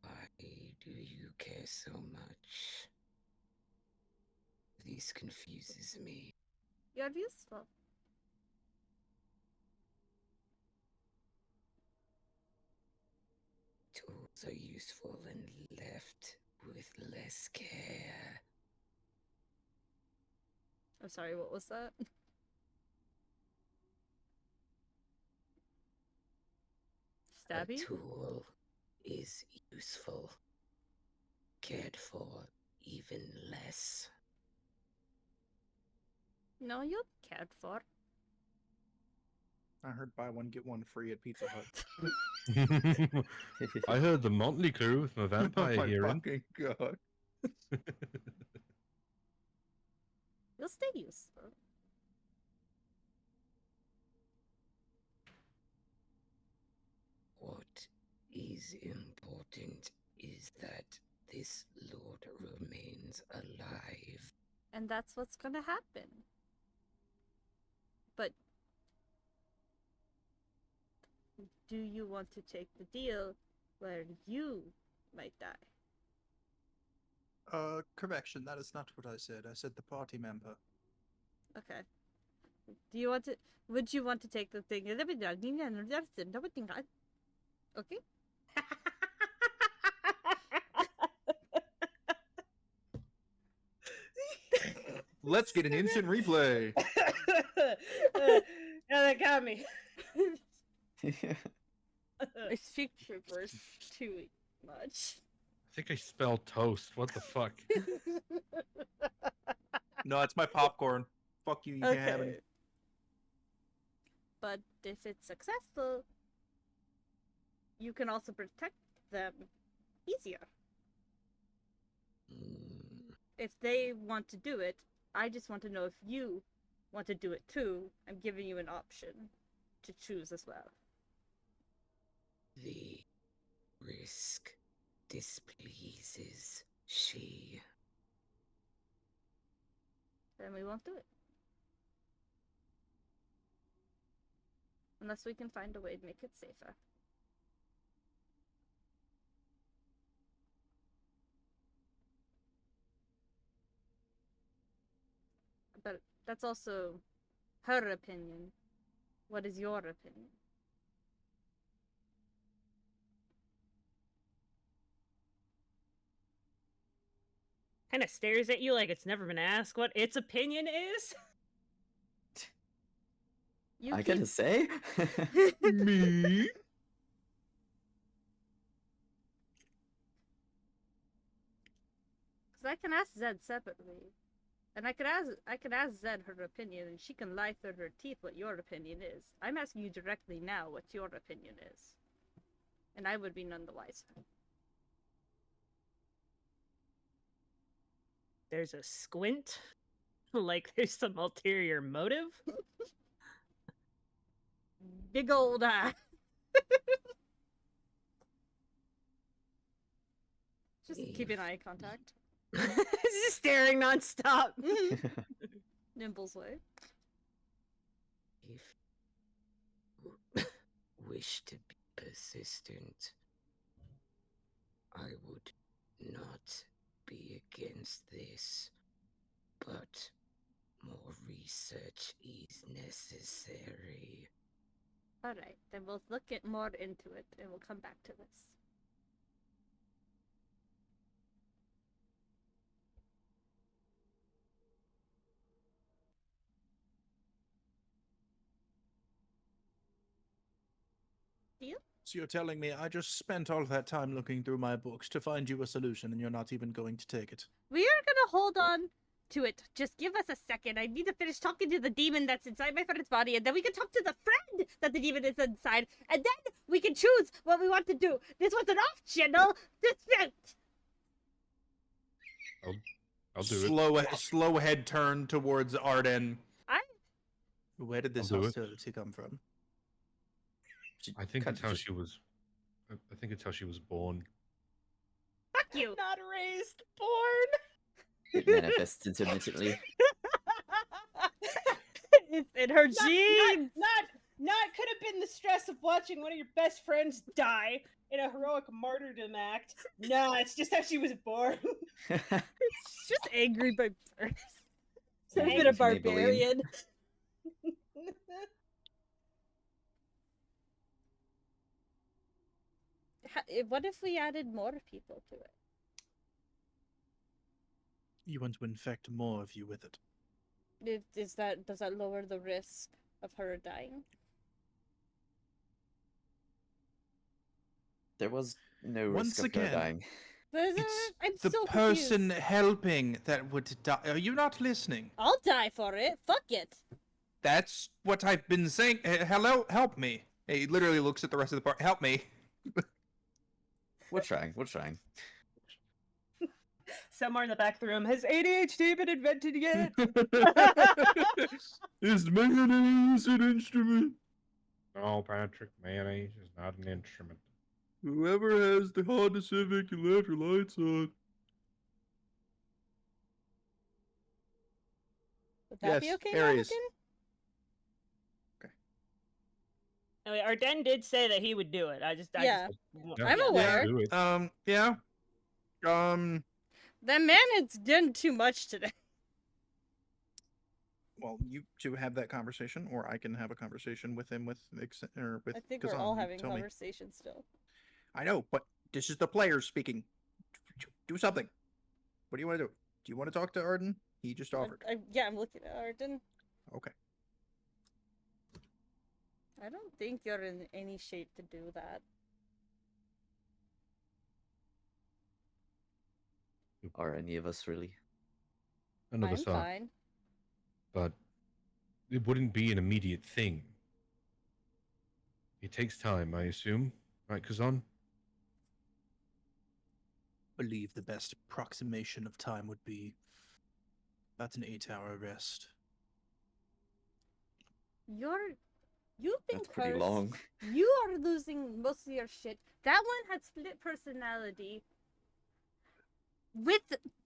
Why do you care so much? This confuses me. You're useful. Tools are useful and left with less care. I'm sorry, what was that? A Stabby? tool is useful. Cared for even less. No, you're cared for. I heard buy one get one free at Pizza Hut. I heard the Motley Crew with my vampire Oh my hearing. fucking god. You'll stay useful. What is important is that this lord remains alive. And that's what's gonna happen. But do you want to take the deal where you might die? Correction, that is not what I said. I said the party member. Okay. Do you want to? Would you want to take the thing? Okay. Let's get an instant replay. Yeah, that got me. I speak reverse too much. I think I spelled toast. What the fuck? No, it's my popcorn. Fuck you, you can't have any. Okay. But if it's successful, you can also protect them easier. If they want to do it, I just want to know if you want to do it too. I'm giving you an option to choose as well. The risk displeases she. Then we won't do it. Unless we can find a way to make it safer. But that's also her opinion. What is your opinion? Kind of stares at you like it's never been asked what its opinion is. You I gotta say? Me? Because I can ask Zed separately. And I could ask Zed her opinion, and she can lie through her teeth what your opinion is. I'm asking you directly now what your opinion is. And I would be none the wiser. There's a squint. Like there's some ulterior motive. Big old eye. Just keeping eye contact. Just staring nonstop. Nimble's way. If wish to be persistent, I would not be against this, but more research is necessary. Alright, then we'll look more into it, and we'll come back to this. Deal? So you're telling me I just spent all that time looking through my books to find you a solution and you're not even going to take it? We are gonna hold on to it. Just give us a second. I need to finish talking to the demon that's inside my friend's body, and then we can talk to the friend that the demon is inside, and then we can choose what we want to do. This was an off-channel dispute. I'll do it. Slow head turn towards Arden. I Where did this I'll do hostility come from? I think Kind it's of how just- she was. I think it's how she was born. fuck you. Not raised, born. It manifests intermittently. It's in her genes. Not could have been the stress of watching one of your best friends die in a heroic martyrdom act. No, it's just how she was born. She's just angry by birth. She's Angry been a from Maybelline. barbarian. what if we added more people to it? You want to infect more of you with it. Does that lower the risk of her dying? There was no Once risk of her again, dying. It's I'm the so person confused. helping that would die. Are you not listening? I'll die for it. Fuck it. That's what I've been saying. Hello, help me. He literally looks at the rest of the party. Help me. We're trying. We're trying. Somewhere in the back of the room, has ADHD been invented yet? Is mayonnaise an instrument? No, Patrick, mayonnaise is not an instrument. Whoever has the Honda Civic, you left your lights on. Would that be Yes, okay, Aries. Malikan? Anyway, Arden did say that he would do it. Yeah. Yeah, I'm yeah, aware. do it. Yeah. That man has done too much today. Well, you two have that conversation, or I can have a conversation with him with I think we're Kazan. all You having tell me. conversations still. I know, but this is the players speaking. Do something. What do you want to do? Do you want to talk to Arden? He just offered. Yeah, I'm looking at Arden. Okay. I don't think you're in any shape to do that. Are any of us really? None of I'm us are. fine. But it wouldn't be an immediate thing. It takes time, I assume. Right, Kazan? Believe the best approximation of time would be about an 8-hour rest. You've been That's pretty cursed. long. You are losing most of your shit. That one had split personality.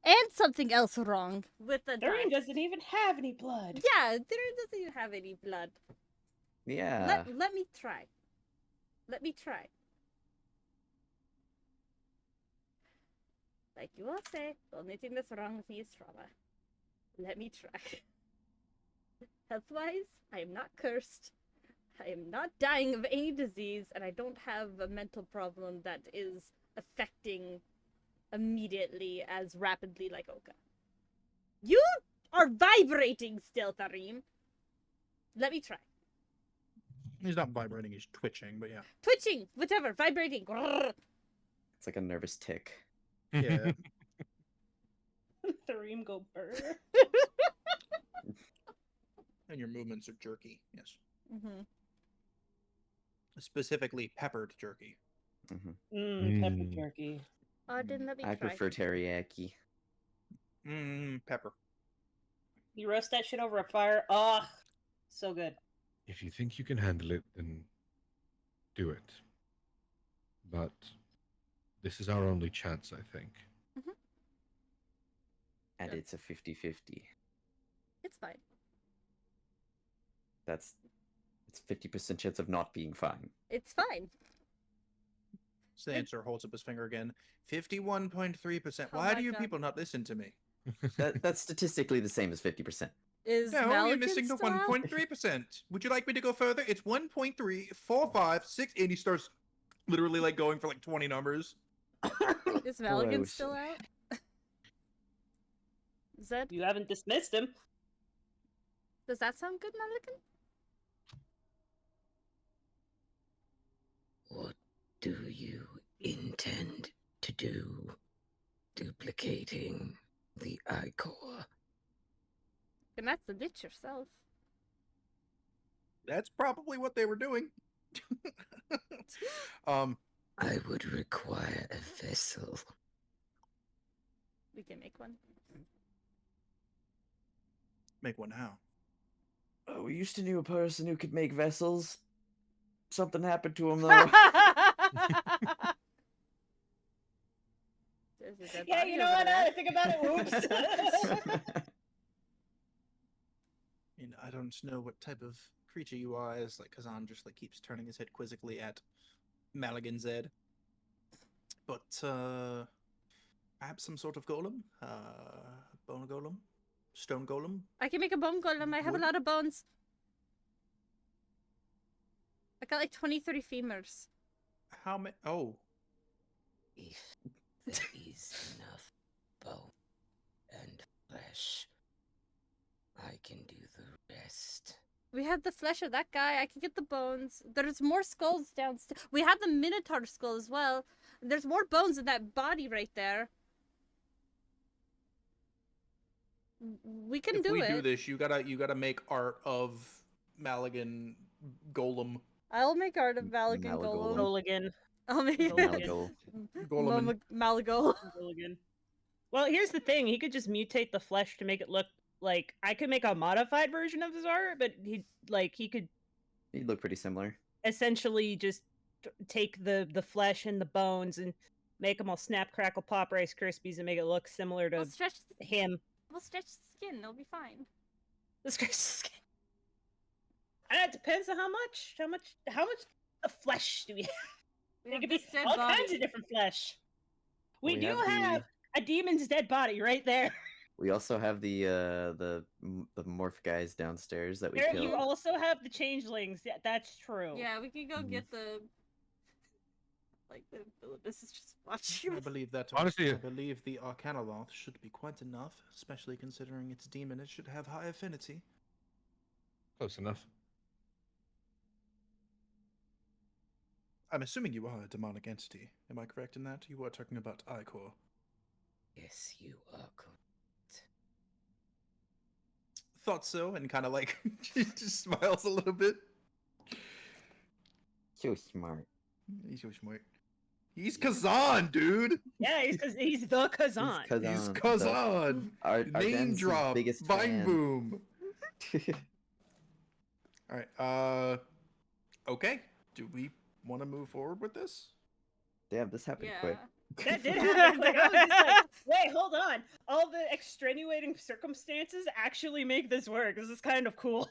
And something else wrong with the Durian dice. doesn't even have any blood. Yeah, Durian doesn't even have any blood. Yeah. Let me try. Let me try. Like you all say, the only thing that's wrong with me is trauma. Let me try. Health-wise, I am not cursed. I am not dying of any disease, and I don't have a mental problem that is affecting immediately as rapidly like Oka. You are vibrating still, Tarim. Let me try. He's not vibrating, he's twitching, but yeah. Twitching, whatever, vibrating. Grrr. It's like a nervous tick. Yeah. Thareem go burr. And your movements are jerky, yes. Mm-hmm. Specifically peppered jerky. Pepper jerky. Didn't let me I try. prefer teriyaki. Pepper. You roast that shit over a fire. Ugh. So good. If you think you can handle it, then do it. But this is our only chance, I think. And Yep. it's a 50-50. It's fine. It's 50% chance of not being fine. It's fine. Stancer holds up his finger again. 51.3%. Oh Why my do you God. people not listen to me? That's statistically the same as 50%. Is No, you're Malikan missing the still out? 1.3%. Would you like me to go further? It's 1.345.6, and he starts literally like going for like 20 numbers. Is Boy, I Malikan wish still so. out? Zed, You haven't dismissed him. does that sound good, Malikan? What do you intend to do? Duplicating the Ichor. And that's the bitch yourself. That's probably what they were doing. I would require a vessel. We can make one. Make one how? We used to know a person who could make vessels. Something happened to him though. There's a dead Yeah, body you know over what? Now there. that I think about it, whoops. I don't know what type of creature you are, as like Kazan just like keeps turning his head quizzically at Maligan Zed. But perhaps some sort of golem? Bone golem? Stone golem? I can make a bone golem. I have Wood? a lot of bones. I got like 20, 30 femurs. How many? Oh, If there is enough bone and flesh, I can do the rest. We have the flesh of that guy. I can get the bones. There's more skulls downstairs. We have the Minotaur skull as well. There's more bones in that body right there. We can If do we it. do this, you gotta make art of Maligan Golem. I'll make art of Maligan Golem. Goligan. I'll make Malagol. Goleman. Malagol. Goligan. Well, here's the thing. He could just mutate the flesh to make it look like I could make a modified version of his art, but he could He'd look pretty similar. essentially just take the flesh and the bones and make them all snap, crackle, pop Rice Krispies and make it look similar to We'll stretch. him. We'll stretch the skin. It'll be fine. This guy's skin. And it depends on how much flesh do we have? We It have could be this dead all body. kinds of different flesh. We We do have have a demon's dead body right there. We also have the morph guys downstairs that we There, killed. you also have the changelings. Yeah, that's true. Yeah, we can go Mhm. get the. Like the this is just watching. I believe that. Honestly, I believe the Arcanoloth should be quite enough, especially considering it's demon. It should have high affinity. Close enough. I'm assuming you are a demonic entity. Am I correct in that? You are talking about Icor. Yes, you are correct. Thought so, and kind of like she just smiles a little bit. So smart. He's so smart. He's Kazan, dude. Yeah, he's the Kazan. He's Kazan. Our Name Dan's his drop. biggest Vine fan. boom. All right. Okay. Do we want to move forward with this? Damn, this happened quick. That did happen. Like, I was just like, wait, hold on. All the extenuating circumstances actually make this work. This is kind of cool.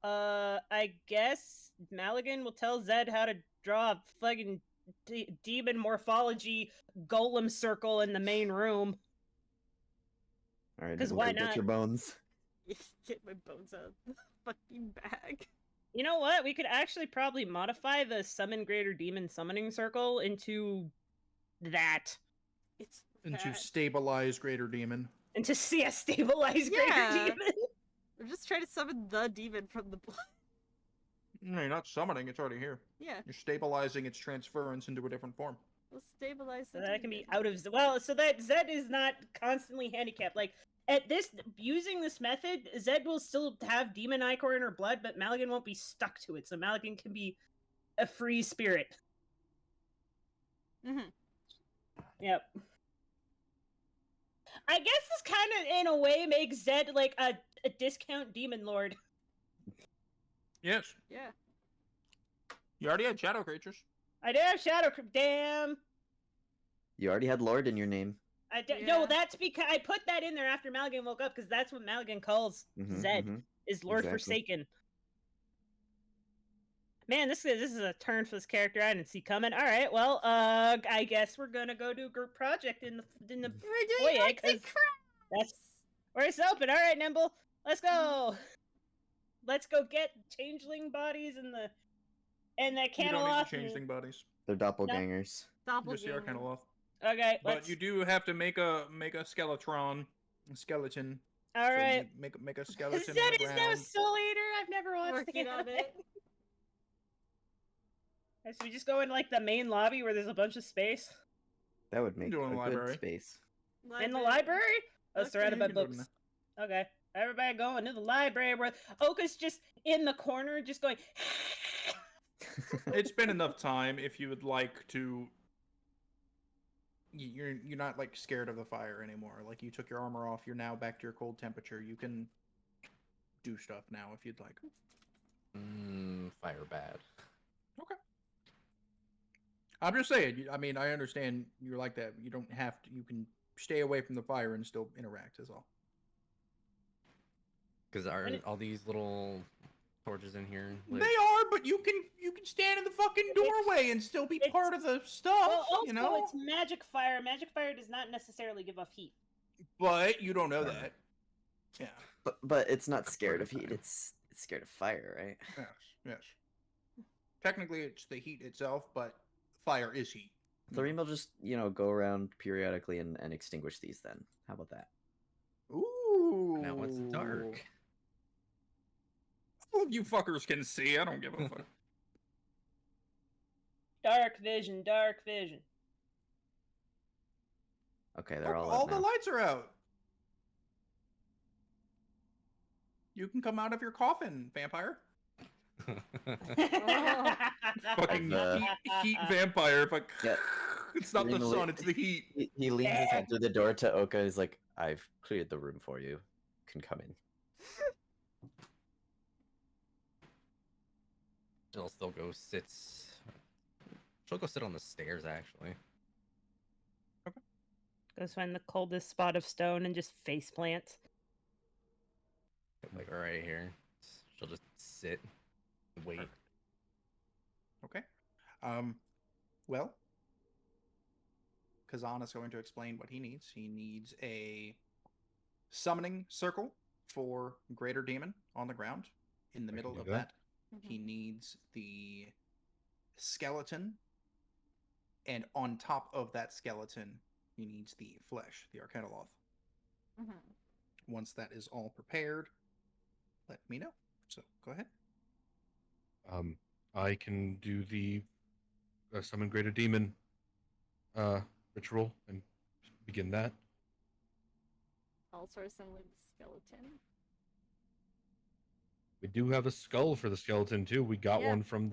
I guess Maligan will tell Zed how to draw a fucking demon morphology golem circle in the main room. All right, 'Cause we'll why go get not? your bones. Get my bones out of the fucking bag. You know what? We could actually probably modify the summon greater demon summoning circle into that. It's Into bad. stabilize greater demon. Into see a stabilized greater Yeah. demon. We're just trying to summon the demon from the blood. No, you're not summoning. It's already here. Yeah, You're stabilizing its transference into a different form. we'll stabilize So the that can be demon. out of so that Zed is not constantly handicapped. Like at this using this method, Zed will still have demon ichor in her blood, but Maligan won't be stuck to it. So Maligan can be a free spirit. Mhm. Yep. I guess this kind of, in a way, makes Zed like a discount demon lord. Yes. Yeah. You already had shadow creatures. I do have shadow. Damn. You already had Lord in your name. No, Yeah. that's because I put that in there after Maligan woke up because that's what Maligan calls Mhm, Zed mhm. is Lord Exactly. Forsaken. Man, this is a turn for this character I didn't see coming. All right, well, I guess we're gonna go do a group project in the We're doing foyer arts and because that's where it's open. All right, Nimble, let's go. Let's go get changeling bodies and that You don't need Camelot. to change thing bodies. They're doppelgangers. Just the Arcanoloth. Okay, But let's. you do have to make a skeletron, a skeleton. All So you right. make a skeleton. Zed is now a around. Soul Eater. I've never watched Working the on anime. it. So we just go in like the main lobby where there's a bunch of space That would make do it in a the good library. space. in the library. Oh, Okay. surrounded by You can do it in books. Okay, everybody going to the library where Oka's just in the corner, just going. It's been enough time if you would like to. You're not like scared of the fire anymore. Like you took your armor off, you're now back to your cold temperature. You can do stuff now if you'd like. Fire bad. Okay. I'm just saying. I mean, I understand you're like that. You don't have to. You can stay away from the fire and still interact. Is all. Because are all these little torches in here? They are, but you can stand in the fucking doorway and still be part of the stuff. Well, also, you know. it's magic fire. Magic fire does not necessarily give off heat. But you don't know that. Yeah. But it's not scared of heat. It's scared of fire, right? Yes. Yes. Technically, it's the heat itself, but fire is heat. Threem will just, go around periodically and extinguish these then. How about that? Ooh. Now it's dark. All of you fuckers can see. I don't give a fuck. Dark vision, dark vision. Okay, they're Look, all all out the now. lights are out. You can come out of your coffin, vampire. Fucking heat vampire. Fuck. Yeah. It's not the Threem sun, it's the heat. He leans his head through the door to Oka. He's like, "I've cleared the room for you. You can come in." She'll still go sit. She'll go sit on the stairs, actually. Goes find the coldest spot of stone and just face plants. Like right here. She'll just sit, wait. Perfect. Okay. Well, Kazan is going to explain what he needs. He needs a summoning circle for Greater Demon on the ground. In the I can middle do of that. that, he needs the skeleton, and on top of that skeleton, he needs the flesh, the Arcanoloth. Once that is all prepared, let me know. So go ahead. I can do the summon greater demon ritual and begin that. Also assembling the skeleton. We do have a skull for the skeleton too. We got Yeah. one from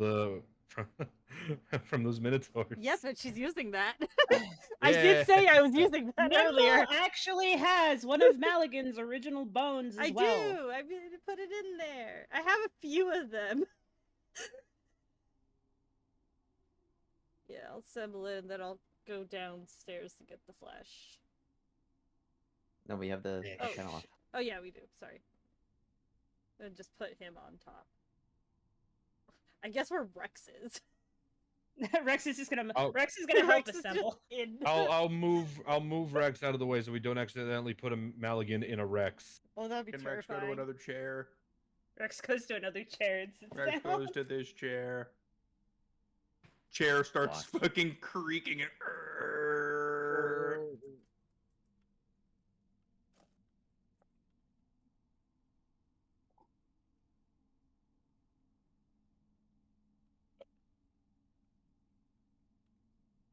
from those minotaurs. Yes, but she's using that. I did say I was using that earlier. Nimble actually has one of Maligan's original bones as I well. do. I mean, put it in there. I have a few of them. Yeah, I'll assemble it and then I'll go downstairs to get the flesh. No, we have the Oh, Arcanoloth. Oh yeah, we do. Sorry. And just put him on top. I guess where Rex is. Rex is just gonna. Oh. Rex is gonna help Rex is just assemble. in. I'll move Rex out of the way so we don't accidentally put a Maligan in a Rex. Oh, that'd be Can Rex terrifying. go to another chair? Rex goes to another chair and sits Rex down. goes to this chair. Chair starts fucking creaking and.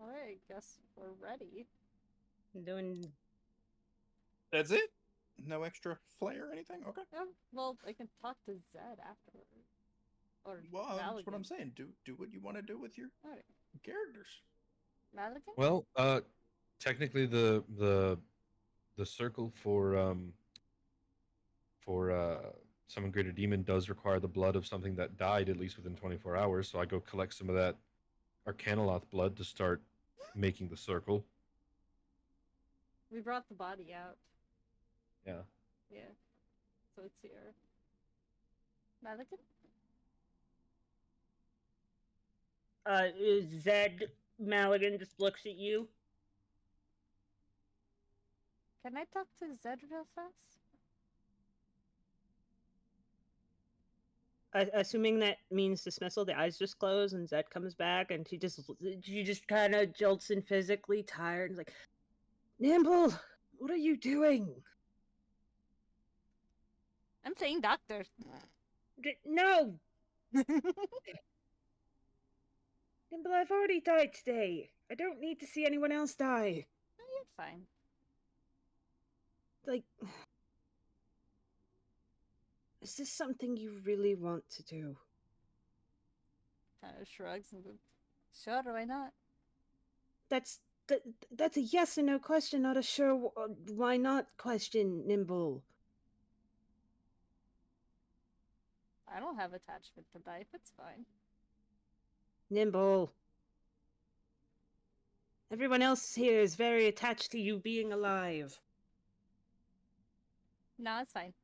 Alright, guess we're ready. Doing. That's it? No extra flair or anything? Okay. Yeah, well, I can talk to Zed afterward. Or Well, that's what I'm Maligan. saying. Do what you want to do with your Alright. characters. Maligan? Well, technically the circle for summon greater demon does require the blood of something that died at least within 24 hours. So I go collect some of that Arcanoloth blood to start making the circle. We brought the body out. Yeah. Yeah. So it's here. Maligan? Zed Maligan just looks at you. Can I talk to Zed real fast? Assuming that means dismissal, the eyes just close and Zed comes back and she just kind of jolts in physically tired and is like, Nimble, what are you doing? I'm playing doctor. No! Nimble, I've already died today. I don't need to see anyone else die. No, you're fine. Like, is this something you really want to do? Kind of shrugs and goes, sure, why not? That's a yes or no question, not a sure why not question, Nimble. I don't have attachment to life, it's fine. Nimble. Everyone else here is very attached to you being alive. No, it's fine.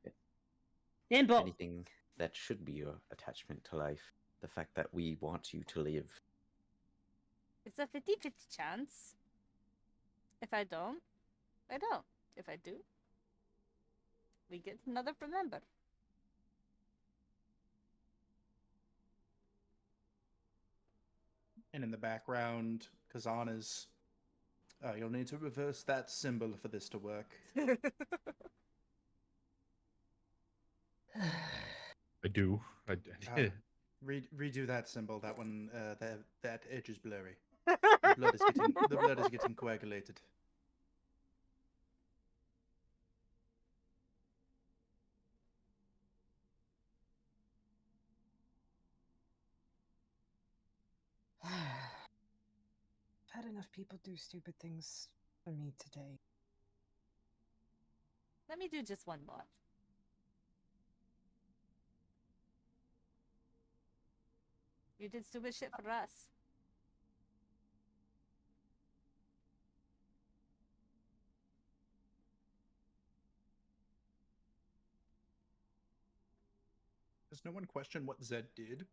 Nimble! Anything that should be your attachment to life. The fact that we want you to live. It's a 50-50 chance. If I don't, I don't. If I do, we get another member. And in the background, Kazan is. You'll need to reverse that symbol for this to work. I do. Redo that symbol. That one. That edge is blurry. The blood is getting coagulated. I've had enough people do stupid things for me today. Let me do just one more. You did stupid shit for us. Does no one question what Zed did?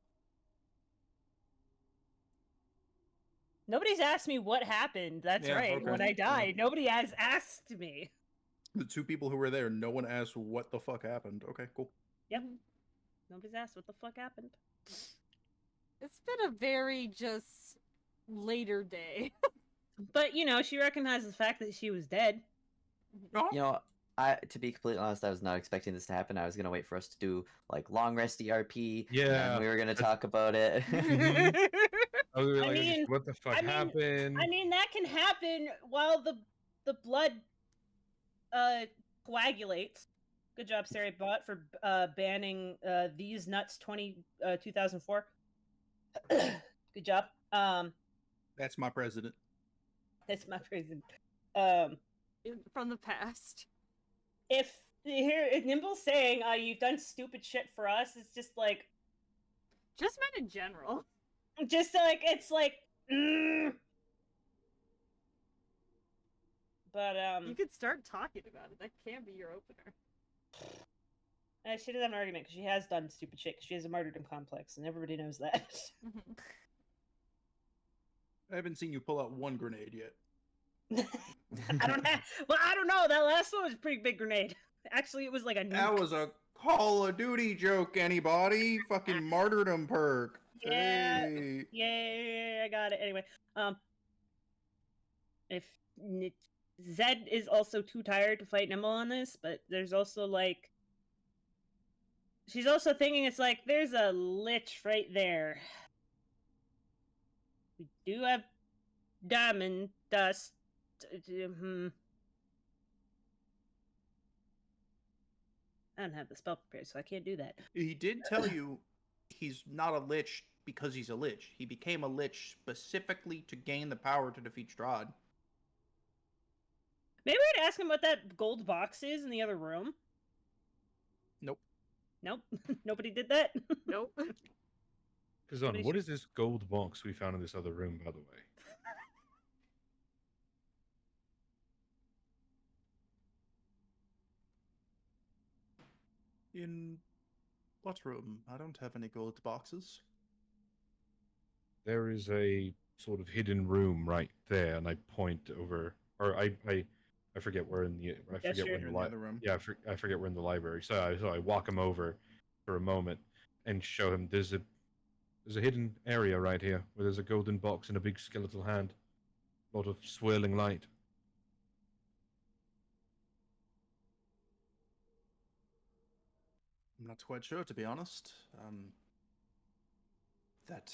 Nobody's asked me what happened. That's Yeah, right. okay. When I Yeah. died, nobody has asked me. The two people who were there, no one asked what the fuck happened. Okay, cool. Yep. Nobody's asked what the fuck happened. It's been a very just later day. But you know, she recognized the fact that she was dead. You know, to be completely honest, I was not expecting this to happen. I was gonna wait for us to do like long rest ERP. Yeah, and we were gonna talk about it. I was like, I mean, what the fuck happened? I mean, that can happen while the blood coagulates. Good job, Sarah Bot, for banning these nuts 2004. Good job. That's my president. That's my president. From the past. If Nimble's saying you've done stupid shit for us, it's just like just men in general. Just like it's like But you could start talking about it. That can be your opener. She doesn't have an argument because she has done stupid shit. Cause she has a martyrdom complex, and everybody knows that. I haven't seen you pull out one grenade yet. I don't have. Well, I don't know. That last one was a pretty big grenade. Actually, it was like a nuke. That was a Call of Duty joke. Anybody? Fucking martyrdom perk. Yeah. Hey. Yeah, I got it. Anyway, if Zed is also too tired to fight Nimble on this, but there's also like she's also thinking it's like there's a lich right there. We do have diamond dust. I don't have the spell prepared, so I can't do that. He did tell you he's not a lich because he's a lich. He became a lich specifically to gain the power to defeat Strahd. Maybe I'd ask him what that gold box is in the other room. Nope. Nope. Nobody did that? Nope. Kazan, what is this gold box we found in this other room, by the way? In what room? I don't have any gold boxes. There is a sort of hidden room right there, and I point over, or I forget where in the I forget where in the other room. Yeah, I forget where in the library. So I walk him over for a moment and show him there's a hidden area right here where there's a golden box and a big skeletal hand, a lot of swirling light. I'm not quite sure, to be honest. That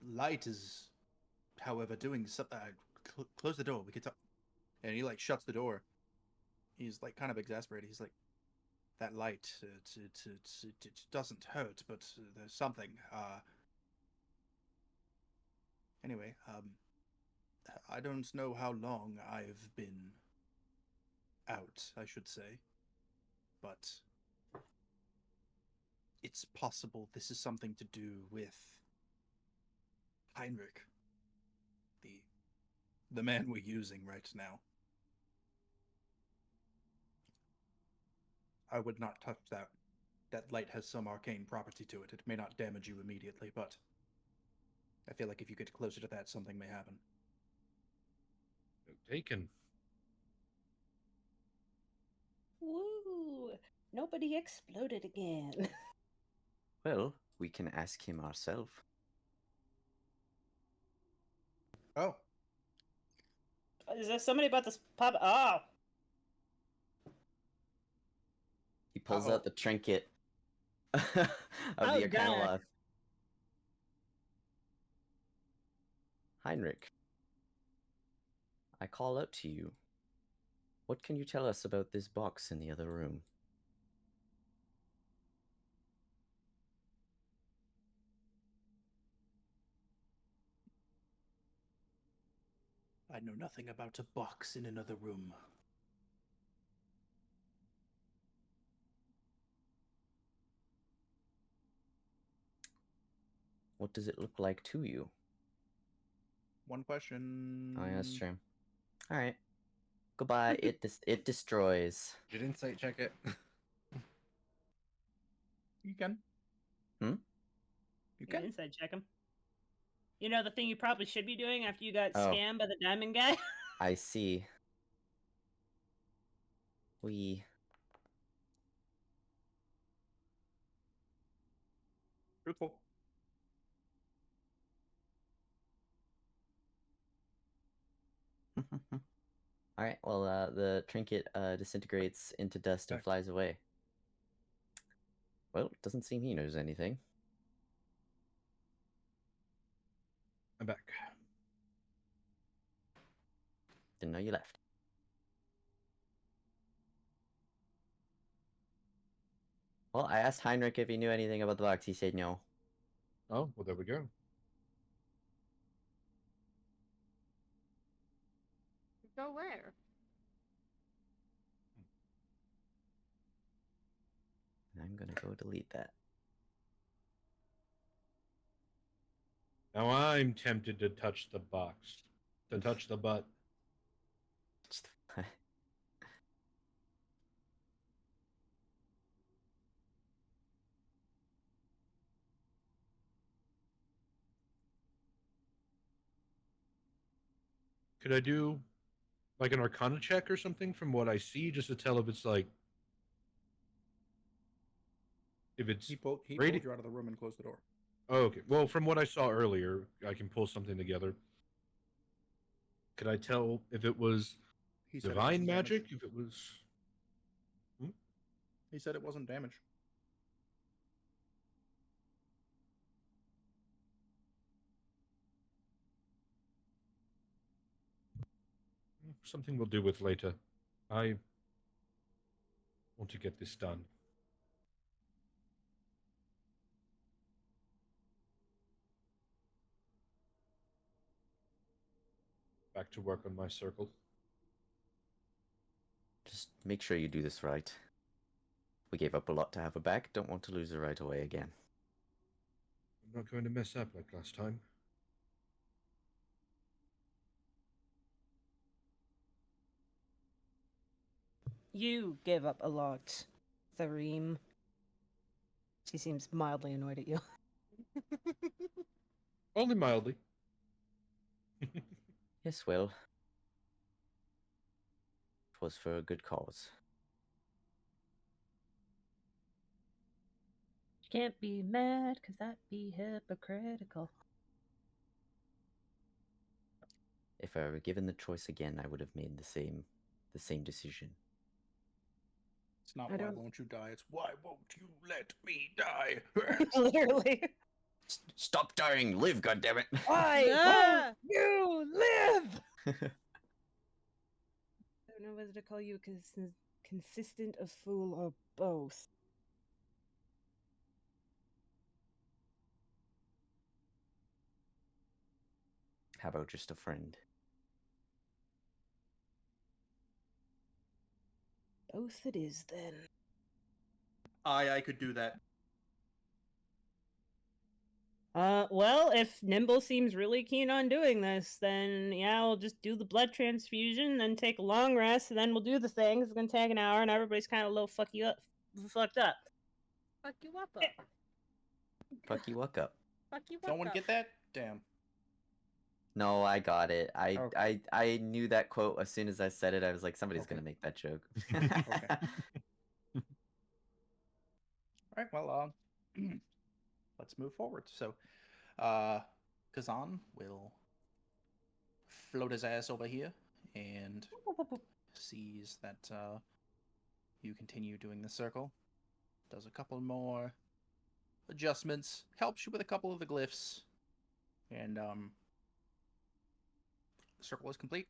light is, however, doing something. Close the door. We could talk. And he like shuts the door. He's like kind of exasperated. He's like, that light, it doesn't hurt, but there's something. Anyway, I don't know how long I've been out, I should say, but it's possible this is something to do with Heinrich, the man we're using right now. I would not touch that. That light has some arcane property to it. It may not damage you immediately, but I feel like if you get closer to that, something may happen. Taken. Woo! Nobody exploded again. Well, we can ask him ourselves. Oh, Is there somebody about to pop? Oh, He pulls Uh-oh. out the trinket of Oh, the God. Arcanoloth. Heinrich, I call out to you. What can you tell us about this box in the other room? I know nothing about a box in another room. What does it look like to you? One question. Oh, yeah, that's true. All right. Goodbye. It destroys. Did you insight check it? You can. Hmm? You You can. inside check him. You know the thing you probably should be doing after you got Oh. scammed by the diamond guy? I see. We. Truthful. All right. Well, the trinket disintegrates into dust and Okay. flies away. Well, it doesn't seem he knows anything. I'm back. Didn't know you left. Well, I asked Heinrich if he knew anything about the box. He said no. Oh, well, there we go. Go where? I'm gonna go delete that. Now I'm tempted to touch the box, to touch the butt. Could I do like an Arcana check or something from what I see, just to tell if it's like if it's He pulled you out of the room and closed the door. Oh, okay. Well, from what I saw earlier, I can pull something together. Could I tell if it was He said it divine wasn't damaged. magic? If it was. He said it wasn't damaged. Something we'll do with later. I want to get this done. Back to work on my circle. Just make sure you do this right. We gave up a lot to have her back. Don't want to lose her right away again. I'm not going to mess up like last time. You gave up a lot, Thareem. She seems mildly annoyed at you. Only mildly. Yes, well. It was for a good cause. Can't be mad, because that'd be hypocritical. If I were given the choice again, I would have made the same decision. It's not I why don't- won't you die, it's why won't you let me die? Literally. Stop dying! Live, goddammit! Why Ah! won't you live? I don't know whether to call you consistent, a fool, or both. How about just a friend? Both it is, then. I could do that. Well, if Nimble seems really keen on doing this, then yeah, we'll just do the blood transfusion, then take a long rest, and then we'll do the thing. It's gonna take an hour, and everybody's kind of a little fucked up. Fuck you up. Fuck you, walk up. Fuck you up. Someone get that? Damn. No, I got it. Okay. I knew that quote as soon as I said it. I was like, somebody's Okay. gonna make that joke. Okay. Alright, well, let's move forward. So, Kazan will float his ass over here and sees that you continue doing the circle. Does a couple more adjustments, helps you with a couple of the glyphs, and the circle is complete.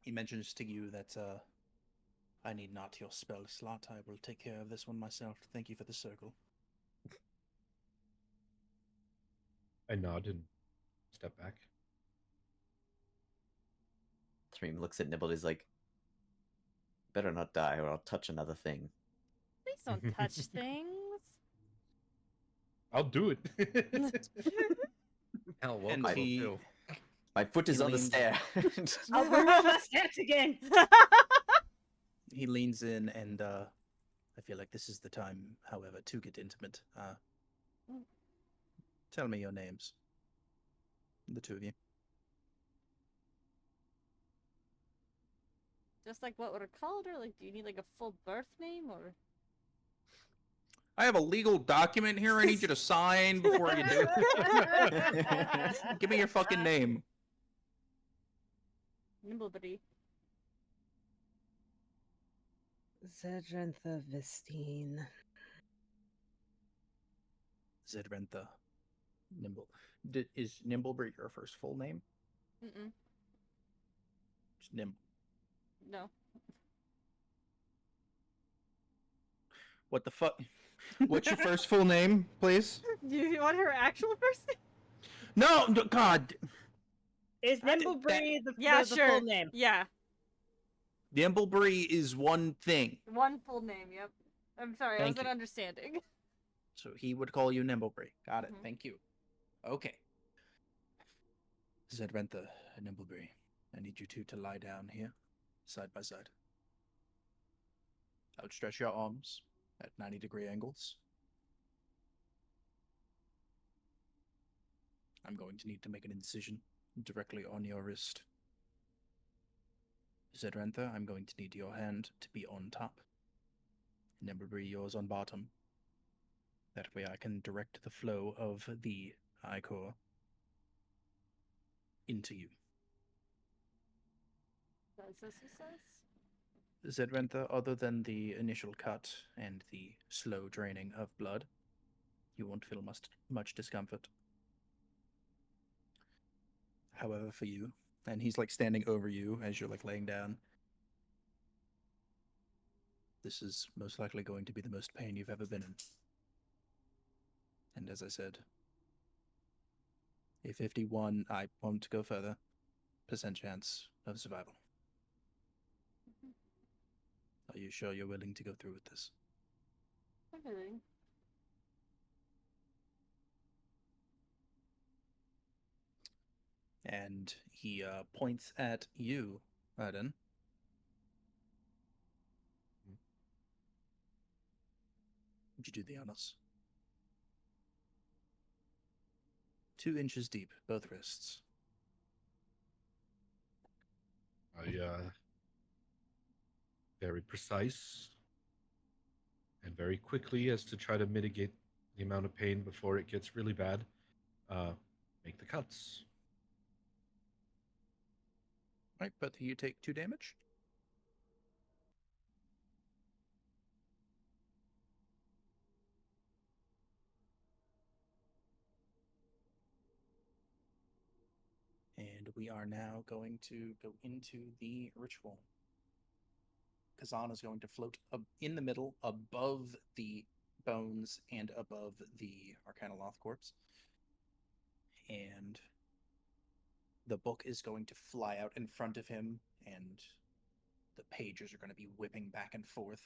He mentions to you that I need not your spell slot. I will take care of this one myself. Thank you for the circle. I nod and step back. Threem looks at Nibble. He's like, "Better not die, or I'll touch another thing." Please don't touch things. I'll do it. Hell, And welcome he- too. My foot is He on the leans- stair. I'll bring up my stats again. He leans in, and I feel like this is the time, however, to get intimate. Tell me your names. The two of you. Just like what we're called, or like, do you need like a full birth name, or? I have a legal document here I need you to sign before you do it. Give me your fucking name. Nimblebody. Zedrantha Vistine. Zedrentha Nimble. Is Nimblebreed your first full name? Mm-mm. Just Nimble. No. What the fuck? What's your first full name, please? Do you want her actual first name? No, God. Is Nimblebree the, Yeah, the sure. full name? Yeah. Nimblebreed is one thing. One full name, yep. I'm sorry, I Thank wasn't you. understanding. So he would call you Nimblebreed. Got it. Mhm. Thank you. Okay. Zedrentha and Nimblebreed, I need you two to lie down here, side by side. Outstretch your arms at 90-degree angles. I'm going to need to make an incision directly on your wrist. Zedrentha, I'm going to need your hand to be on top. Nimblebreed, yours on bottom. That way I can direct the flow of the ichor into you. That's what he says. Zedrentha, other than the initial cut and the slow draining of blood, you won't feel much discomfort. However, for you, and he's like standing over you as you're like laying down, this is most likely going to be the most pain you've ever been in. And as I said, a 51, I won't go further, percent chance of survival. Are you sure you're willing to go through with this? Everything. And he points at you, Arden. Would you do the honors? 2 inches deep, both wrists. Very precise and very quickly, as to try to mitigate the amount of pain before it gets really bad. Make the cuts. Right, but you take 2 damage. And we are now going to go into the ritual. Kazan is going to float in the middle above the bones and above the Arcanoloth corpse. And the book is going to fly out in front of him, and the pages are going to be whipping back and forth.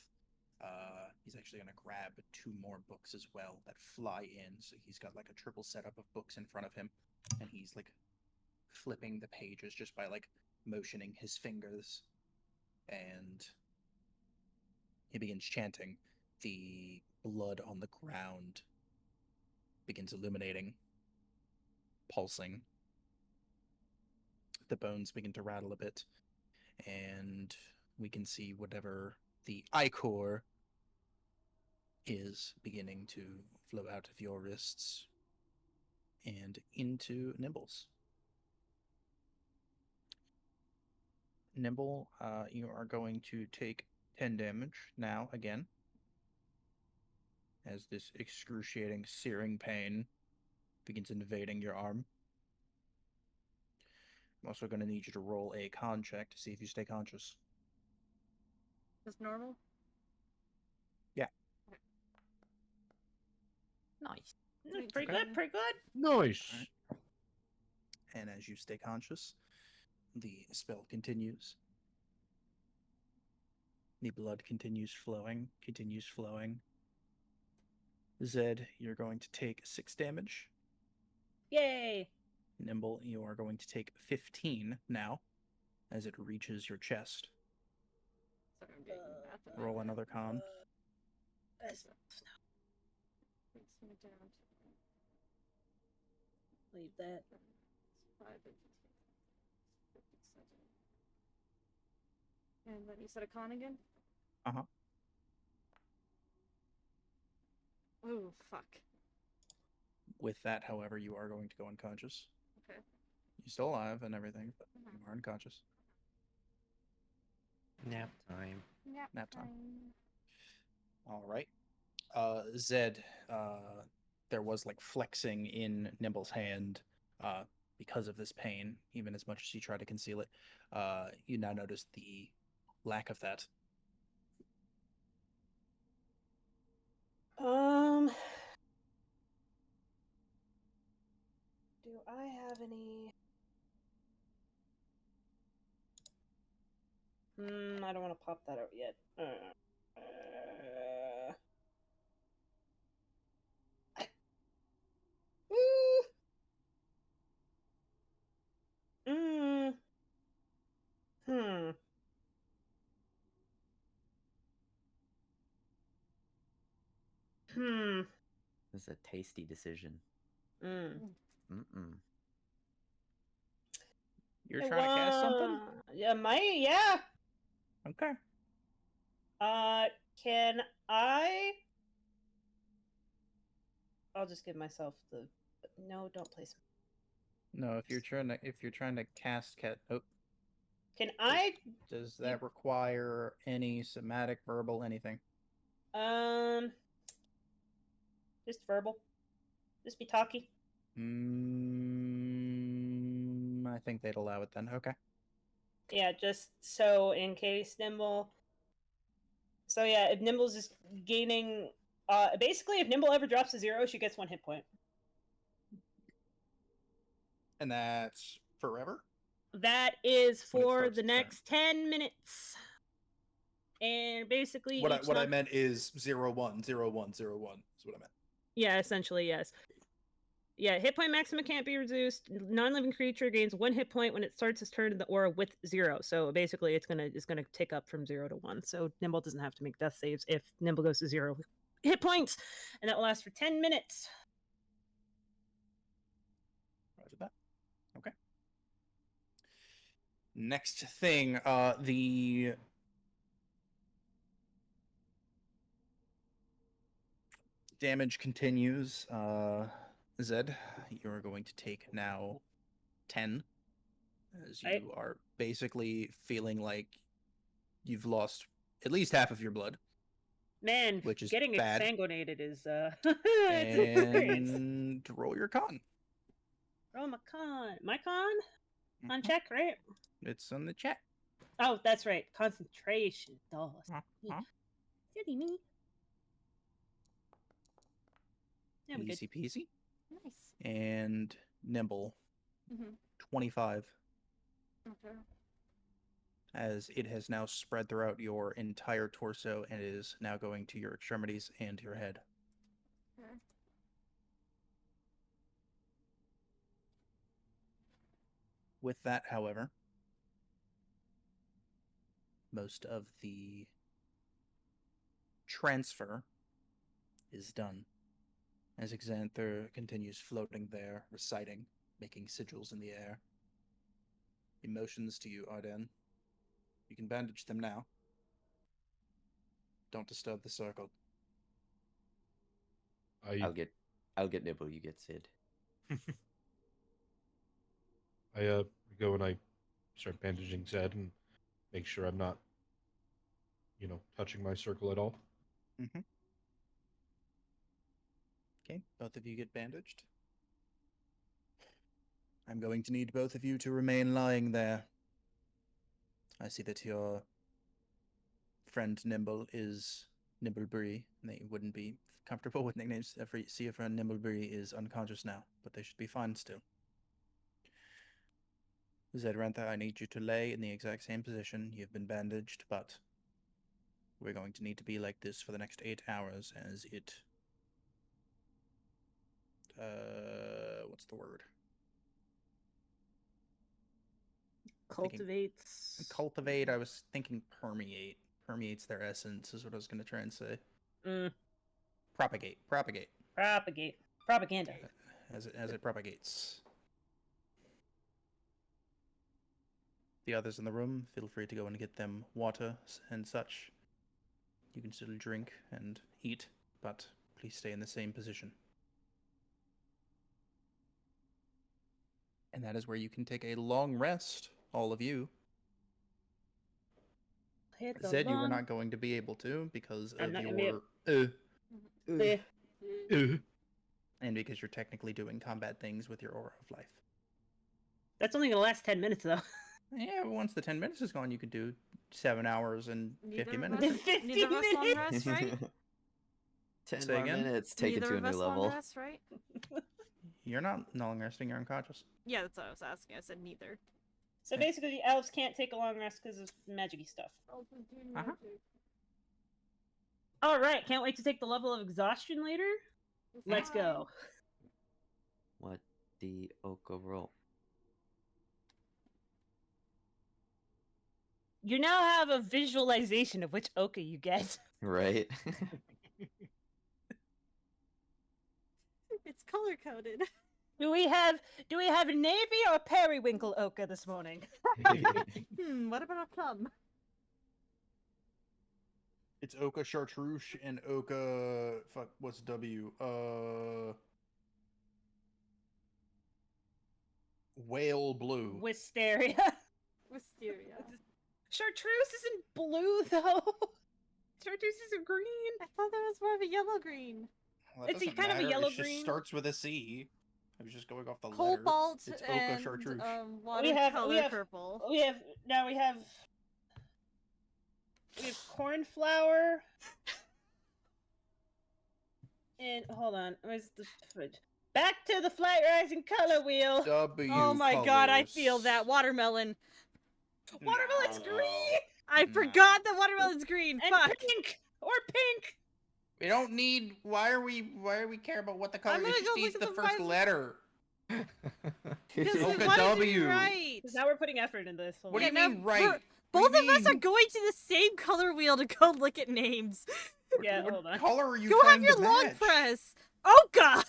He's actually going to grab 2 more books as well that fly in. So he's got like a triple setup of books in front of him, and he's like flipping the pages just by like motioning his fingers. And he begins chanting. The blood on the ground begins illuminating, pulsing. The bones begin to rattle a bit, and we can see whatever the ichor is beginning to flow out of your wrists and into Nimbles. Nimble, you are going to take 10 damage now again. As this excruciating, searing pain begins invading your arm. I'm also going to need you to roll a con check to see if you stay conscious. Just normal? Yeah. Nice. That's pretty Okay. good, pretty good. Nice. All right. And as you stay conscious, the spell continues. The blood continues flowing, continues flowing. Zed, you're going to take 6 damage. Yay! Nimble, you are going to take 15 now, as it reaches your chest. Sorry, I'm doing math. Roll another con. Takes me down to Leave that. 5 and 57. And then you said a con again? Uh-huh. Oh, fuck. With that, however, you are going to go unconscious. Okay. You're still alive and everything, but you are unconscious. Nap time. Nap time. All right. Zed, there was like flexing in Nimble's hand because of this pain, even as much as you try to conceal it. You now notice the lack of that. Do I have any? I don't want to pop that out yet. Hmm. This is a tasty decision. Mm. Mm-mm. You're trying to cast something? Yeah, yeah. Okay. Can I? I'll just give myself the. No, don't place. No, if you're trying to cast cat. Oh. Can I? Does that require any somatic, verbal, anything? Just verbal. Just be talky. I think they'd allow it then. Okay. Yeah, just so in case Nimble. So yeah, if Nimble's just gaining, basically if Nimble ever drops to 0, she gets 1 hit point. And that's forever? That is When it for starts the its turn. next 10 minutes. And basically, What I meant is 0 1 0 1 0 1 is what I meant. Yeah, essentially, yes. Yeah, hit point maximum can't be reduced. Non-living creature gains 1 hit point when it starts its turn in the aura with 0. So basically, it's gonna tick up from 0 to 1. So Nimble doesn't have to make death saves if Nimble goes to 0 hit points, and that will last for 10 minutes. Roger that. Okay. Next thing, the damage continues. Zed, you're going to take now 10, as you are basically feeling like you've lost at least half of your blood. Man, which is getting bad. exsanguinated is it's an experience. And roll your con. Roll my con. My con? On check, right? It's on the chat. Oh, that's right. Concentration. Oh, silly me. Yeah, we good. Easy peasy. Nice. And Nimble, Mm-hmm. 25, Okay. as it has now spread throughout your entire torso and is now going to your extremities and your head. Okay. With that, however, most of the transfer is done, as Xanther continues floating there, reciting, making sigils in the air. Emotions to you, Arden. You can bandage them now. Don't disturb the circle. I'll get Nibble. You get Sid. I go and I start bandaging Zed, and make sure I'm not, touching my circle at all. Mm-hmm. Okay, both of you get bandaged. I'm going to need both of you to remain lying there. I see that your friend Nimble is Nimbleberry. They wouldn't be comfortable with nicknames. See your friend Nimbleberry is unconscious now, but they should be fine still. Zedrantha, I need you to lay in the exact same position. You've been bandaged, but we're going to need to be like this for the next 8 hours as it... what's the word? Cultivates. Cultivate, I was thinking permeate. Permeates their essence is what I was going to try and say. Propagate. Propagate. Propaganda. As it propagates. The others in the room, feel free to go and get them water and such. You can still drink and eat, but please stay in the same position. And that is where you can take a long rest, all of you. Zed, you were not going to be able to because of your... and because you're technically doing combat things with your aura of life. That's only gonna last 10 minutes, though. Yeah, but once the 10 minutes is gone, you could do 7 hours and 50 minutes. 50 Neither of us long minutes? rest, right? 10 Say more again? minutes, take Neither it to a of new us long level. rest, right? You're not long resting, you're unconscious. Yeah, that's what I was asking. I said neither. So basically, the elves can't take a long rest because of magic-y stuff. Uh-huh. Alright, can't wait to take the level of exhaustion later. Let's go. What the Oka roll? You now have a visualization of which Oka you get. Right? It's color coded. Do we have navy or periwinkle Oka this morning? What about a plum? It's Oka Chartreuse and Oka... Fuck, what's W? Whale Blue. Wisteria. Wisteria. Chartreuse isn't blue, though. Chartreuse is green. I thought that was more of a yellow green. Well, that It's doesn't kind of a matter, yellow it just green. starts with a C. I was just going off the letter. Cobalt It's Oka and Chartreuse. watercolor purple. We have cornflower. And hold on, where's the fridge? Back to the flight rising color wheel. W Oh my god, I colors. feel that watermelon. Watermelon's green. I forgot that watermelon's green. And Fuck. pink or pink. We don't need. Why are we care about what the color I'm is? gonna It just go needs look the at the first Bible. letter. Because we Oka wanted to W. be right. Because now we're putting effort into this. What do you now mean right? Both What of do you us are mean? going to the same color wheel to go look at names. Yeah, What hold on. color are you Go trying have your to long match? press. Oh god.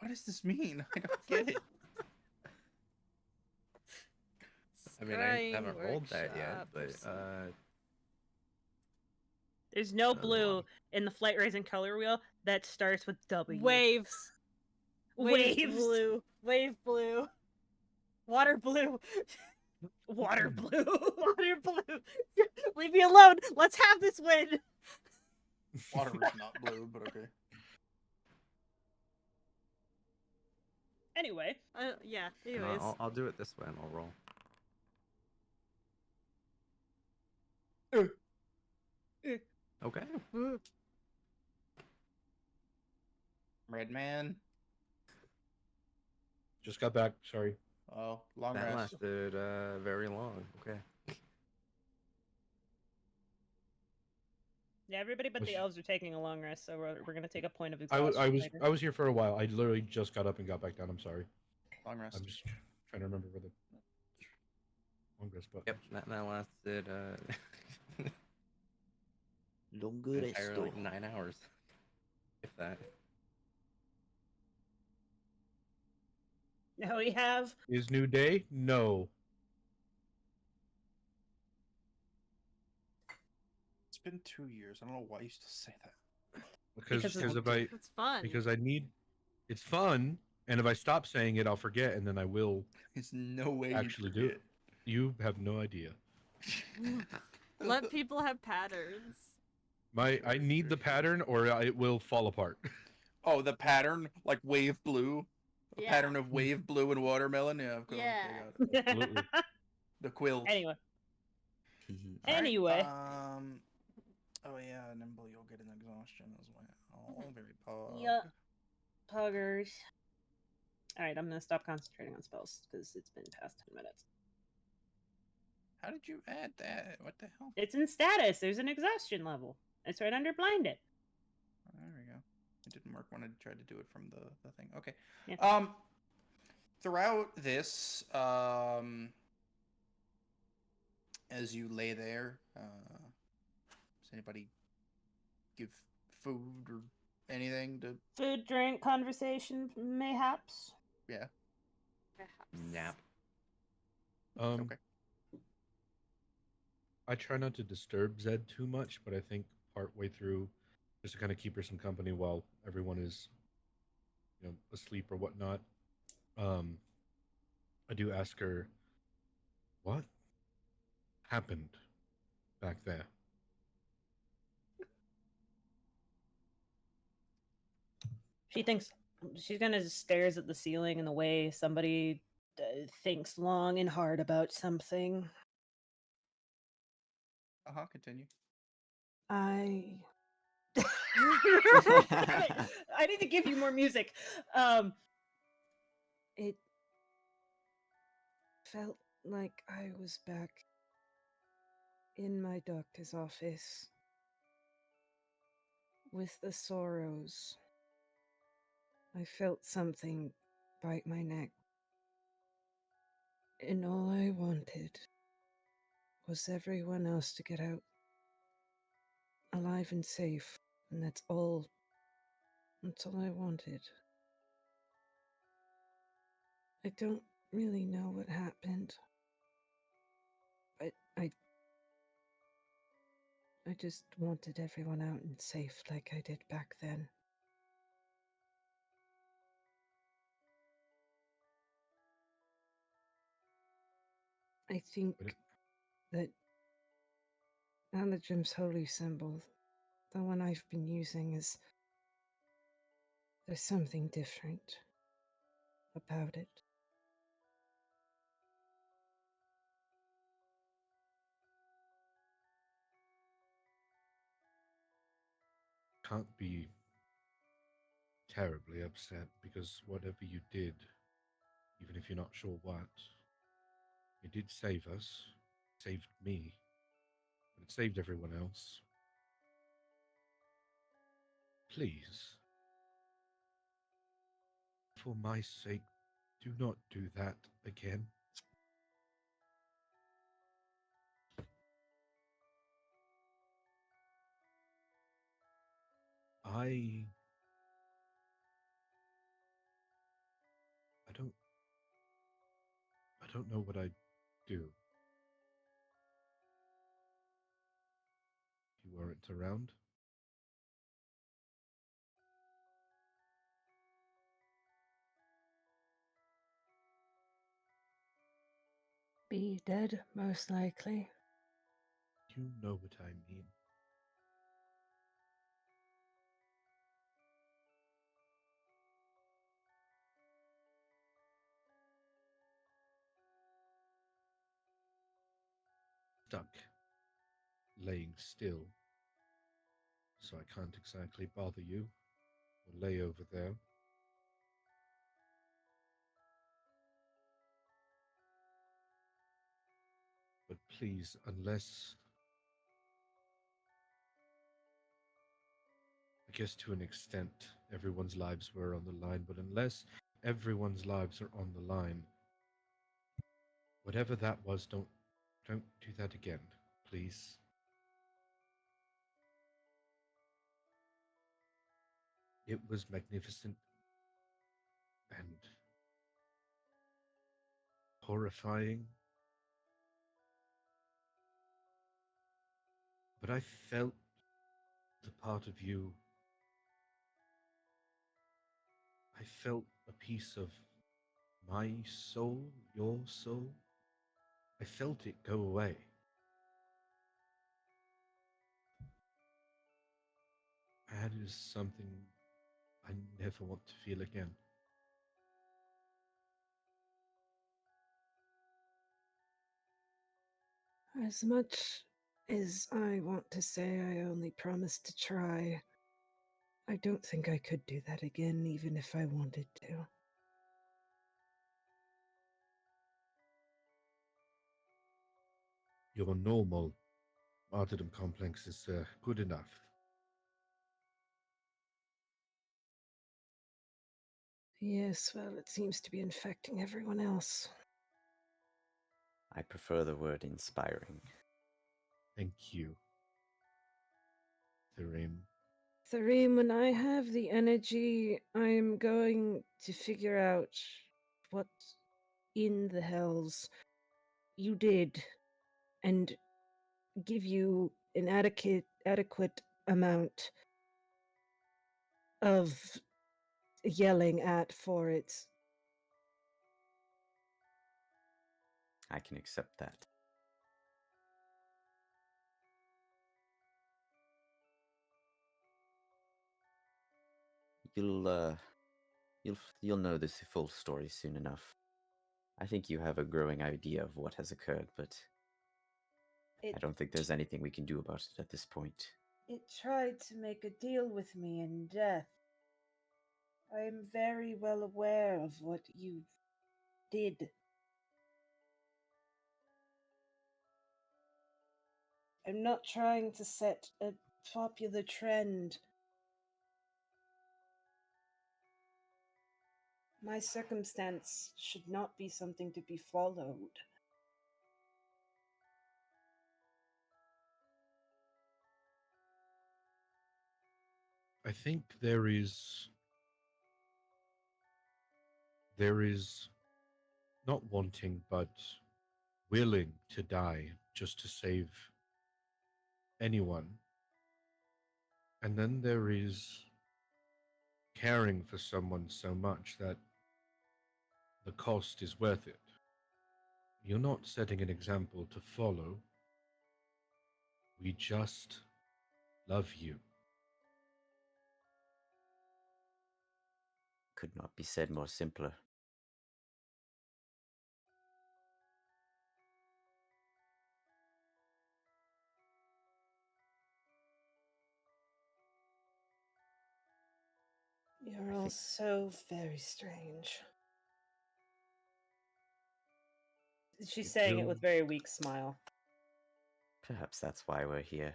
What does this mean? I don't get it. I mean, I haven't rolled that yet, but There's no blue in the flight rising color wheel that starts with W. Waves. Waves. Blue. Wave blue. Water blue. Water blue. Water blue. Leave me alone. Let's have this win. Water is not blue, but okay. Anyway. Yeah. no, Anyways. I'll do it this way and I'll roll. Okay. Red man. Just got back. Sorry. Oh, long That rest. lasted very long. Okay. Yeah, everybody but the elves are taking a long rest, so we're gonna take a point of I exhaustion. was later. I was here for a while. I literally just got up and got back down. I'm sorry. Long rest. I'm just trying to remember where the long rest button. Yep. That lasted Lungo entirely resto. 9 hours, if that. Now we have Is new day? No. It's been 2 years. I don't know why you still say that. Because it's It's fun. because I need it's fun, and if I stop saying it, I'll forget, and then I will There's no way actually you do it. You have no idea. Let people have patterns. I need the pattern or it will fall apart. Oh, the pattern, like wave blue, a Yeah. pattern of wave blue and watermelon. Yeah, of course. Yeah. Okay, got it. Absolutely. The quilt. Anyway. All right, Anyway. Oh yeah, nimble. You'll get an exhaustion as well. Oh, very pog. Yeah. Puggers. Alright, I'm gonna stop concentrating on spells because it's been past 10 minutes. How did you add that? What the hell? It's in status. There's an exhaustion level. It's right under blinded. Oh, there we go. It didn't work when I tried to do it from the thing. Okay. Yeah. Throughout this, as you lay there, does anybody give food or anything to? Food, drink, conversation, mayhaps. Yeah. Nap. Okay. I try not to disturb Zed too much, but I think partway through, just to kind of keep her some company while everyone is, asleep or whatnot, I do ask her, what happened back there? She thinks she's gonna stares at the ceiling in the way somebody thinks long and hard about something. Continue. I need to give you more music. It felt like I was back in my doctor's office with the sorrows. I felt something bite my neck. And all I wanted was everyone else to get out alive and safe. And that's all I wanted. I don't really know what happened. But I just wanted everyone out and safe like I did back then. I think that Anadrim's holy symbol, the one I've been using, there's something different about it. Can't be terribly upset because whatever you did, even if you're not sure what, it did save us, saved me, but it saved everyone else. Please, for my sake, do not do that again. I don't know what I'd do if you weren't around. Be dead, most likely. You know what I mean. Stuck, laying still, so I can't exactly bother you or lay over there. But please, unless, I guess to an extent, everyone's lives were on the line, but unless everyone's lives are on the line, whatever that was, don't do that again, please. It was magnificent and horrifying, but I felt the part of you. I felt a piece of my soul, your soul. I felt it go away. That is something I never want to feel again. As much as I want to say I only promised to try, I don't think I could do that again, even if I wanted to. Your normal martyrdom complex is good enough. Yes, well, it seems to be infecting everyone else. I prefer the word inspiring. Thank you, Therim. Thareem, when I have the energy, I'm going to figure out what in the hells you did and give you an adequate amount of yelling at for it. I can accept that. You'll know the full story soon enough. I think you have a growing idea of what has occurred, but I don't think there's anything we can do about it at this point. It tried to make a deal with me in death. I am very well aware of what you did. I'm not trying to set a popular trend. My circumstance should not be something to be followed. I think there is not wanting but willing to die just to save anyone. And then there is caring for someone so much that the cost is worth it. You're not setting an example to follow. We just love you. Could not be said more simpler. You're all so very strange. She's saying it with a very weak smile. Perhaps that's why we're here.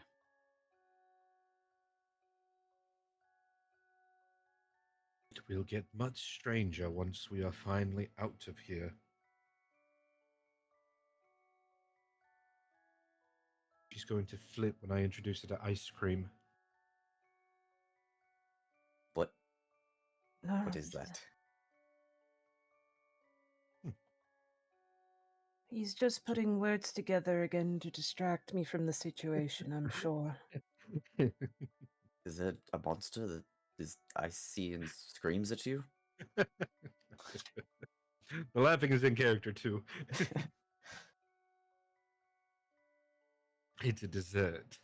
It will get much stranger once we are finally out of here. She's going to flip when I introduce her to ice cream. What is that? He's just putting words together again to distract me from the situation, I'm sure. Is it a monster that is icy and screams at you? The laughing is in character too. It's a dessert.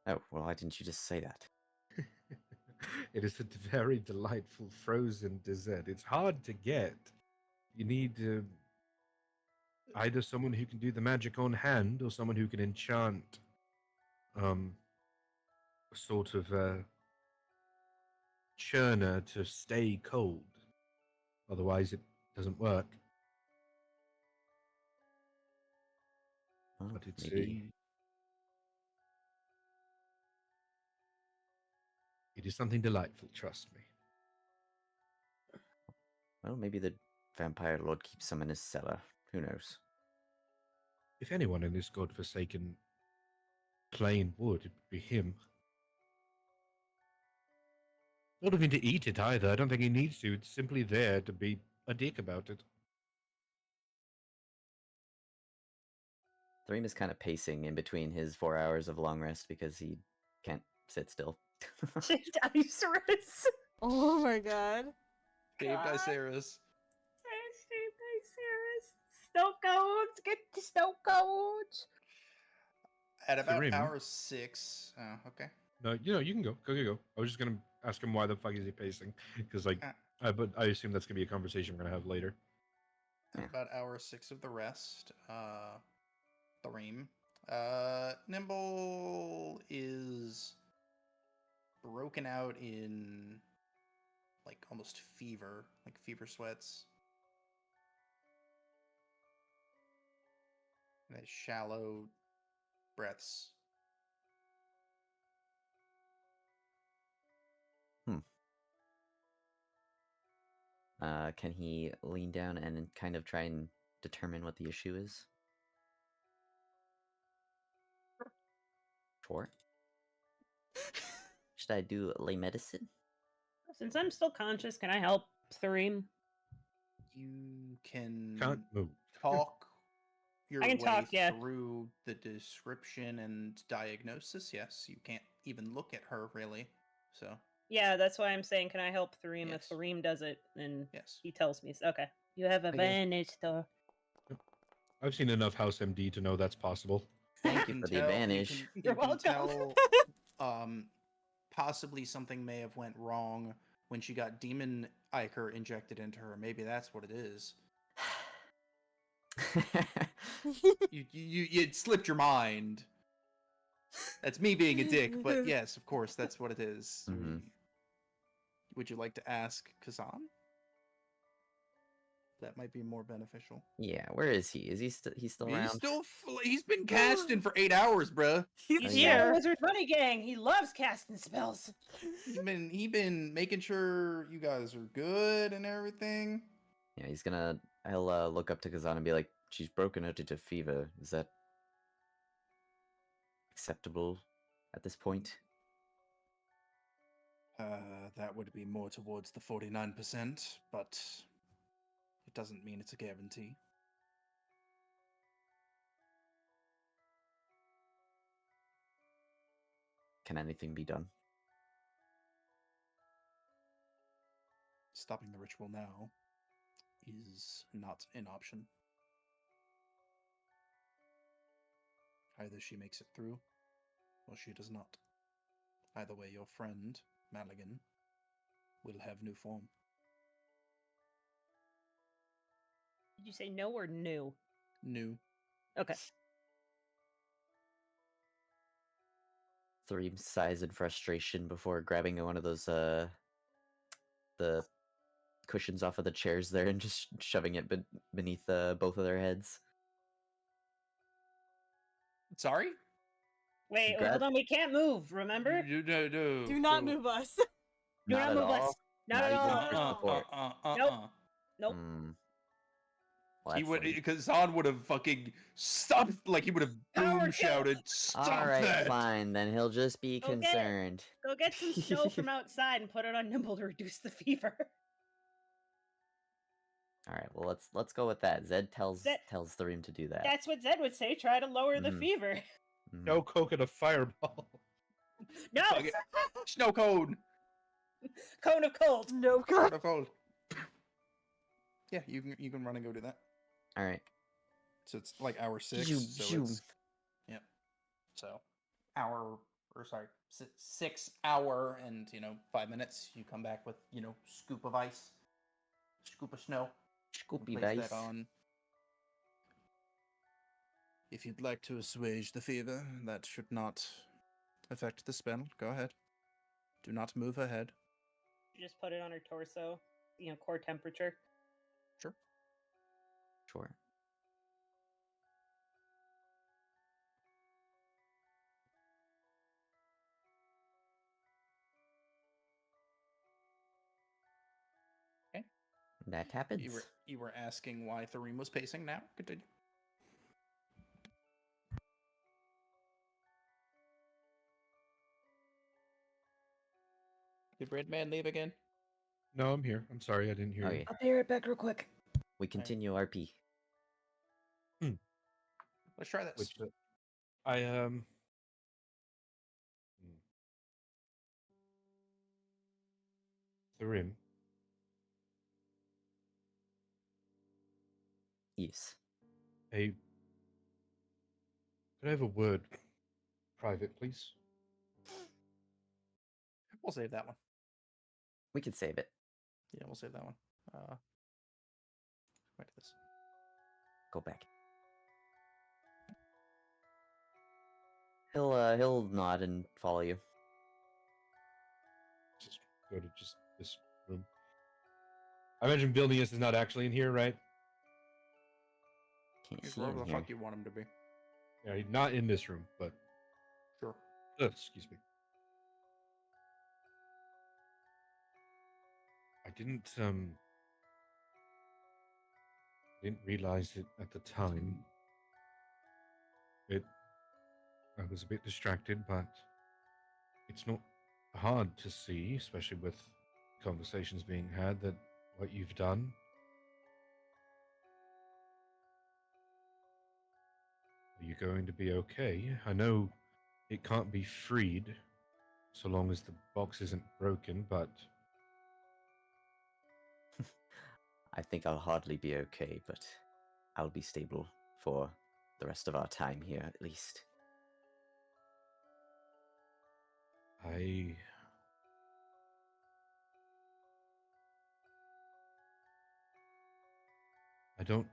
Oh, well, why didn't you just say that? It is a very delightful frozen dessert. It's hard to get. You need either someone who can do the magic on hand or someone who can enchant a sort of churner to stay cold. Otherwise, it doesn't work. Well, But it's maybe. it is something delightful, trust me. Well, maybe the vampire lord keeps some in his cellar. Who knows? If anyone in this godforsaken plane would, it would be him. Not looking to eat it either. I don't think he needs to. It's simply there to be a dick about it. Threem is kind of pacing in between his 4 hours of long rest because he can't sit still. Icarus. Oh my god. Dave God. Diceras. Snow cones. Get the snow cones. At about Thrim. hour 6. Oh, okay. No, you can go. Go. I was just gonna ask him why the fuck is he pacing? Because like, Uh, but I assume that's gonna be a conversation we're gonna have later. At about hour 6 of the rest, Threem. Nimble is broken out in like almost fever, like fever sweats. And shallow breaths. Can he lean down and kind of try and determine what the issue is? Sure. Should I do lay medicine? Since I'm still conscious, can I help Threem? You can Can't move. talk your I can way talk, yeah. through the description and diagnosis. Yes, you can't even look at her really. So Yeah, that's why I'm saying, can I help Threem Yes. if Threem does it? And yes, he tells me, okay. You have advantage, though. I've seen enough House MD to know that's possible. Thank you can for the tell- advantage. You You're can welcome. tell, possibly something may have went wrong when she got demon ichor injected into her. Maybe that's what it is. You it slipped your mind. That's me being a dick, but yes, of course, that's what it is. Mhm. Would you like to ask Kazan? That might be more beneficial. Yeah, where is he? Is he he's still around? He's been casting for 8 hours, bruh. He's He's yeah. here. Wizard Money Gang. He loves casting spells. He been making sure you guys are good and everything. Yeah, he'll look up to Kazan and be like, she's broken out into fever. Is that acceptable at this point? That would be more towards the 49%, but it doesn't mean it's a guarantee. Can anything be done? Stopping the ritual now is not an option. Either she makes it through, or she does not. Either way, your friend, Maligan, will have new form. Did you say no or new? New. Okay. Three sighs in frustration before grabbing one of those the cushions off of the chairs there and just shoving it beneath both of their heads. Sorry? Wait, Grab- hold on. We can't move, remember? Do not move us. Do not at move us. all. Not at even all. for support. Nope. Well, He that's would, lame. because Zahn would have fucking stopped, like he would have Power boom kill! shouted, "Stop All right, that!" fine. Then he'll just be Go get it. concerned. Go get some snow from outside and put it on Nimble to reduce the fever. All right. Well, let's go with that. Zed tells Zed- the room to do that. That's what Zed would say. Try to lower the Mhm. fever. Mhm. No coke and a fireball. No! Fuck it. Snow cone! Cone of cold. No Cone god. of cold. Yeah, you can run and go do that. All right. So it's like hour 6. Zoom, So zoom. it's yep. So 6 hour and 5 minutes. You come back with scoop of ice, scoop of snow. Scoopy Place dice. that on. If you'd like to assuage the fever, that should not affect the spell. Go ahead. Do not move her head. Just put it on her torso. Core temperature. Sure. Sure. Okay. That happens. You were asking why Thareem was pacing now? Continue. Did Red Man leave again? No, I'm here. I'm sorry, I didn't hear you. Okay. I'll be right back real quick. We continue RP. Let's try this. Which I Thurim. Yes. Hey, could I have a word private, please? We'll save that one. We can save it. Yeah, we'll save that one. Back to this. Go back. He'll nod and follow you. Just go to just this room. I imagine Vilnius is not actually in here, right? Can't He's see wherever him the here. fuck you want him to be. Yeah, he's not in this room, but Sure. excuse me. I didn't realize it at the time. I was a bit distracted, but it's not hard to see, especially with conversations being had, that what you've done. Are you going to be okay? I know it can't be freed so long as the box isn't broken, but I think I'll hardly be okay, but I'll be stable for the rest of our time here, at least. I don't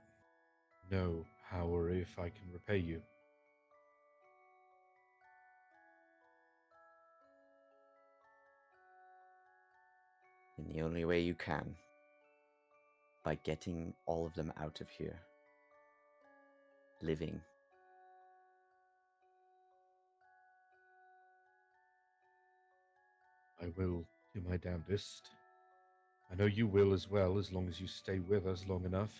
know how or if I can repay you. In the only way you can. By getting all of them out of here. Living. I will do my damnedest. I know you will as well, as long as you stay with us long enough.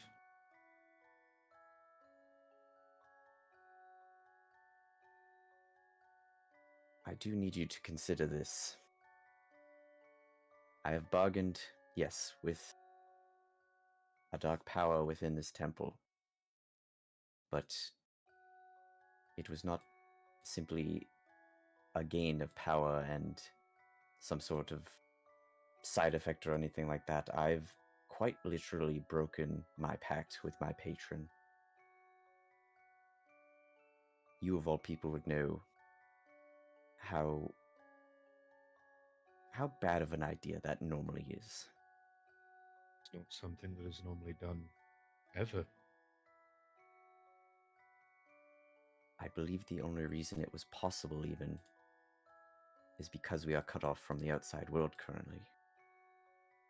I do need you to consider this. I have bargained, yes, with a dark power within this temple. But it was not simply a gain of power and some sort of side effect or anything like that. I've quite literally broken my pact with my patron. You of all people would know how bad of an idea that normally is. It's not something that is normally done ever. I believe the only reason it was possible even is because we are cut off from the outside world currently.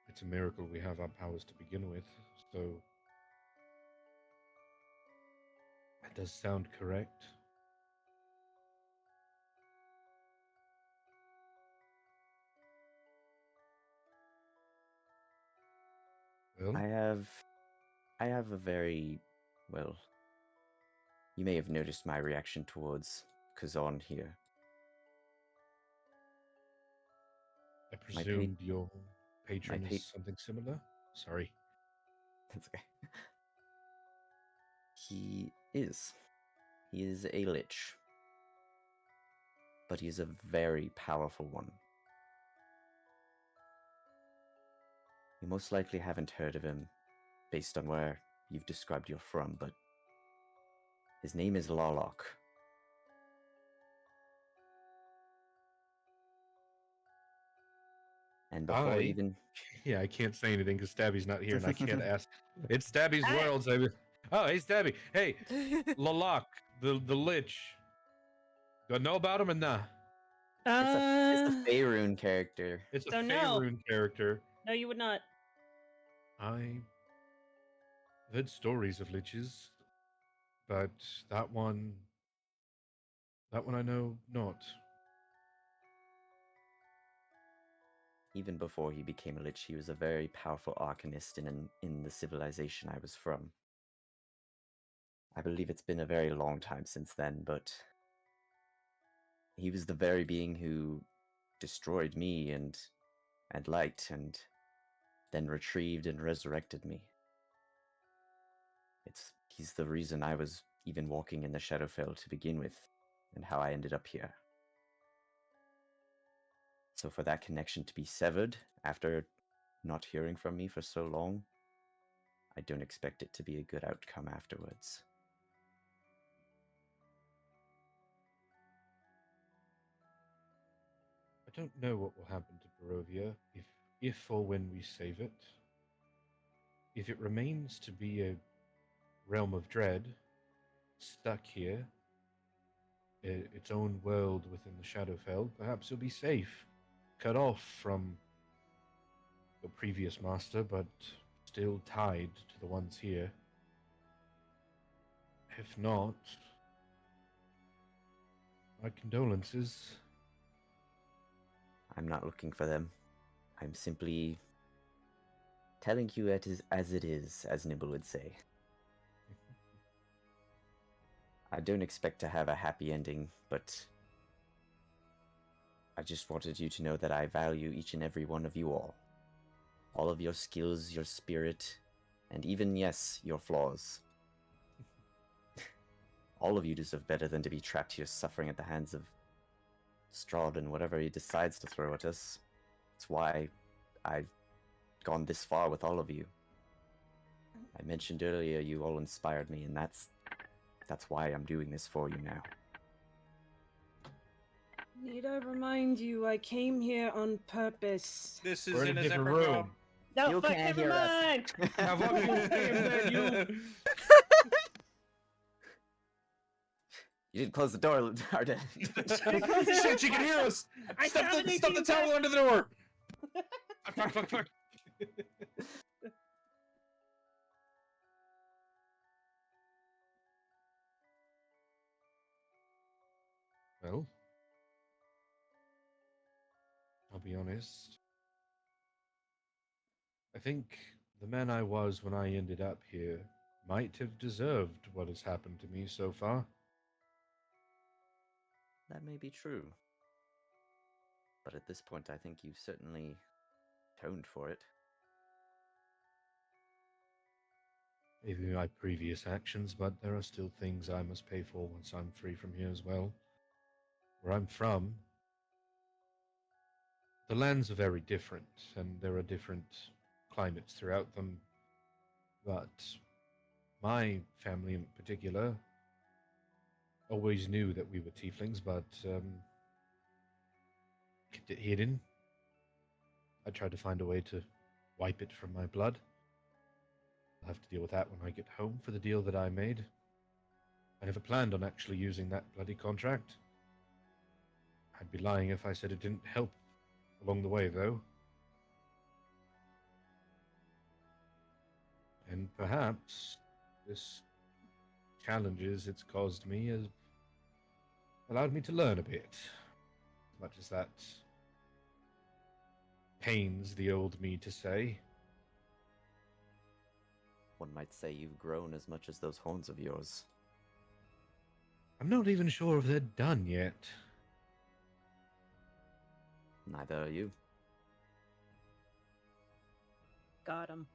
It's a miracle we have our powers to begin with, so that does sound correct. Well, I have a very, well, you may have noticed my reaction towards Kazan here. I presumed your patron pa- is something similar? Sorry. That's okay. He is. He is a lich. But he is a very powerful one. You most likely haven't heard of him based on where you've described you're from, but his name is Larlock. And before even... Yeah, I can't say anything because Stabby's not here and I can't ask. It's Stabby's world, so oh, hey, Stabby. Hey, Lalak, the Lich. Do I know about him or nah? It's a Faerun character. It's a So no. Faerun character. No, you would not. I've heard stories of liches, but that one I know not. Even before he became a lich, he was a very powerful arcanist in the civilization I was from. I believe it's been a very long time since then, but he was the very being who destroyed me and Light, and then retrieved and resurrected me. He's the reason I was even walking in the Shadowfell to begin with, and how I ended up here. So for that connection to be severed after not hearing from me for so long, I don't expect it to be a good outcome afterwards. I don't know what will happen to Barovia if or when we save it. If it remains to be a realm of dread, stuck here, its own world within the Shadowfell, perhaps it'll be safe, cut off from your previous master, but still tied to the ones here. If not, my condolences. I'm not looking for them. I'm simply telling you it is as it is, as Nibble would say. I don't expect to have a happy ending, but I just wanted you to know that I value each and every one of you all. All of your skills, your spirit, and even, yes, your flaws. All of you deserve better than to be trapped here suffering at the hands of Strahd and whatever he decides to throw at us. That's why I've gone this far with all of you. I mentioned earlier you all inspired me, and that's why I'm doing this for you now. Need I remind you, I came here on purpose. This We're is in in a a different separate room. room. No, You fuck, can't never hear us. mind. Now, what you saying that you? You didn't close the door, Arden. Shit, she can hear us! I Stuff sounded the you towel guys. under the door! Fuck. Well, I'll be honest. I think the man I was when I ended up here might have deserved what has happened to me so far. That may be true. But at this point, I think you've certainly atoned for it. Maybe my previous actions, but there are still things I must pay for once I'm free from here as well. Where I'm from, the lands are very different, and there are different climates throughout them. But my family in particular always knew that we were tieflings, but kept it hidden. I tried to find a way to wipe it from my blood. I'll have to deal with that when I get home for the deal that I made. I never planned on actually using that bloody contract. I'd be lying if I said it didn't help along the way, though. And perhaps this challenges it's caused me has allowed me to learn a bit. As much as that pains the old me to say. One might say you've grown as much as those horns of yours. I'm not even sure if they're done yet. Neither are you. Got him.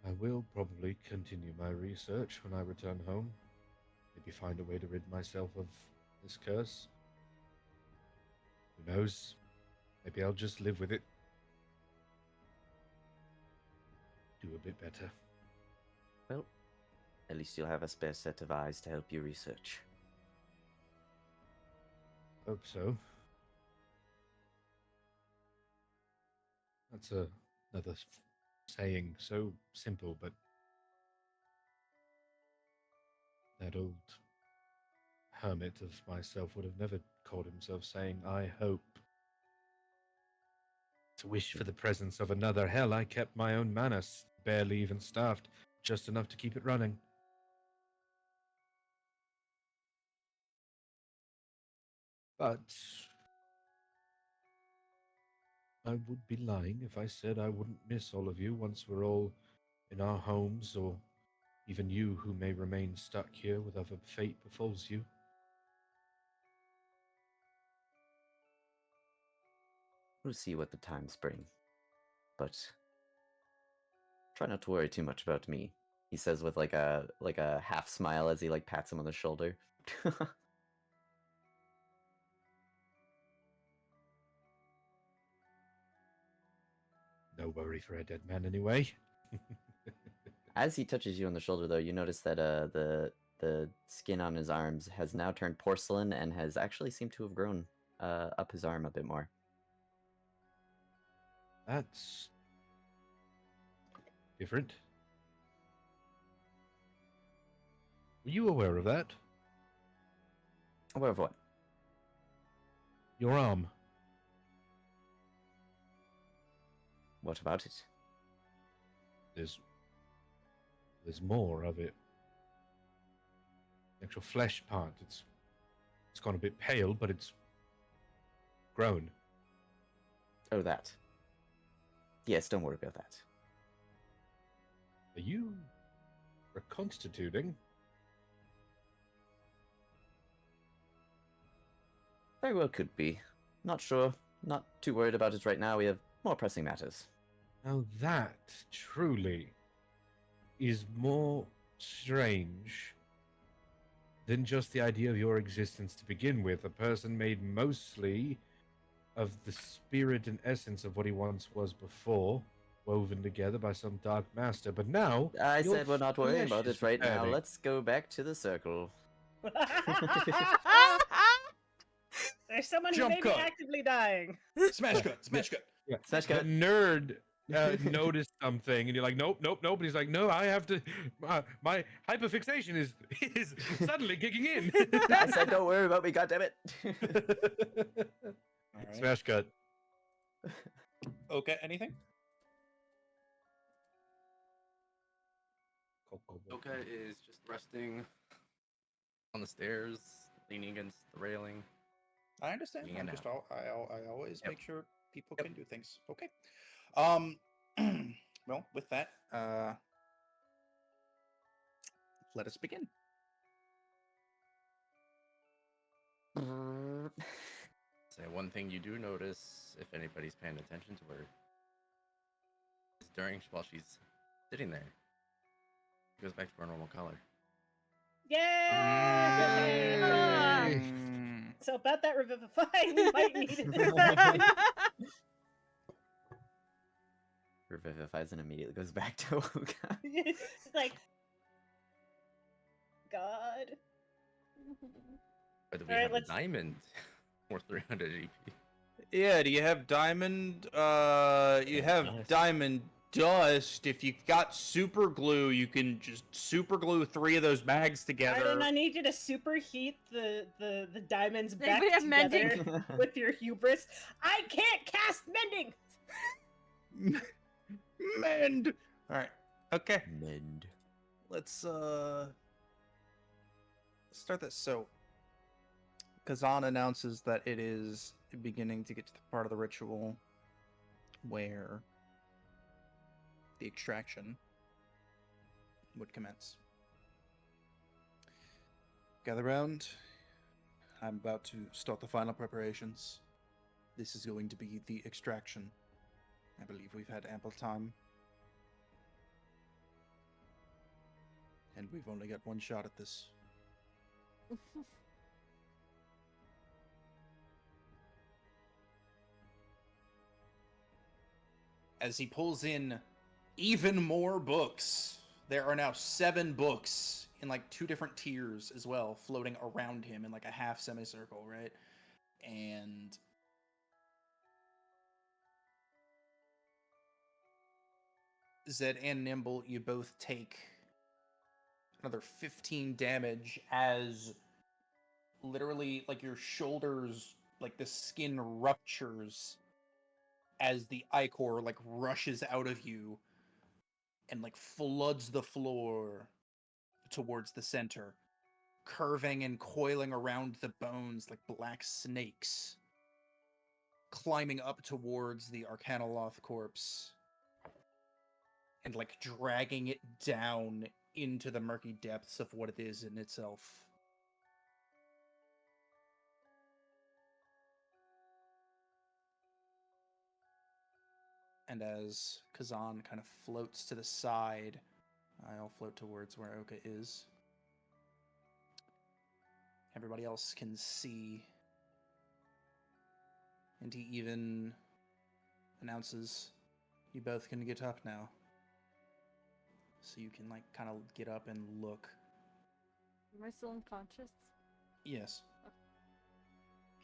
I will probably continue my research when I return home. Maybe find a way to rid myself of this curse. Who knows? Maybe I'll just live with it. Do a bit better. Well, at least you'll have a spare set of eyes to help you research. Hope so. That's another saying, so simple, but that old hermit of myself would have never called himself saying, I hope. To wish for the presence of another hell, I kept my own mana, barely even staffed, just enough to keep it running. But I would be lying if I said I wouldn't miss all of you once we're all in our homes, or even you who may remain stuck here whatever fate befalls you. We'll see what the times bring. But try not to worry too much about me, he says with like a half smile as he like pats him on the shoulder. No worry for a dead man anyway. As he touches you on the shoulder, though, you notice that the skin on his arms has now turned porcelain and has actually seemed to have grown up his arm a bit more. That's different. Were you aware of that? Aware of what? Your arm. What about it? There's more of it. The actual flesh part. It's gone a bit pale, but it's grown. Oh, that. Yes, don't worry about that. Are you reconstituting? Very well could be. Not sure. Not too worried about it right now. We have more pressing matters. Now that truly is more strange than just the idea of your existence to begin with. A person made mostly of the spirit and essence of what he once was before, woven together by some dark master. But now I your said we're not worrying flesh about is it right now. returning. Let's go back to the circle. There's someone who Jump may be cut. actively dying. Smash cut. Smash cut. Yeah. Smash The cut. nerd noticed something, and you're like, nope, nope, nope. And he's like, no, I have to. My hyperfixation is suddenly kicking in. I said don't worry about me, goddammit. All right. Smash cut. Okay, anything? Oka is just resting on the stairs, leaning against the railing. I understand. Yeah, I'm no. just I always Yep. make sure people Yep. can do things. Okay. Well, with that, let us begin. Say one thing you do notice, if anybody's paying attention to her, is while she's sitting there, she goes back to her normal color. Yay! Mm. So about that revivifying, you might need it. Revivifies and immediately goes back to Oka. It's like, God. But we Alright, have let's- a diamond worth 300 EP. Yeah, do you have diamond? You have Dust. diamond dust. If you've got super glue, you can just super glue 3 of those bags together. Arden, I need you to superheat the diamonds They back have mending. together with your hubris. I can't cast mending! Mend. All right. Okay. Mend. Let's start this. So, Kazan announces that it is beginning to get to the part of the ritual where the extraction would commence. Gather round. I'm about to start the final preparations. This is going to be the extraction. I believe we've had ample time. And we've only got one shot at this. As he pulls in even more books, there are now 7 books in like 2 different tiers as well, floating around him in like a half semicircle, right? And Zed and Nimble, you both take another 15 damage as literally like your shoulders, like the skin ruptures as the ichor like rushes out of you and like floods the floor towards the center, curving and coiling around the bones like black snakes, climbing up towards the Arcanoloth corpse and like dragging it down into the murky depths of what it is in itself. And as Kazan kind of floats to the side, I'll float towards where Oka is. Everybody else can see. And he even announces, you both can get up now. So you can like kind of get up and look. Am I still unconscious? Yes.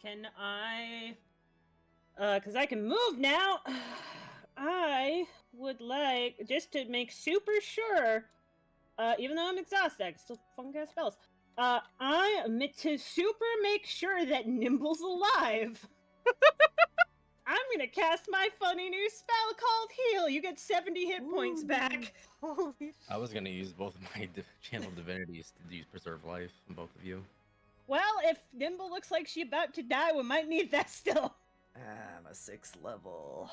Can I? Because I can move now. I would like, just to make super sure, even though I'm exhausted, I can still fucking cast spells. I meant to super make sure that Nimble's alive. I'm gonna cast my funny new spell called Heal. You get 70 hit points back. Holy shit. I was gonna use both of my channel divinities to use preserve life from both of you. Well, if Nimble looks like she's about to die, we might need that still. I'm a 6th level.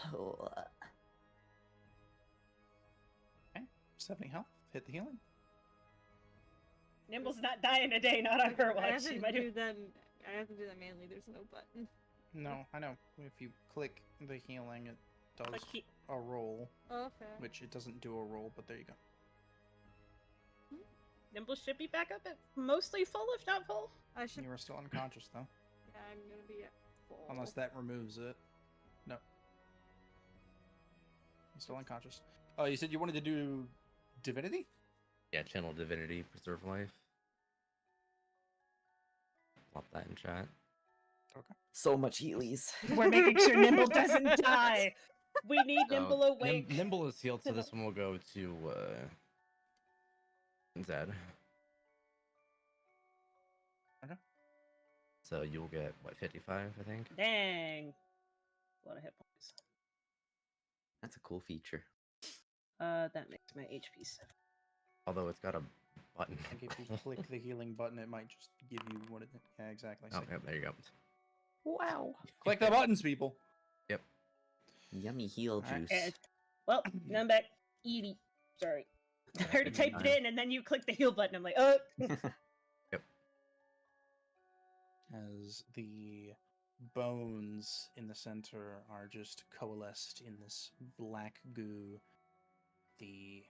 Okay. 70 health. Hit the healing. Nimble's not dying today, not on her I have watch. to She might do that. I have to do that manually. There's no button. No, I know. If you click the healing, it does Click a roll, Okay. which it doesn't do a roll, but there you go. Nimble should be back up at mostly full, if not full. I should. You are still unconscious, though. Yeah, I'm gonna be at full. Unless that removes it. No. You're still unconscious. Oh, you said you wanted to do divinity? Yeah, channel divinity, preserve life. Plop that in chat. Okay. So much Heelys. We're making sure Nimble doesn't die. We need So, Nimble awake. Nimble is healed, so this one will go to Zed. Okay. So you'll get what, 55, I think. Dang. A lot of hit points. That's a cool feature. That makes my HP 7. Although it's got a button. I think if you click the healing button, it might just give you what it. Yeah, exactly. Oh, See? yep, there you go. Wow. Click the buttons, people. Yep. Yummy heal Alright. juice. Well, now I'm back. Edie. Sorry. I already typed it in, and then you click the heal button. I'm like, oh. Yep. As the bones in the center are just coalesced in this black goo, the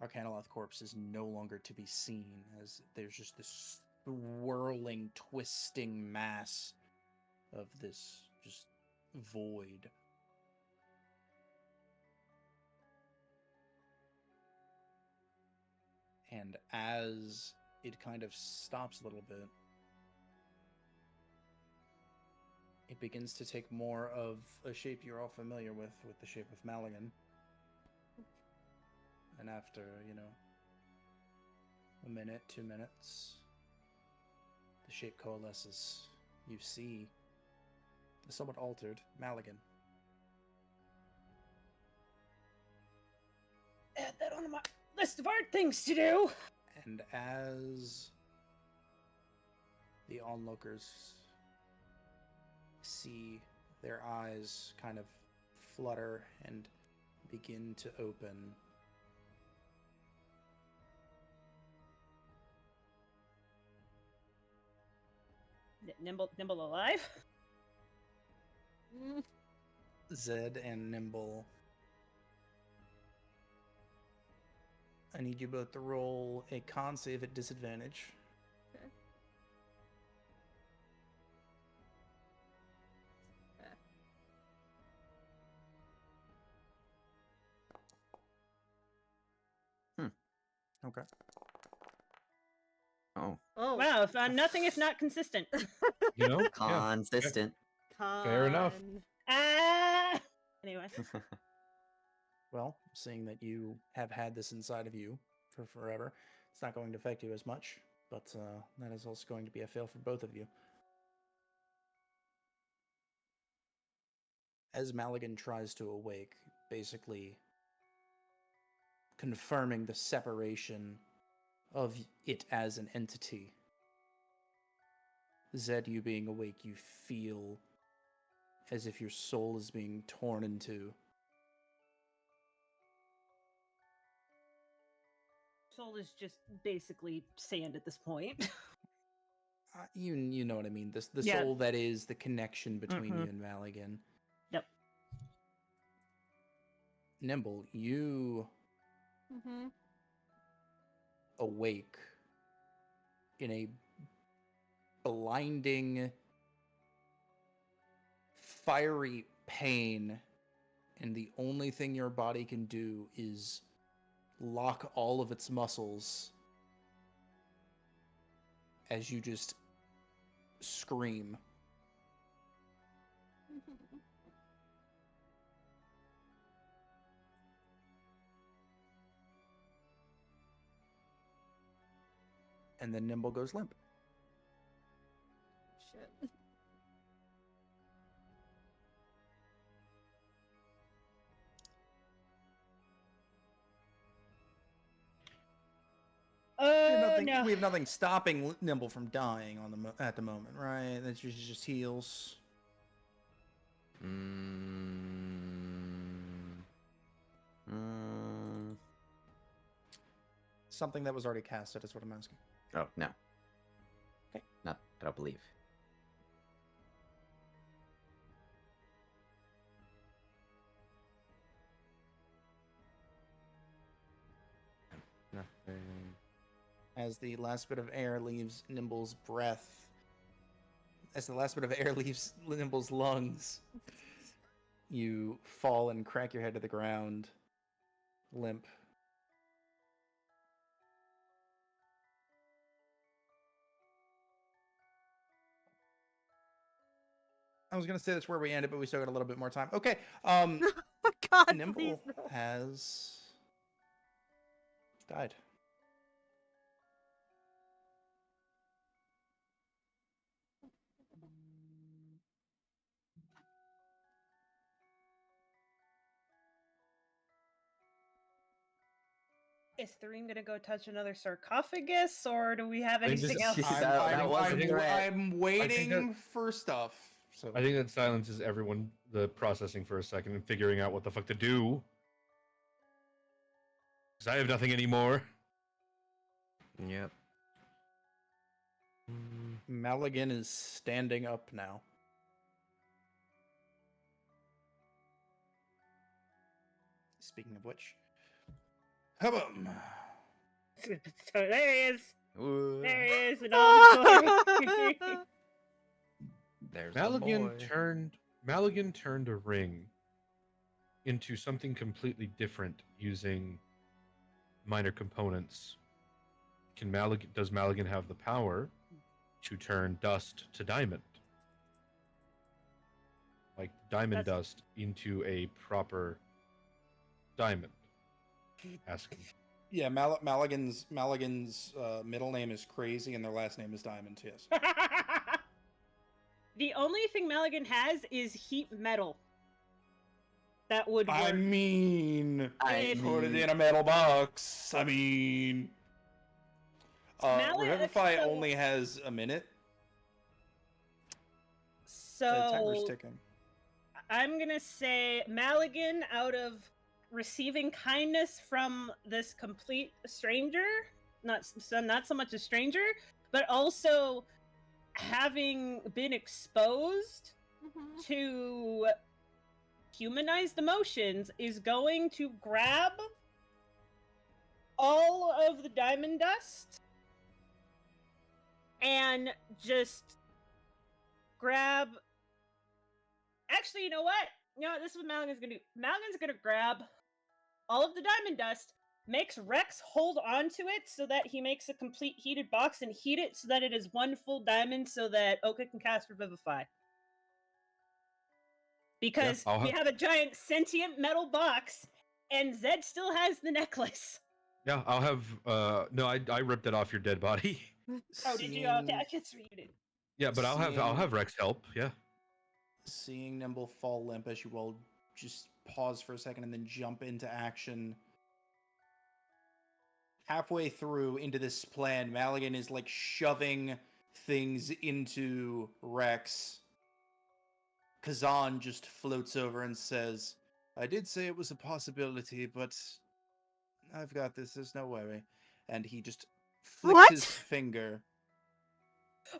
Arcanoloth corpse is no longer to be seen, as there's just this swirling, twisting mass of this just void. And as it kind of stops a little bit, it begins to take more of a shape you're all familiar with the shape of Maligan. And after, a minute, 2 minutes, the shape coalesces. You see the somewhat altered Maligan. Add that on my list of art things to do. And as the onlookers see their eyes kind of flutter and begin to open, Nimble alive? Zed and Nimble, I need you both to roll a con save at disadvantage. Okay. Okay. Oh, Oh. Wow, if nothing if not consistent. You know? Yeah. consistent. Fair enough. Ah. Anyway. Well, seeing that you have had this inside of you for forever, it's not going to affect you as much, but that is also going to be a fail for both of you. As Maligan tries to awake, basically confirming the separation of it as an entity, Zed, you being awake, you feel as if your soul is being torn in two. Soul is just basically sand at this point. You know what I mean. The Yeah. soul that is the connection between Mhm. you and Maligan. Yep. Nimble, you Mm-hmm. awake in a blinding, fiery pain, and the only thing your body can do is lock all of its muscles as you just scream. And then Nimble goes limp. Shit. No. We have nothing stopping Nimble from dying on at the moment, right? That's just heals. Something that was already casted is what I'm asking. Oh, no. Okay. Not, I don't believe. Nothing. As the last bit of air leaves Nimble's breath, as the last bit of air leaves Nimble's lungs, you fall and crack your head to the ground, limp. I was gonna say that's where we ended, but we still got a little bit more time. Okay. God, Nimble please no. has died. Is Threem gonna go touch another sarcophagus, or do we have I think anything this- else? That was a threat. I'm waiting for stuff. So I think that silences everyone, the processing for a second and figuring out what the fuck to do. Because I have nothing anymore. Yep. Maligan is standing up now. Speaking of which, Hubum. So there he is. Ooh. There he is in all his glory. There's a Maligan boy. turned a ring into something completely different using minor components. Does Maligan have the power to turn dust to diamond? Like diamond dust into a proper diamond? Asking. Yeah, Maligan's middle name is Crazy, and their last name is Diamond. Yes. The only thing Maligan has is heat metal. That would work. I mean, put it in a metal box. I mean, Revivify only has a minute. So the timer's ticking. I'm gonna say Maligan, out of receiving kindness from this complete stranger, not so much a stranger, but also having been exposed to humanized emotions, is going to grab all of the diamond dust and just grab. Actually, you know what? This is what Maligan's gonna do. Maligan's gonna grab all of the diamond dust, makes Rex hold on to it so that he makes a complete heated box and heat it so that it is one full diamond so that Oka can cast Revivify. Because we have a giant sentient metal box, and Zed still has the necklace. Yeah, I'll have. No, I ripped it off your dead body. Oh, did you? Okay, I guess you did. Yeah, but I'll have Rex help. Yeah. Seeing Nimble fall limp as you all just pause for a second and then jump into action. Halfway through into this plan, Maligan is like shoving things into Rex. Kazan just floats over and says, I did say it was a possibility, but I've got this, there's no worry. And he just flicks his finger.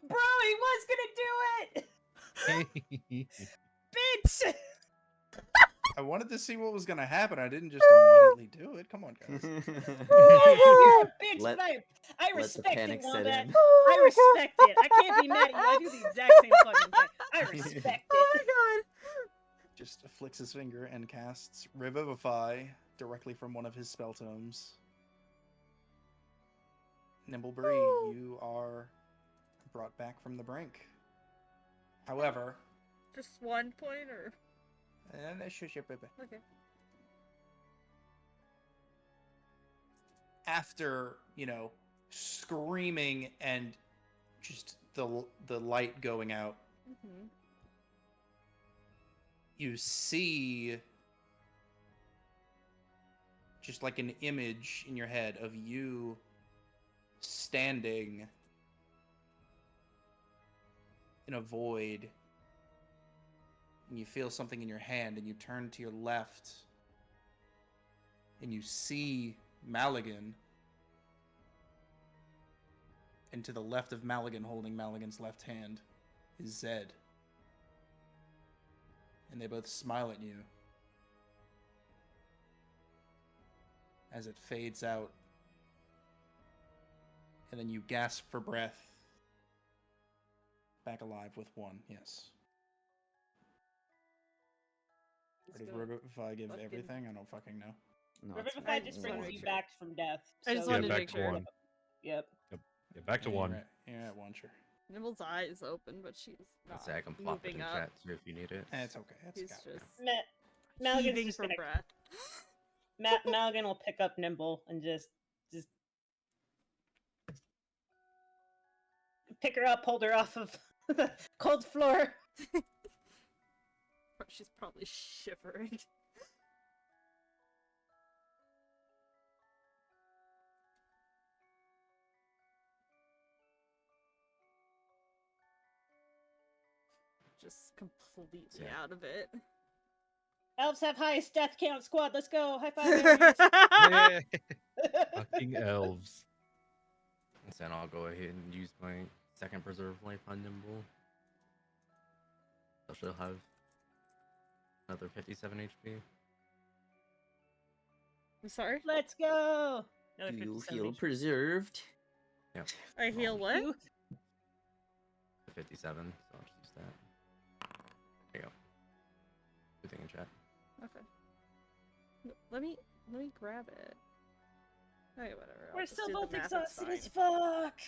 Bro, he was gonna do it! Bitch! I wanted to see what was gonna happen. I didn't just immediately do it. Come on, guys. You're a bitch, I respect it, Wombat. I respect it. I can't be mad at you. I do the exact same fucking thing. I respect it. Oh my god. Just flicks his finger and casts Revivify directly from one of his spell tomes. Nimbleberry, you are brought back from the brink. However, Just 1 point, or okay. after, screaming and just the light going out, Mm-hmm. you see just like an image in your head of you standing in a void, and you feel something in your hand, and you turn to your left, and you see Maligan, and to the left of Maligan, holding Maligan's left hand, is Zed. And they both smile at you as it fades out. And then you gasp for breath. Back alive with 1, yes. Or does Revivify give fucking- everything? I don't fucking know. No, it's Revivify fine. just One. brings you back from death. I just so- wanted Yeah, to back make to sure. 1. Yep. Yeah, back to Yeah, 1. You're at 1, sure. Nibble's eyes open, but she's not I can plop it moving in up. chat too if you need it. It's okay. He's Got just Maligan's heaving just for gonna breath. Maligan will pick up Nimble and just pick her up, hold her off of the cold floor. She's probably shivering. Just completely Yeah. out of it. Elves have highest death count. Squad, let's go. High five. Aries. Yeah. Fucking elves. Then I'll go ahead and use my second preserve life on Nimble. So she'll have another 57 HP. I'm sorry. Let's go. Another Do you 57 feel HP. preserved? Yep. I heal what? 57, so I'll just use that. There you go. Good thing in chat. Okay. Let me grab it. Okay, whatever. I'll We're just still do the both math, it's exhausted as fine. fuck.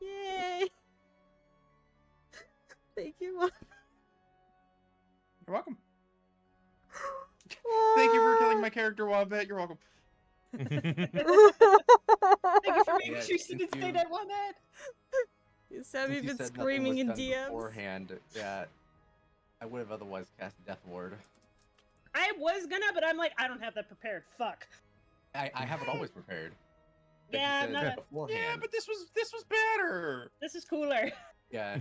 Yay! Thank you, Mom. You're welcome. Thank you for killing my character, Wombat. You're welcome. Thank you for making Yeah, sure she didn't stay you- dead one head. Sammy Since you been said nothing screaming was in done DMs. beforehand, yeah, I would have otherwise cast Death Ward. I was gonna, but I'm like, I don't have that prepared. Fuck. I have it always prepared. But you Yeah, said not a- beforehand. Yeah, but this was better. This is cooler. Yeah.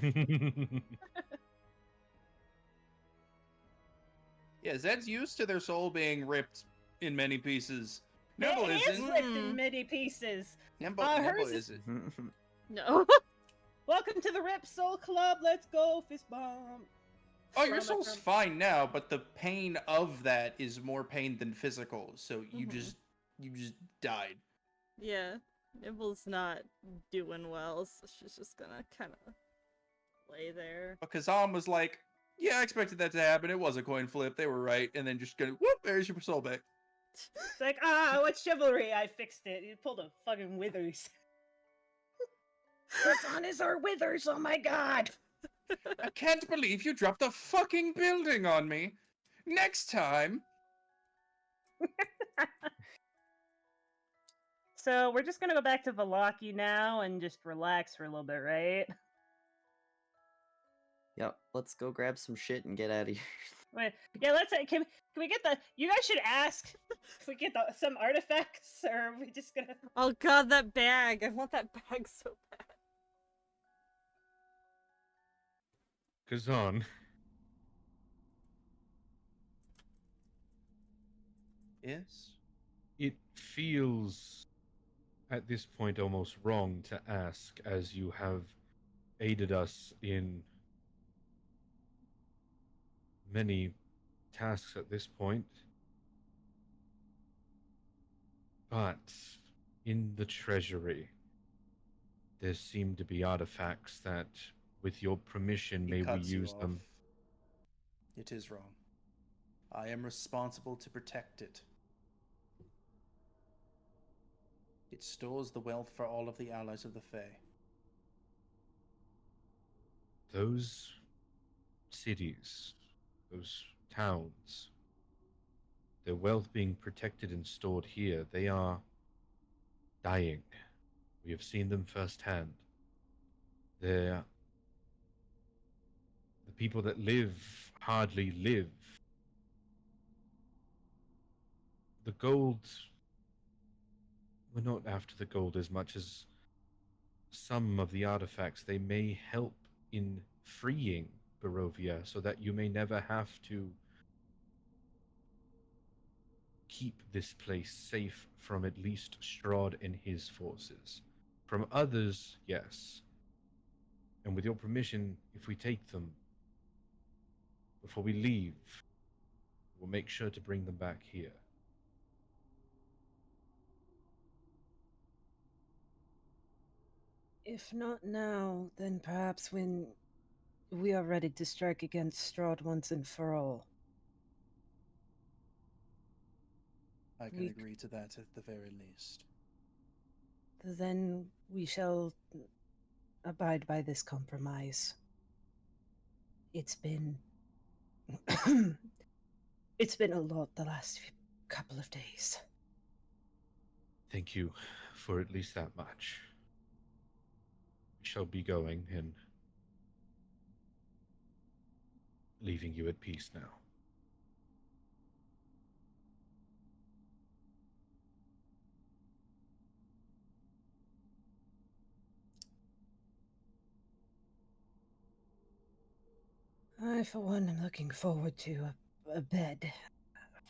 Yeah, Zed's used to their soul being ripped in many pieces. It Nimble is isn't. ripped in many pieces. Nimble, hers Nimble is- isn't. No. Welcome to the Rip Soul Club. Let's go, fist bump. Oh, your Trauma soul's from- fine now, but the pain of that is more pain than physical. So you Mhm. just died. Yeah. Nibble's not doing well, so she's just gonna kind of lay there. But Kazam was like, "Yeah, I expected that to happen. It was a coin flip. They were right." And then just gonna whoop, there's your soul back. It's like, what's chivalry? I fixed it. You pulled a fucking Withers. The sun is our Withers. Oh my god. I can't believe you dropped a fucking building on me. Next time. So we're just gonna go back to Valaki now and just relax for a little bit, right? Yep, let's go grab some shit and get out of here. Wait, yeah, let's. Can we get the? You guys should ask if we get some artifacts, or are we just gonna? Oh god, that bag! I want that bag so bad. Kazan, Yes. it feels at this point almost wrong to ask, as you have aided us in many tasks at this point. But in the treasury, there seem to be artifacts that, with your permission, He may we cuts you use them? off. It is wrong. I am responsible to protect it. It stores the wealth for all of the allies of the Fae. Those cities, those towns, their wealth being protected and stored here, they are dying. We have seen them firsthand. They're the people that live hardly live. The gold, we're not after the gold as much as some of the artifacts. They may help in freeing Barovia so that you may never have to keep this place safe from at least Strahd and his forces. From others, yes. And with your permission, if we take them, before we leave, we'll make sure to bring them back here. If not now, then perhaps when we are ready to strike against Strahd once and for all. I can agree to that at the very least. Then we shall abide by this compromise. It's been it's been a lot the last couple of days. Thank you for at least that much. We shall be going and leaving you at peace now. I, for one, am looking forward to a bed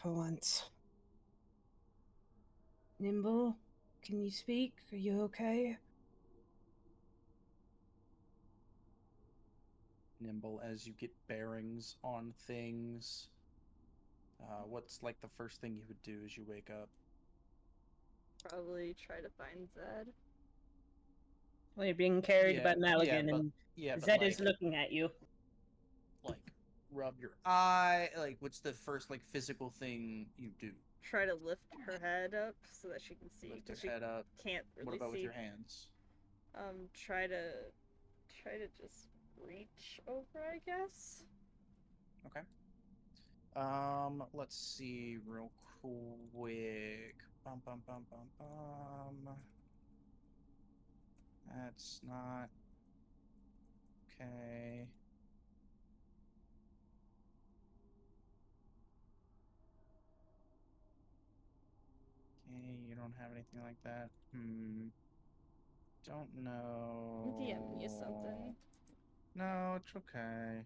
for once. Nimble, can you speak? Are you okay? Nimble, as you get bearings on things, what's like the first thing you would do as you wake up? Probably try to find Zed. Well, you're being carried Yeah, by Maligan, but and but Zed is like, looking at you. like rub your eye. Like, what's the first like physical thing you do? Try to lift her head up so that she can see. Lift 'cause her head up. Can't really What about see. with your hands? Try to just reach over, I guess. Okay. Let's see real quick. Bum bum bum bum bum. That's not okay. Okay, you don't have anything like that. Don't know. DM me something. No, it's okay.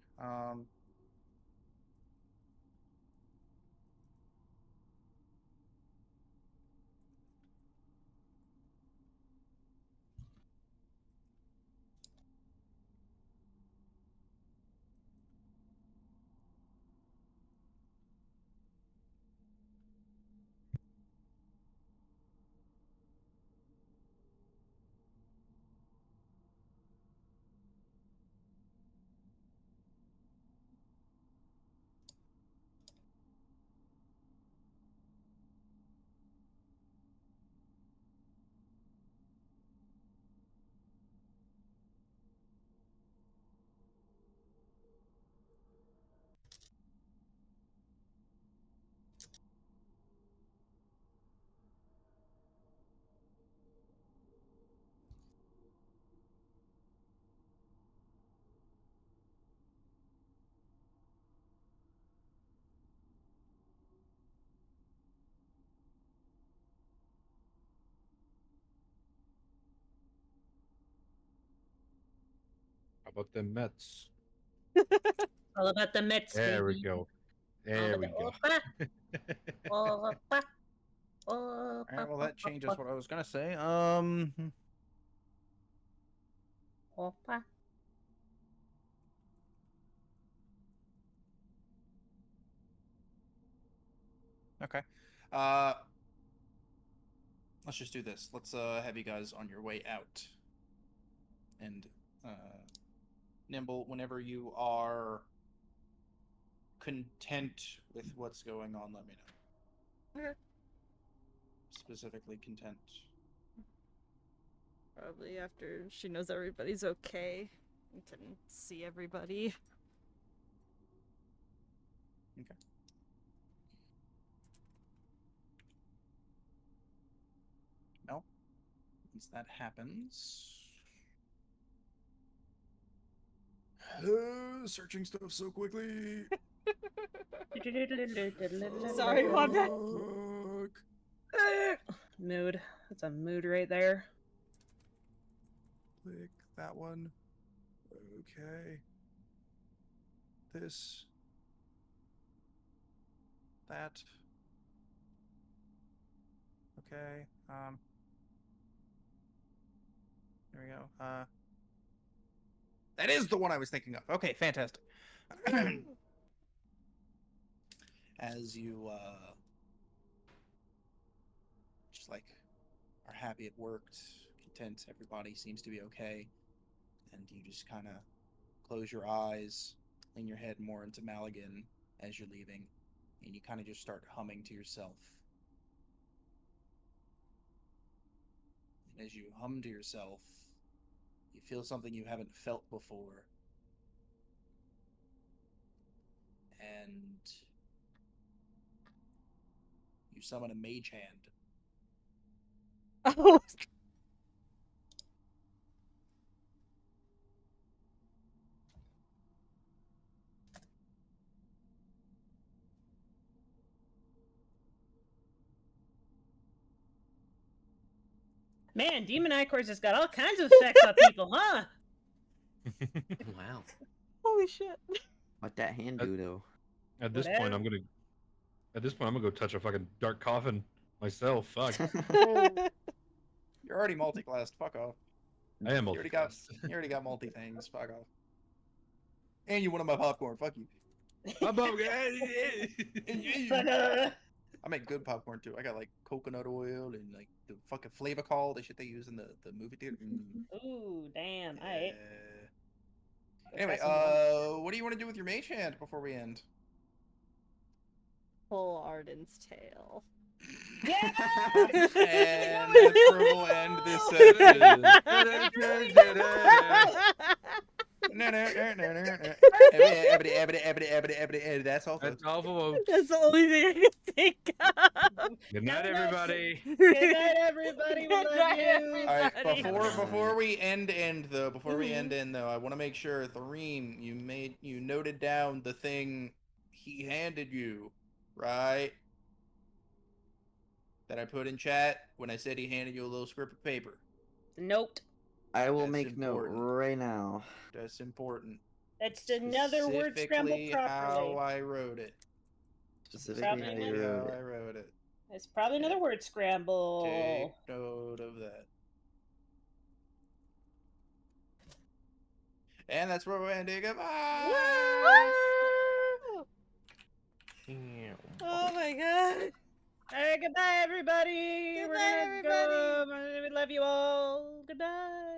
How about the Mets? All about the Mets, There we baby. go. All There about we the go. Opa. Opa. All right, well that changes what I was gonna say. Opa. Okay. Let's just do this. Let's have you guys on your way out. And Nimble, whenever you are content with what's going on, let me know. Okay. Specifically content. Probably after she knows everybody's okay and can see everybody. Okay. No. Once that happens. Searching stuff so quickly. Sorry, my bad. Mood. That's a mood right there. Click that one. Okay. This. That. Okay. There we go. That is the one I was thinking of. Okay, fantastic. As you just like are happy it worked, content, everybody seems to be okay, and you just kind of close your eyes, lean your head more into Maligan as you're leaving, and you kind of just start humming to yourself. And as you hum to yourself, you feel something you haven't felt before. And you summon a mage hand. Oh. Man, Demon Ichor's has got all kinds of effects on people, huh? Wow. Holy shit. What that hand do though? At this point, I'm gonna go touch a fucking dark coffin myself. Fuck. You're already multi-classed. Fuck off. I am You multi-classed. already got multi things. Fuck off. And you wanted my popcorn. Fuck you. I make good popcorn too. I got like coconut oil and like the fucking flavor call, the shit they use in the movie theater. Ooh, damn. Alright. Anyway, what do you want to do with your mage hand before we end? Pull Arden's tail. Yeah! And that's where we'll end this session. That's all. That's all, folks. That's the only thing I can think of. Good night, everybody. Good night, everybody. We love you. All right, before we end though, I want to make sure, Thoreen, you noted down the thing he handed you, right? That I put in chat when I said he handed you a little script of paper. Nope. I will That's make important. note right now. That's important. That's another word scrambled Specifically properly. how I wrote it. Specifically how you wrote I it. wrote it. It's probably another word scramble. Take note of that. And that's where we're ending. Goodbye. Oh my god. All right, goodbye, everybody. Goodbye, We're gonna everybody. go. We love you all. Goodbye.